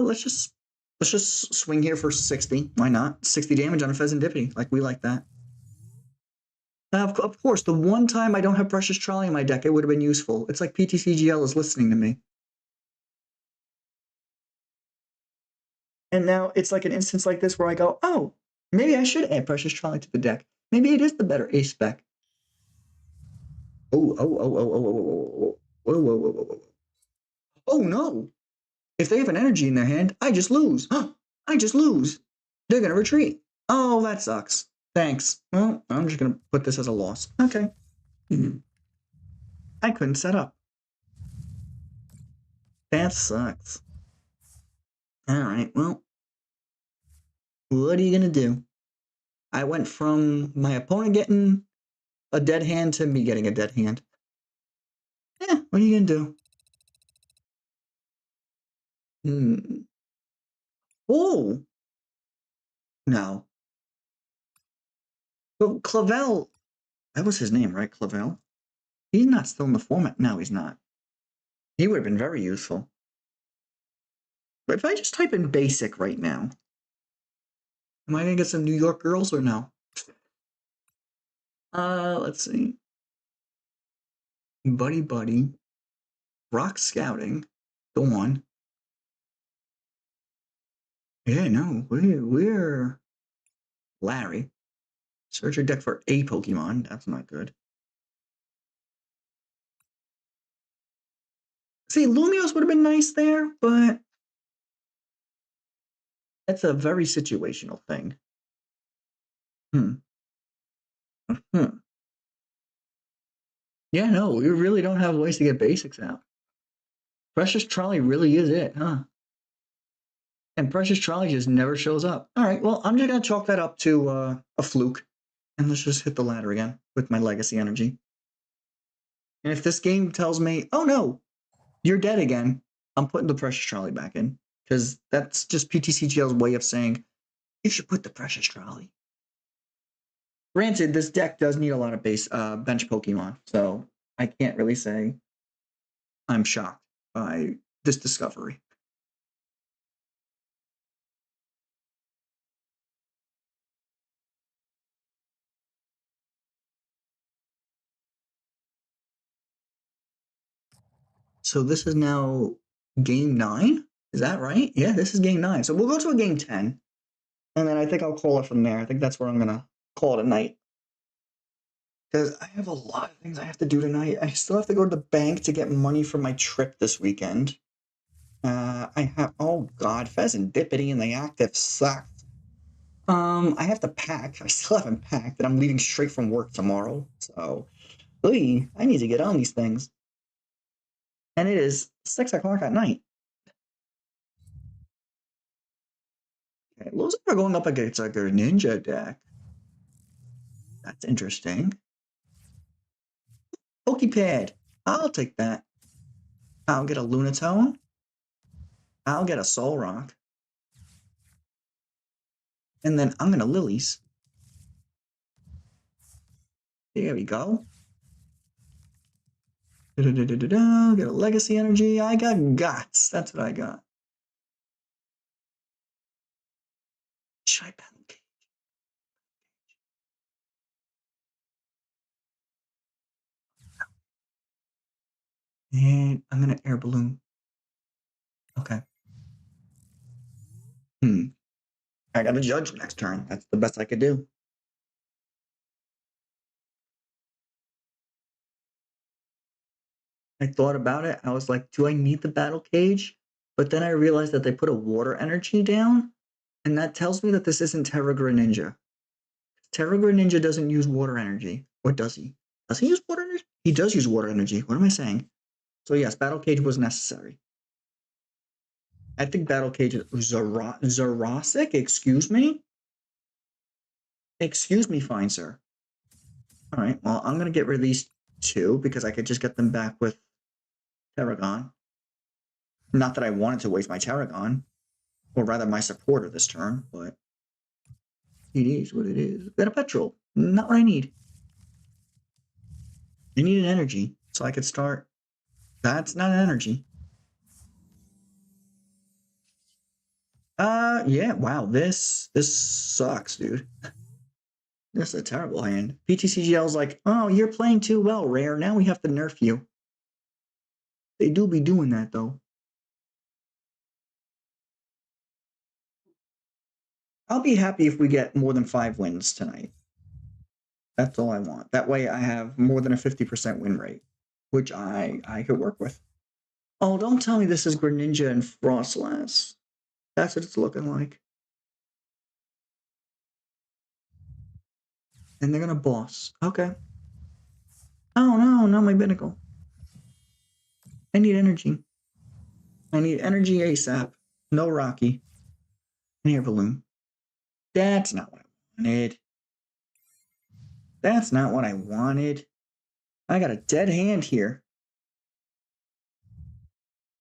Speaker 1: Let's just swing here for 60. Why not? 60 damage on a Fezandipiti. Like, we like that. Of course, the one time I don't have Precious Trolley in my deck, it would have been useful. It's like PTCGL is listening to me. And now it's like an instance like this where I go, oh, maybe I should add Precious Trolley to the deck. Maybe it is the better ace spec. Oh no. If they have an energy in their hand, I just lose. I just lose. They're going to retreat. Oh, that sucks. Thanks. Well, I'm just going to put this as a loss. Okay. I couldn't set up. That sucks. All right, well, what are you going to do? I went from my opponent getting a dead hand to me getting a dead hand. Yeah, what are you going to do? Oh! No. But Clavel, that was his name, right? Clavel? He's not still in the format. No, he's not. He would have been very useful. But if I just type in basic right now, am I going to get some New York girls or no? Let's see. Buddy, Rock Scouting, Dawn, Yeah, no, we're Larry. Search your deck for a Pokemon. That's not good. See, Lumios would have been nice there, but that's a very situational thing. Yeah, no, we really don't have ways to get basics out. Precious Trolley really is it, huh? And Precious Trolley just never shows up. All right, well, I'm just going to chalk that up to a fluke. And let's just hit the ladder again with my Legacy Energy. And if this game tells me, oh no, you're dead again, I'm putting the Precious Trolley back in. Because that's just PTCGL's way of saying, you should put the Precious Trolley. Granted, this deck does need a lot of bench Pokemon, so I can't really say I'm shocked by this discovery. So this is now game 9? Is that right? Yeah, this is game 9. So we'll go to a game 10. And then I think I'll call it from there. I think that's where I'm going to call it a night. Because I have a lot of things I have to do tonight. I still have to go to the bank to get money for my trip this weekend. I have, oh God, Fezandipiti and the active sucks. I have to pack. I still haven't packed, and I'm leaving straight from work tomorrow. So, I need to get on these things. And it is 6 o'clock at night. Okay, looks like we're going up against a Greninja deck. That's interesting. Poké Pad. I'll take that. I'll get a Lunatone. I'll get a Solrock. And then I'm going to Lillies. There we go. Get a Legacy Energy. I got Guts. That's what I got. Should I Battle Cage? And I'm going to Air Balloon. Okay. I got to Judge next turn. That's the best I could do. I thought about it. I was like, do I need the Battle Cage? But then I realized that they put a Water Energy down, and that tells me that this isn't Terra Greninja. Terra Greninja doesn't use Water Energy. Or does he? Does he use Water Energy? He does use Water Energy. What am I saying? So yes, Battle Cage was necessary. I think Battle Cage is Zerosic? Excuse me? Excuse me, fine sir. Alright, well, I'm going to get released 2 because I could just get them back with Tarragon. Not that I wanted to waste my Tarragon, or rather my supporter this turn, but it is what it is. Then a Petrel. Not what I need. I need an energy, so I could start. That's not an energy. Yeah, wow, this sucks, dude. This is a terrible hand. PTCGL's like, oh, you're playing too well, Rare. Now we have to nerf you. They do be doing that, though. I'll be happy if we get more than 5 wins tonight. That's all I want. That way I have more than a 50% win rate, which I could work with. Oh, don't tell me this is Greninja and Frostlass. That's what it's looking like. And they're gonna boss. Okay. Oh no, not my Binacle. I need energy. I need energy ASAP. No Rocky. An Air Balloon. That's not what I wanted. That's not what I wanted. I got a dead hand here.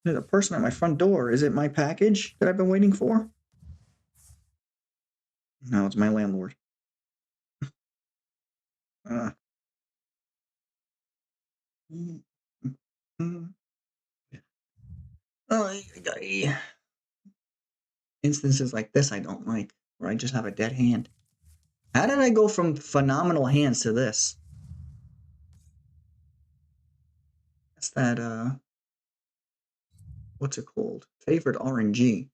Speaker 1: There's a person at my front door. Is it my package that I've been waiting for? No, it's my landlord. Instances like this I don't like, where I just have a dead hand. How did I go from phenomenal hands to this? That's that, what's it called? Favorite RNG.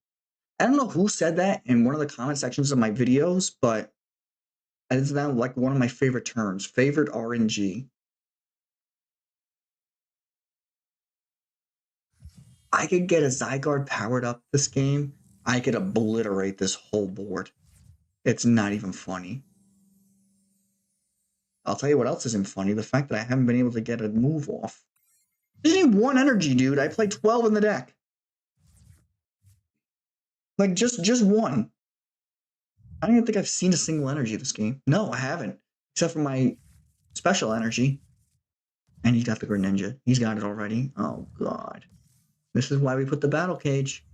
Speaker 1: I don't know who said that in one of the comment sections of my videos, but it's now like one of my favorite terms, favorite RNG. I could get a Zygarde powered up this game. I could obliterate this whole board. It's not even funny. I'll tell you what else isn't funny. The fact that I haven't been able to get a move off. There's only one energy, dude. I played 12 in the deck. Like, just one. I don't even think I've seen a single energy this game. No, I haven't. Except for my special energy. And he's got the Greninja. He's got it already. Oh, God. This is why we put the Battle Cage.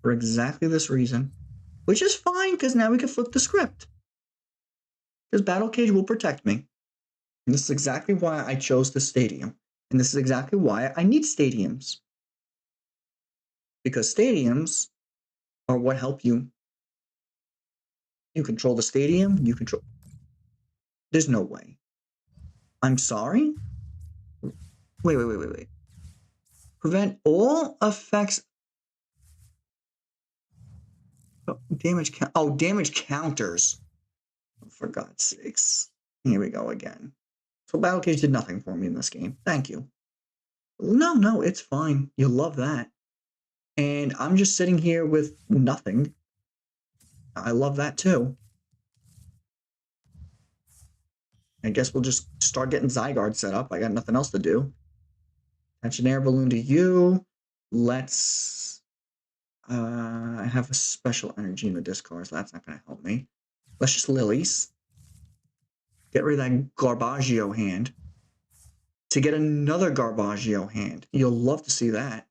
Speaker 1: For exactly this reason. Which is fine, because now we can flip the script. Because Battle Cage will protect me. And this is exactly why I chose the stadium. And this is exactly why I need stadiums. Because stadiums are what help you. You control the stadium, you control... There's no way. I'm sorry? Wait. Prevent all effects... Oh, damage counters. For God's sakes. Here we go again. So Battle Cage did nothing for me in this game. Thank you. No, it's fine. You'll love that. And I'm just sitting here with nothing. I love that too. I guess we'll just start getting Zygarde set up. I got nothing else to do. Attach an Air Balloon to you. Let's... I have a special energy in the discard, so that's not going to help me. Let's just Lillies. Get rid of that Garbaggio hand. To get another Garbaggio hand. You'll love to see that.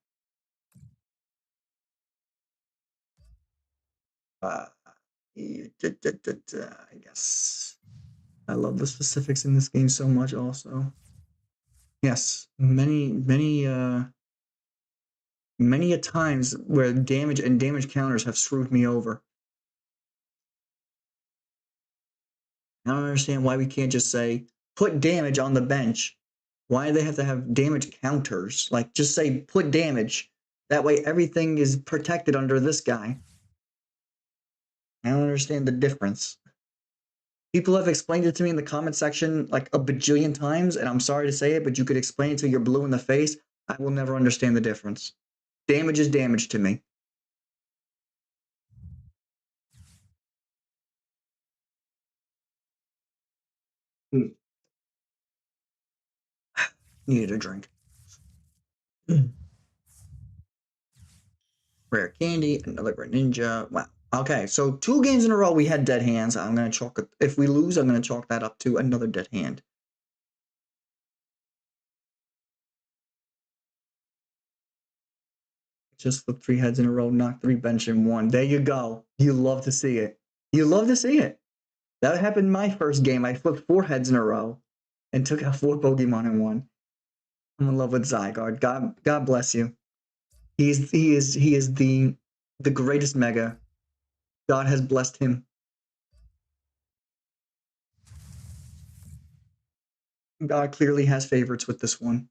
Speaker 1: I guess. I love the specifics in this game so much also. Yes, many a times where damage and damage counters have screwed me over. I don't understand why we can't just say, put damage on the bench. Why do they have to have damage counters? Like, just say, put damage. That way everything is protected under this guy. I don't understand the difference. People have explained it to me in the comment section like a bajillion times, and I'm sorry to say it, but you could explain it till you're blue in the face. I will never understand the difference. Damage is damage to me. Needed a drink. Rare candy, another Greninja. Wow. Okay, so 2 games in a row we had dead hands. I'm gonna chalk it. If we lose, I'm gonna chalk that up to another dead hand. Just flip 3 heads in a row, knock 3 bench in 1. There you go. You love to see it. You love to see it. That happened in my first game. I flipped 4 heads in a row and took out 4 Pokemon in 1. I'm in love with Zygarde. God bless you. He is the greatest Mega. God has blessed him. God clearly has favorites with this one.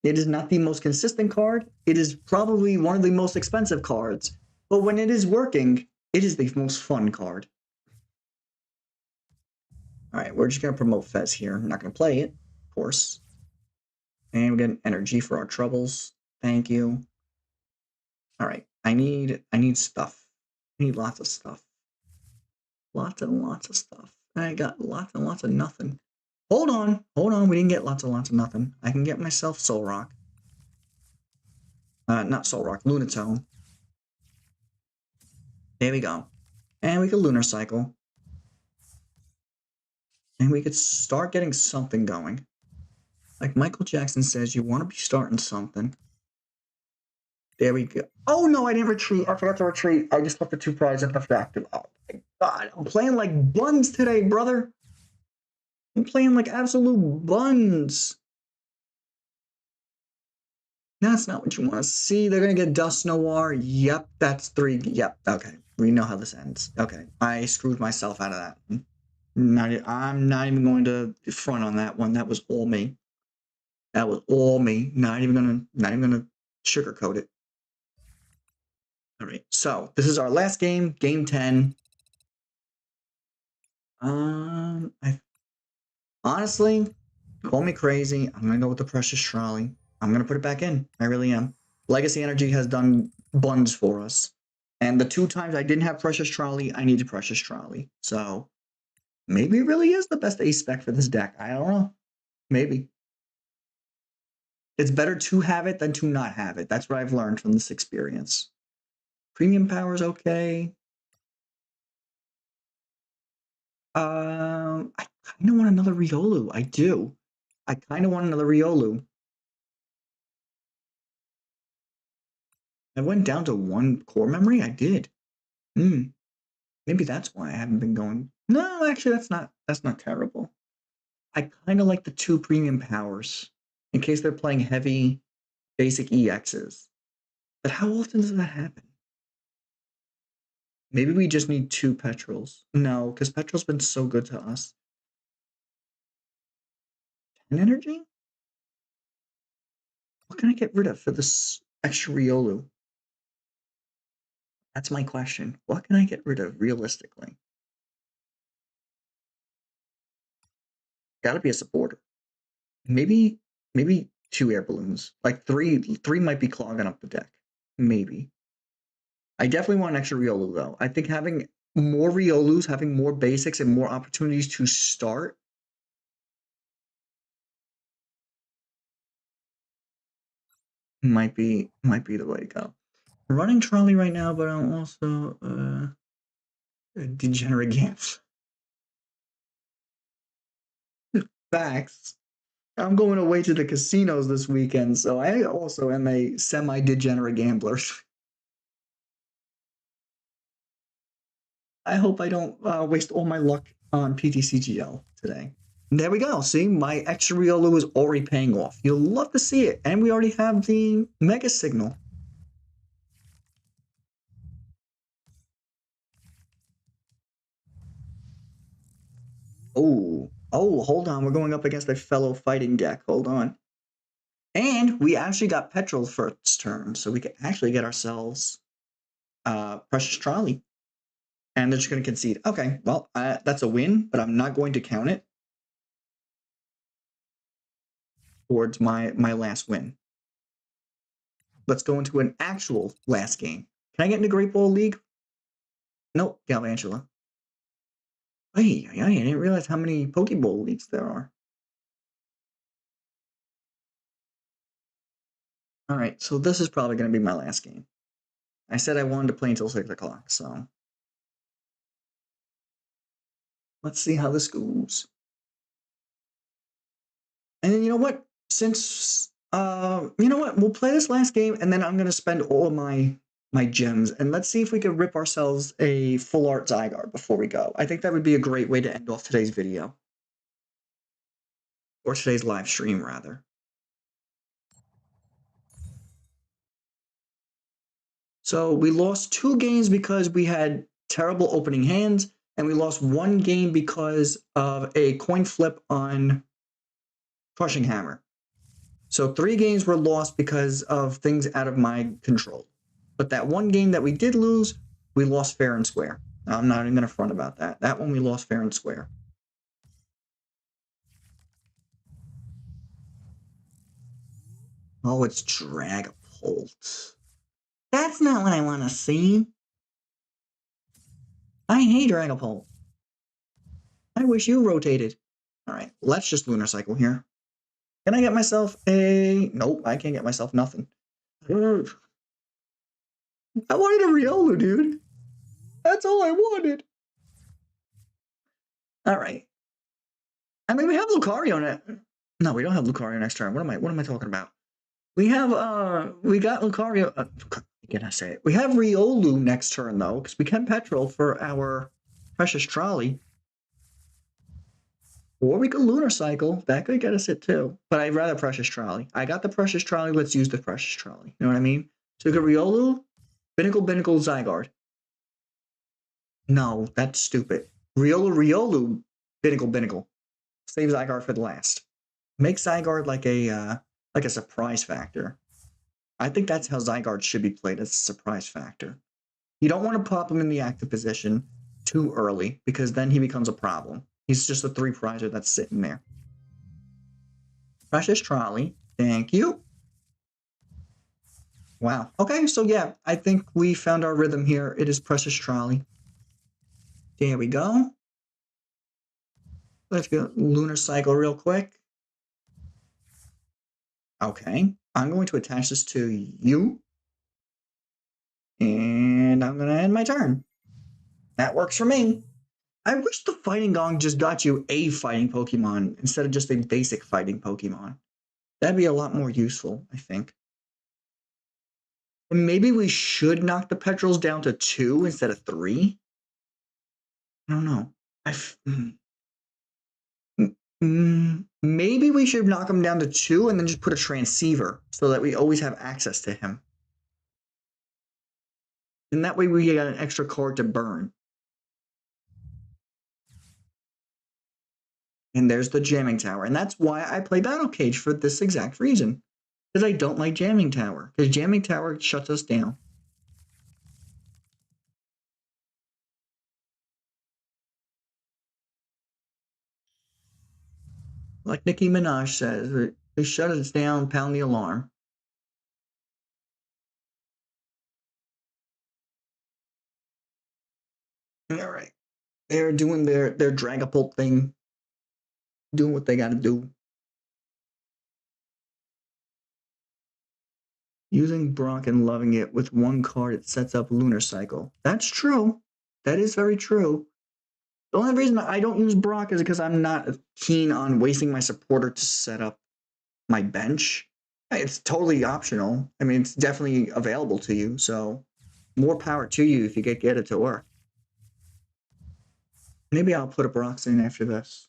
Speaker 1: It is not the most consistent card. It is probably one of the most expensive cards. But when it is working, it is the most fun card. Alright, we're just going to promote Fez here. I'm not going to play it, of course. And we get an energy for our troubles. Thank you. Alright, I need stuff. I need lots of stuff. Lots and lots of stuff. I got lots and lots of nothing. Hold on. We didn't get lots of nothing. I can get myself Solrock. Not Solrock, Lunatone. There we go. And we could Lunar Cycle. And we could start getting something going. Like Michael Jackson says, you want to be starting something. There we go. Oh no, I didn't retreat. I forgot to retreat. I just left the 2 prizes in the factory. Oh my God, I'm playing like buns today, brother. I'm playing like absolute buns. That's not what you want to see. They're going to get Dust Noir. Yep, that's 3. Yep, okay. We know how this ends. Okay, I screwed myself out of that. I'm not even going to front on that one. That was all me. That was all me. Not even gonna sugarcoat it. All right. So this is our last game, game 10. Honestly, call me crazy. I'm gonna go with the Precious Trolley. I'm gonna put it back in. I really am. Legacy Energy has done buns for us. And the 2 times I didn't have Precious Trolley, I needed Precious Trolley. So maybe it really is the best ace spec for this deck. I don't know. Maybe. It's better to have it than to not have it. That's what I've learned from this experience. Premium Power is okay. I kind of want another Riolu. I do. I kind of want another Riolu. I went down to 1 core memory. I did. Maybe that's why I haven't been going. No, actually, that's not terrible. I kind of like the 2 premium powers in case they're playing heavy basic EXs. But how often does that happen? Maybe we just need 2 Petrels. No, because Petrel's been so good to us. 10 energy? What can I get rid of for this extra Riolu? That's my question. What can I get rid of realistically? Gotta be a supporter. Maybe 2 air balloons. Like 3 might be clogging up the deck. Maybe. I definitely want an extra Riolu though. I think having more Riolus, having more basics and more opportunities to start might be the way to go. I'm running trolley right now, but I'm also degenerate games. Facts. I'm going away to the casinos this weekend, so I also am a semi-degenerate gambler. I hope I don't waste all my luck on PTCGL today. There we go. See, my extra Riolu is already paying off. You'll love to see it. And we already have the Mega Signal. Oh, hold on. We're going up against a fellow fighting deck. Hold on. And we actually got Petrel first turn, so we can actually get ourselves Precious Trolley. And they're just going to concede. Okay, well, that's a win, but I'm not going to count it towards my last win. Let's go into an actual last game. Can I get into Great Ball League? Nope, Galvantula. Hey, I didn't realize how many Pokeball leagues there are. All right, so this is probably going to be my last game. I said I wanted to play until 6 o'clock, so let's see how this goes. And then you know what? Since you know what, we'll play this last game, and then I'm gonna spend all of my gems, and let's see if we can rip ourselves a full art Zygarde before we go. I think that would be a great way to end off today's video, or today's live stream rather. So we lost 2 games because we had terrible opening hands, and we lost 1 game because of a coin flip on Crushing Hammer. So 3 games were lost because of things out of my control. But that 1 game that we did lose, we lost fair and square. I'm not even going to front about that. That one we lost fair and square. Oh, it's Dragapult. That's not what I want to see. I hate Dragapult. I wish you rotated. All right, let's just Lunar Cycle here. Can I get myself a... Nope, I can't get myself nothing. I wanted a Riolu, dude. That's all I wanted. All right. I mean, we have Lucario next. No, we don't have Lucario next turn. What am I talking about? We have we got Lucario. Can I say it? We have Riolu next turn though, because we can Petrel for our Precious Trolley. Or we could Lunar Cycle. That could get us it too. But I'd rather Precious Trolley. I got the Precious Trolley. Let's use the Precious Trolley. You know what I mean? So we got Riolu, Binacle Zygarde. No, that's stupid. Riolu, Binacle. Save Zygarde for the last. Make Zygarde like a surprise factor. I think that's how Zygarde should be played, as a surprise factor. You don't want to pop him in the active position too early, because then he becomes a problem. He's just a 3-prizer that's sitting there. Precious Trolley, thank you. Wow. Okay, so yeah, I think we found our rhythm here. It is Precious Trolley. There we go. Let's go Lunar Cycle real quick. Okay, I'm going to attach this to you. And I'm going to end my turn. That works for me. I wish the Fighting Gong just got you a fighting Pokemon instead of just a basic fighting Pokemon. That'd be a lot more useful, I think. And maybe we should knock the Petrels down to 2 instead of 3. I don't know. Maybe we should knock him down to 2 and then just put a transceiver so that we always have access to him. And that way we get an extra card to burn. And there's the Jamming Tower. And that's why I play Battle Cage, for this exact reason. Because I don't like Jamming Tower. Because Jamming Tower shuts us down. Like Nicki Minaj says, they shut us down, pound the alarm. All right. They're doing their Dragapult thing. Doing what they got to do. Using Brock and loving it with one card, it sets up Lunar Cycle. That's true. That is very true. The only reason I don't use Brock is because I'm not keen on wasting my supporter to set up my bench. It's totally optional. I mean, it's definitely available to you, so more power to you if you get it to work. Maybe I'll put a Brock in after this.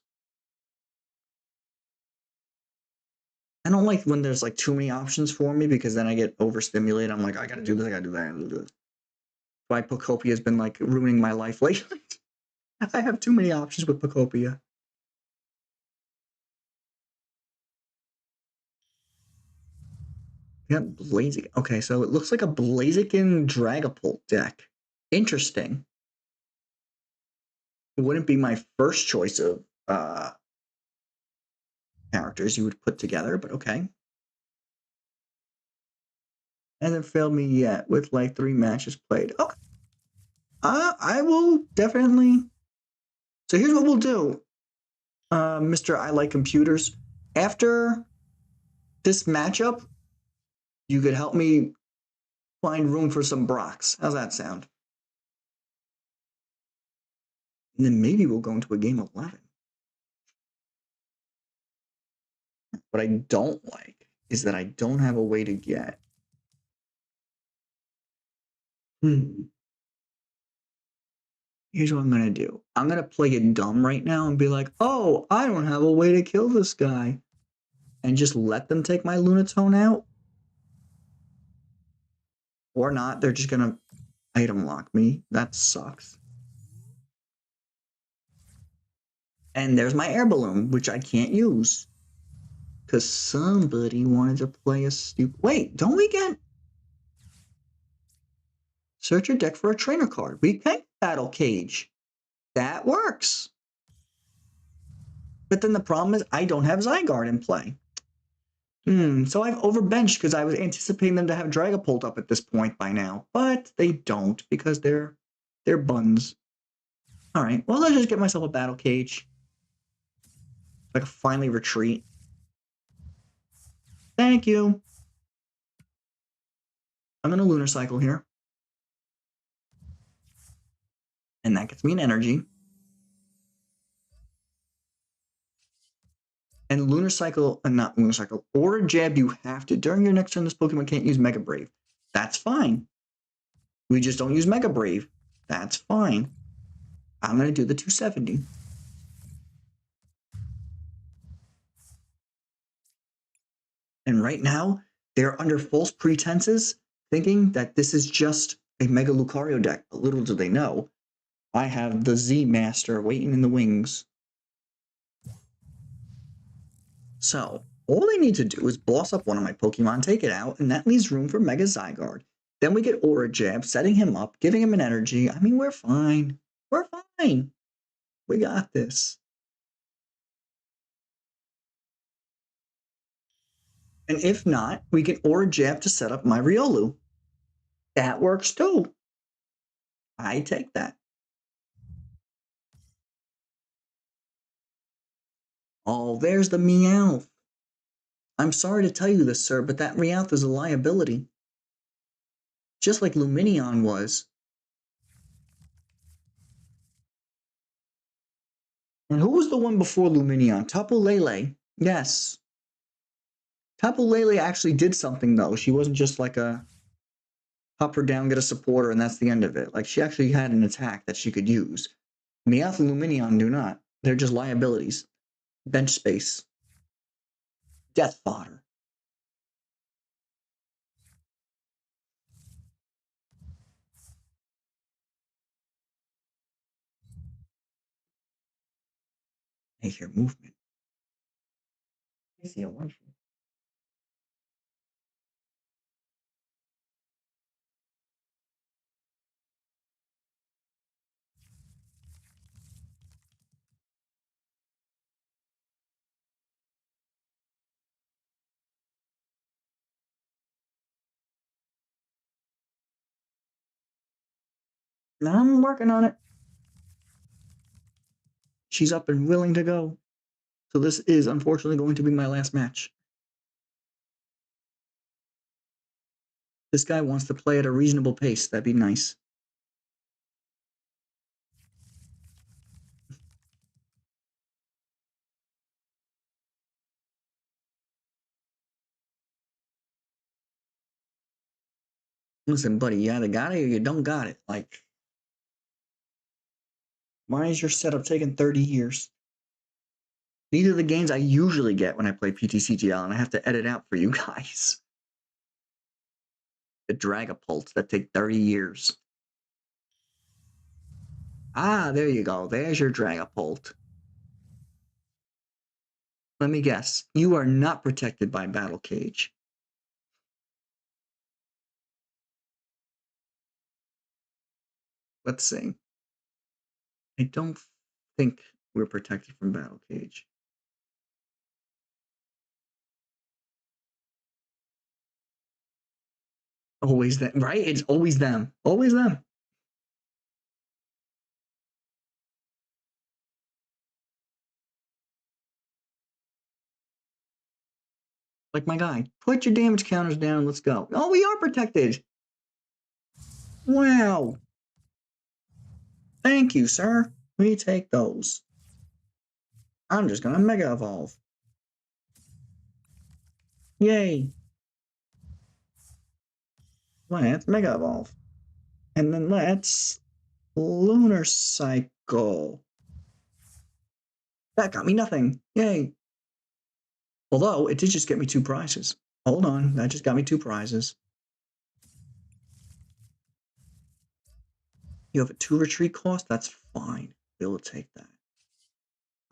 Speaker 1: I don't like when there's like too many options for me, because then I get overstimulated. I'm like, I gotta do this, I gotta do that, I gotta do this. Why Pokopia has been like ruining my life lately. I have too many options with Pokopia. Yeah, Blaziken. Okay, so it looks like a Blaziken Dragapult deck. Interesting. It wouldn't be my first choice of characters you would put together, but okay. Hasn't failed me yet with like 3 matches played. Okay. I will definitely. So here's what we'll do, Mr. I Like Computers. After this matchup, you could help me find room for some Brocks. How's that sound? And then maybe we'll go into a game 11. What I don't like is that I don't have a way to get. Here's what I'm going to do. I'm going to play it dumb right now and be like, oh, I don't have a way to kill this guy. And just let them take my Lunatone out. Or not. They're just going to item lock me. That sucks. And there's my Air Balloon, which I can't use. Because somebody wanted to play a stupid... Wait, don't we get... Search your deck for a trainer card. We can Battle Cage. That works. But then the problem is I don't have Zygarde in play. So I've overbenched because I was anticipating them to have Dragapult up at this point by now. But they don't, because they're buns. Alright, well, let's just get myself a Battle Cage. I can finally retreat. Thank you. I'm going to Lunar Cycle here. And that gets me an energy. And Lunar Cycle, not Lunar Cycle, or a Jab, you have to. During your next turn, this Pokemon can't use Mega Brave. That's fine. We just don't use Mega Brave. That's fine. I'm going to do the 270. And right now, they're under false pretenses, thinking that this is just a Mega Lucario deck. But little do they know, I have the Z Master waiting in the wings. So, all they need to do is boss up one of my Pokemon, take it out, and that leaves room for Mega Zygarde. Then we get Aura Jab, setting him up, giving him an energy. I mean, we're fine. We're fine. We got this. And if not, we get Aura Jab to set up my Riolu. That works too. I take that. Oh, there's the Meowth. I'm sorry to tell you this, sir, but that Meowth is a liability. Just like Lumineon was. And who was the one before Lumineon? Tapu Lele. Yes. Tapu Lele actually did something, though. She wasn't just like a hop her down, get a supporter, and that's the end of it. Like, she actually had an attack that she could use. Meowth and Lumineon do not. They're just liabilities. Bench space. Death fodder. I hear movement. I see a wonderful. I'm working on it. She's up and willing to go. So this is unfortunately going to be my last match. This guy wants to play at a reasonable pace. That'd be nice. Listen, buddy, you either got it or you don't got it. Like, why is your setup taking 30 years? These are the games I usually get when I play PTCGL, and I have to edit out for you guys. The Dragapults that take 30 years. Ah, there you go. There's your Dragapult. Let me guess. You are not protected by Battle Cage. Let's see. I don't think we're protected from Battle Cage. Always them, right? It's always them. Always them. Like my guy. Put your damage counters down. Let's go. Oh, we are protected. Wow. Thank you, sir. We take those. I'm just going to Mega Evolve. Yay. Let's Mega Evolve. And then let's Lunar Cycle. That got me nothing. Yay. Although, it did just get me 2 prizes. Hold on. That just got me 2 prizes. You have a 2 retreat cost? That's fine. We'll take that.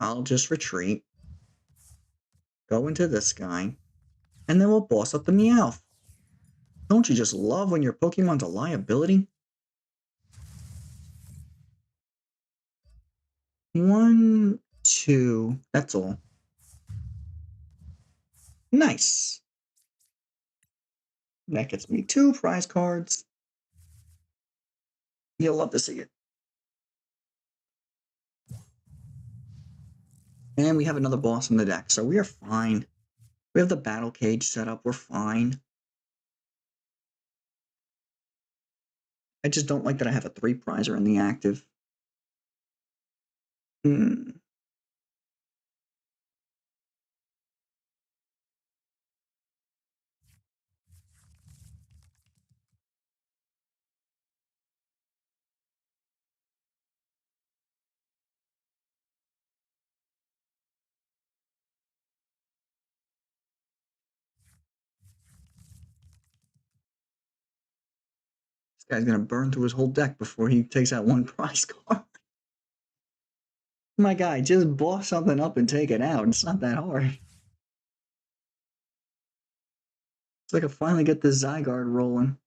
Speaker 1: I'll just retreat. Go into this guy. And then we'll boss up the Meowth. Don't you just love when your Pokemon's a liability? 1, 2. That's all. Nice. That gets me 2 prize cards. You'll love to see it. And we have another boss in the deck, so we are fine. We have the Battle Cage set up. We're fine. I just don't like that I have a 3 prizer in the active. Hmm. This guy's gonna burn through his whole deck before he takes out 1 prize card. My guy, just boss something up and take it out. It's not that hard. I can finally get this Zygarde rolling.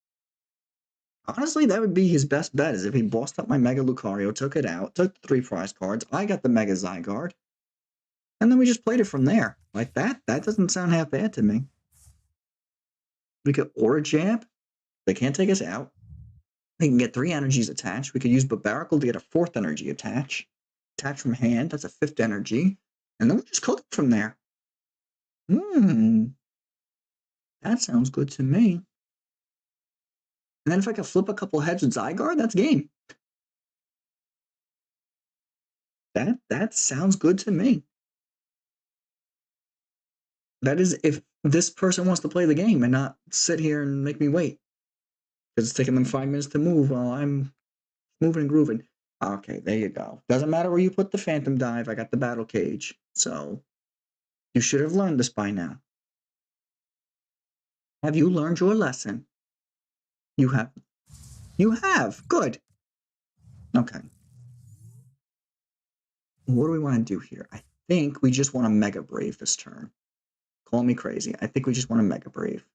Speaker 1: Honestly, that would be his best bet, is if he bossed up my Mega Lucario, took it out, took the 3 prize cards, I got the Mega Zygarde, and then we just played it from there. Like that? That doesn't sound half bad to me. We could Aura Jab. They can't take us out. They can get 3 energies attached. We could use Barbaracle to get a 4th energy attached. Attach from hand, that's a 5th energy. And then we just cook it from there. That sounds good to me. And then if I could flip a couple heads with Zygarde, that's game. That sounds good to me. That is if this person wants to play the game and not sit here and make me wait. Because it's taking them 5 minutes to move while I'm moving and grooving. Okay, there you go. Doesn't matter where you put the Phantom Dive, I got the Battle Cage. So, you should have learned this by now. Have you learned your lesson? You have. You have. Good. Okay. What do we want to do here? I think we just want to Mega Brave this turn. Call me crazy. I think we just want to Mega Brave.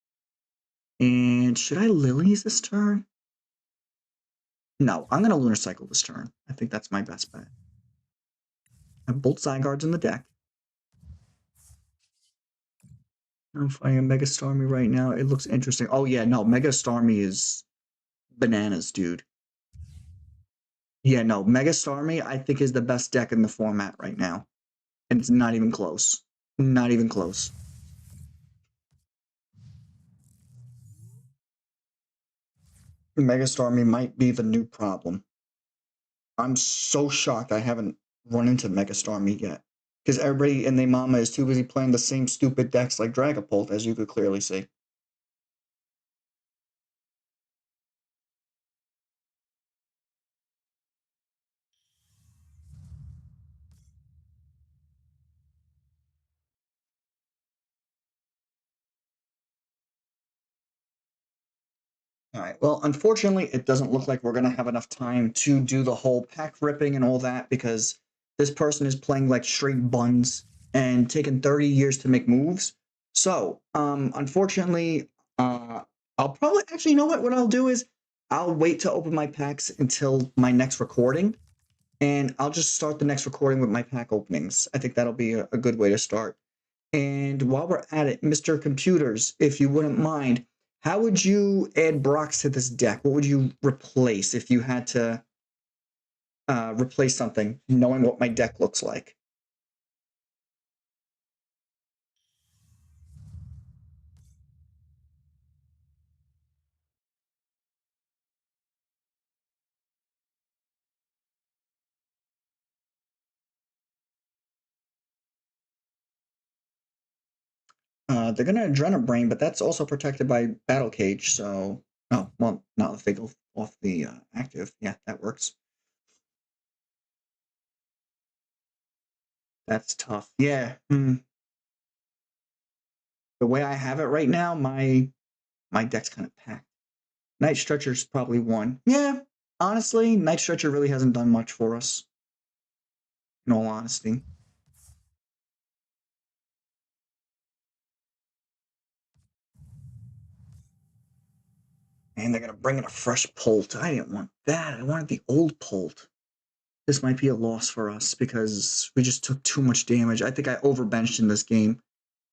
Speaker 1: And should I Lillies this turn? No, I'm going to Lunar Cycle this turn. I think that's my best bet. I have both Zygardes in the deck. I'm fighting a Mega Starmie right now. It looks interesting. Oh, yeah, no, Mega Starmie is bananas, dude. Yeah, no, Mega Starmie, I think, is the best deck in the format right now. And it's not even close. Not even close. Mega Starmie might be the new problem. I'm so shocked I haven't run into Mega Starmie yet. Because everybody and their mama is too busy playing the same stupid decks like Dragapult, as you could clearly see. Alright, well, unfortunately, it doesn't look like we're going to have enough time to do the whole pack ripping and all that, because this person is playing like straight buns and taking 30 years to make moves. So, unfortunately, I'll probably, actually, you know what I'll do is, I'll wait to open my packs until my next recording, and I'll just start the next recording with my pack openings. I think that'll be a good way to start. And while we're at it, Mr. Computers, if you wouldn't mind, how would you add Brox to this deck? What would you replace if you had to replace something, knowing what my deck looks like? They're going to Adrenabrain, but that's also protected by Battle Cage, so... Oh, well, not if they go off the active. Yeah, that works. That's tough. Yeah. The way I have it right now, my deck's kind of packed. Night Stretcher's probably one. Yeah, honestly, Night Stretcher really hasn't done much for us. In all honesty. And they're going to bring in a fresh Polt. I didn't want that. I wanted the old Polt. This might be a loss for us because we just took too much damage. I think I overbenched in this game.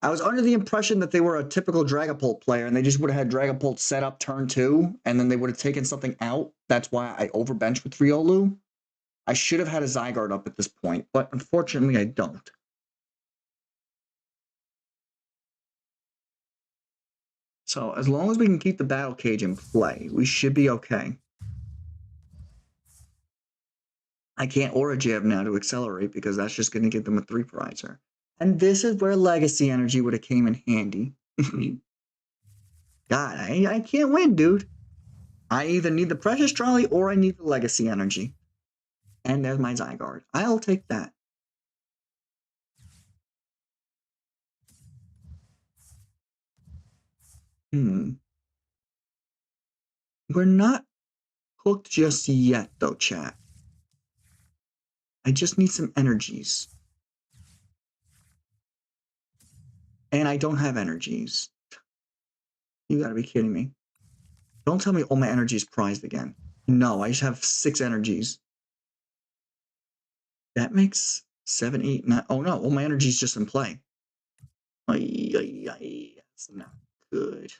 Speaker 1: I was under the impression that they were a typical Dragapult player and they just would have had Dragapult set up turn 2 and then they would have taken something out. That's why I overbenched with Riolu. I should have had a Zygarde up at this point, but unfortunately I don't. So as long as we can keep the Battle Cage in play, we should be okay. I can't Aura Jab now to accelerate because that's just going to give them a 3 prizer. And this is where Legacy Energy would have came in handy. God, I can't win, dude. I either need the Precious Trolley or I need the Legacy Energy. And there's my Zygarde. I'll take that. We're not hooked just yet, though, chat. I just need some energies. And I don't have energies. You gotta be kidding me. Don't tell me all my energy is prized again. No, I just have 6 energies. That makes 7, 8, 9. Oh no, all my energy is just in play. That's not good.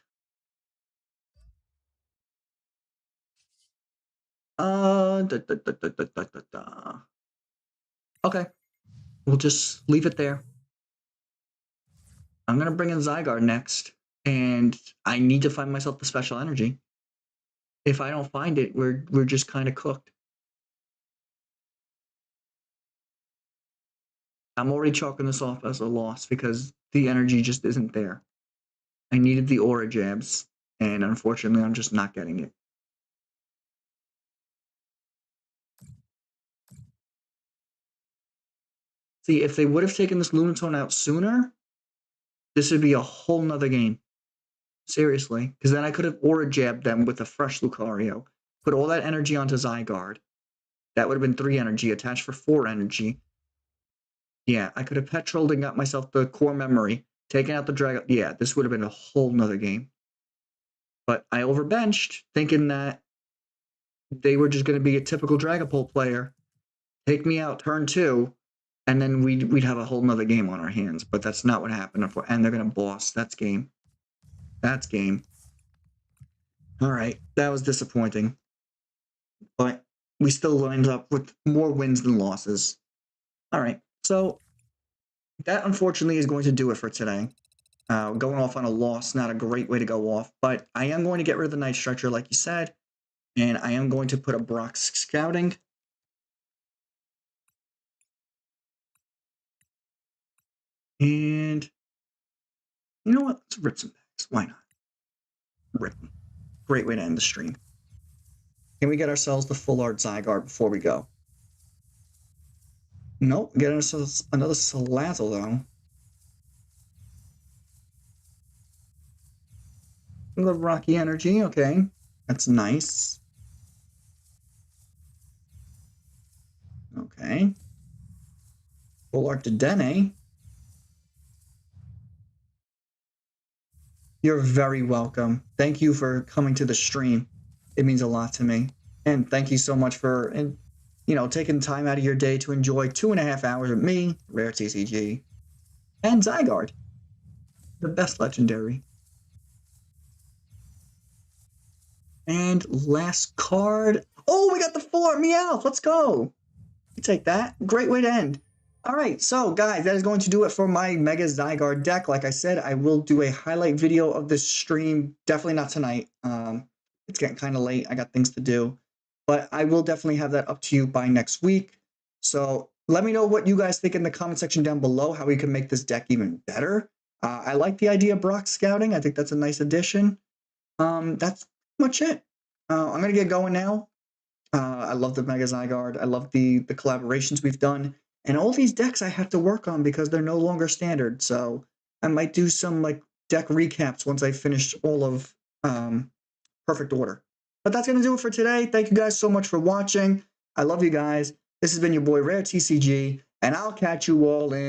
Speaker 1: Okay, we'll just leave it there. I'm gonna bring in Zygarde next, and I need to find myself the special energy. If I don't find it, we're just kind of cooked. I'm already chalking this off as a loss because the energy just isn't there. I needed the aura jabs, and unfortunately, I'm just not getting it. See, if they would have taken this Lunatone out sooner, this would be a whole nother game. Seriously, because then I could have aura jabbed them with a fresh Lucario, put all that energy onto Zygarde. That would have been 3 energy, attached for 4 energy. Yeah, I could have Petrelled and got myself the core memory, taken out the Dragon. Yeah, this would have been a whole nother game. But I overbenched, thinking that they were just going to be a typical Dragapult player, take me out turn 2, and then we'd have a whole nother game on our hands. But that's not what happened. And they're going to boss. That's game. That's game. All right, that was disappointing. But we still lined up with more wins than losses. All right, so that unfortunately is going to do it for today. Going off on a loss, not a great way to go off, but I am going to get rid of the Night Stretcher, like you said, and I am going to put a Brock Scouting. And you know what? Let's rip some packs. Why not? Rip them. Great way to end the stream. Can we get ourselves the full art Zygarde before we go? Nope. Get ourselves another Salazzle, though. The Rocky Energy, okay. That's nice. Okay. Full art Dedenne. You're very welcome. Thank you for coming to the stream. It means a lot to me. And thank you so much for, taking time out of your day to enjoy 2.5 hours with me, Rare TCG, and Zygarde, the best legendary. And last card. Oh, we got the 4 Meowth. Let's go. You take that. Great way to end. All right, so guys, that is going to do it for my Mega Zygarde deck. Like I said, I will do a highlight video of this stream. Definitely not tonight. It's getting kind of late. I got things to do. But I will definitely have that up to you by next week. So let me know what you guys think in the comment section down below, how we can make this deck even better. I like the idea of Brock Scouting. I think that's a nice addition. That's much it. I'm going to get going now. I love the Mega Zygarde. I love the collaborations we've done. And all these decks I have to work on because they're no longer standard. So I might do some deck recaps once I finish all of Perfect Order. But that's going to do it for today. Thank you guys so much for watching. I love you guys. This has been your boy Rare TCG, and I'll catch you all in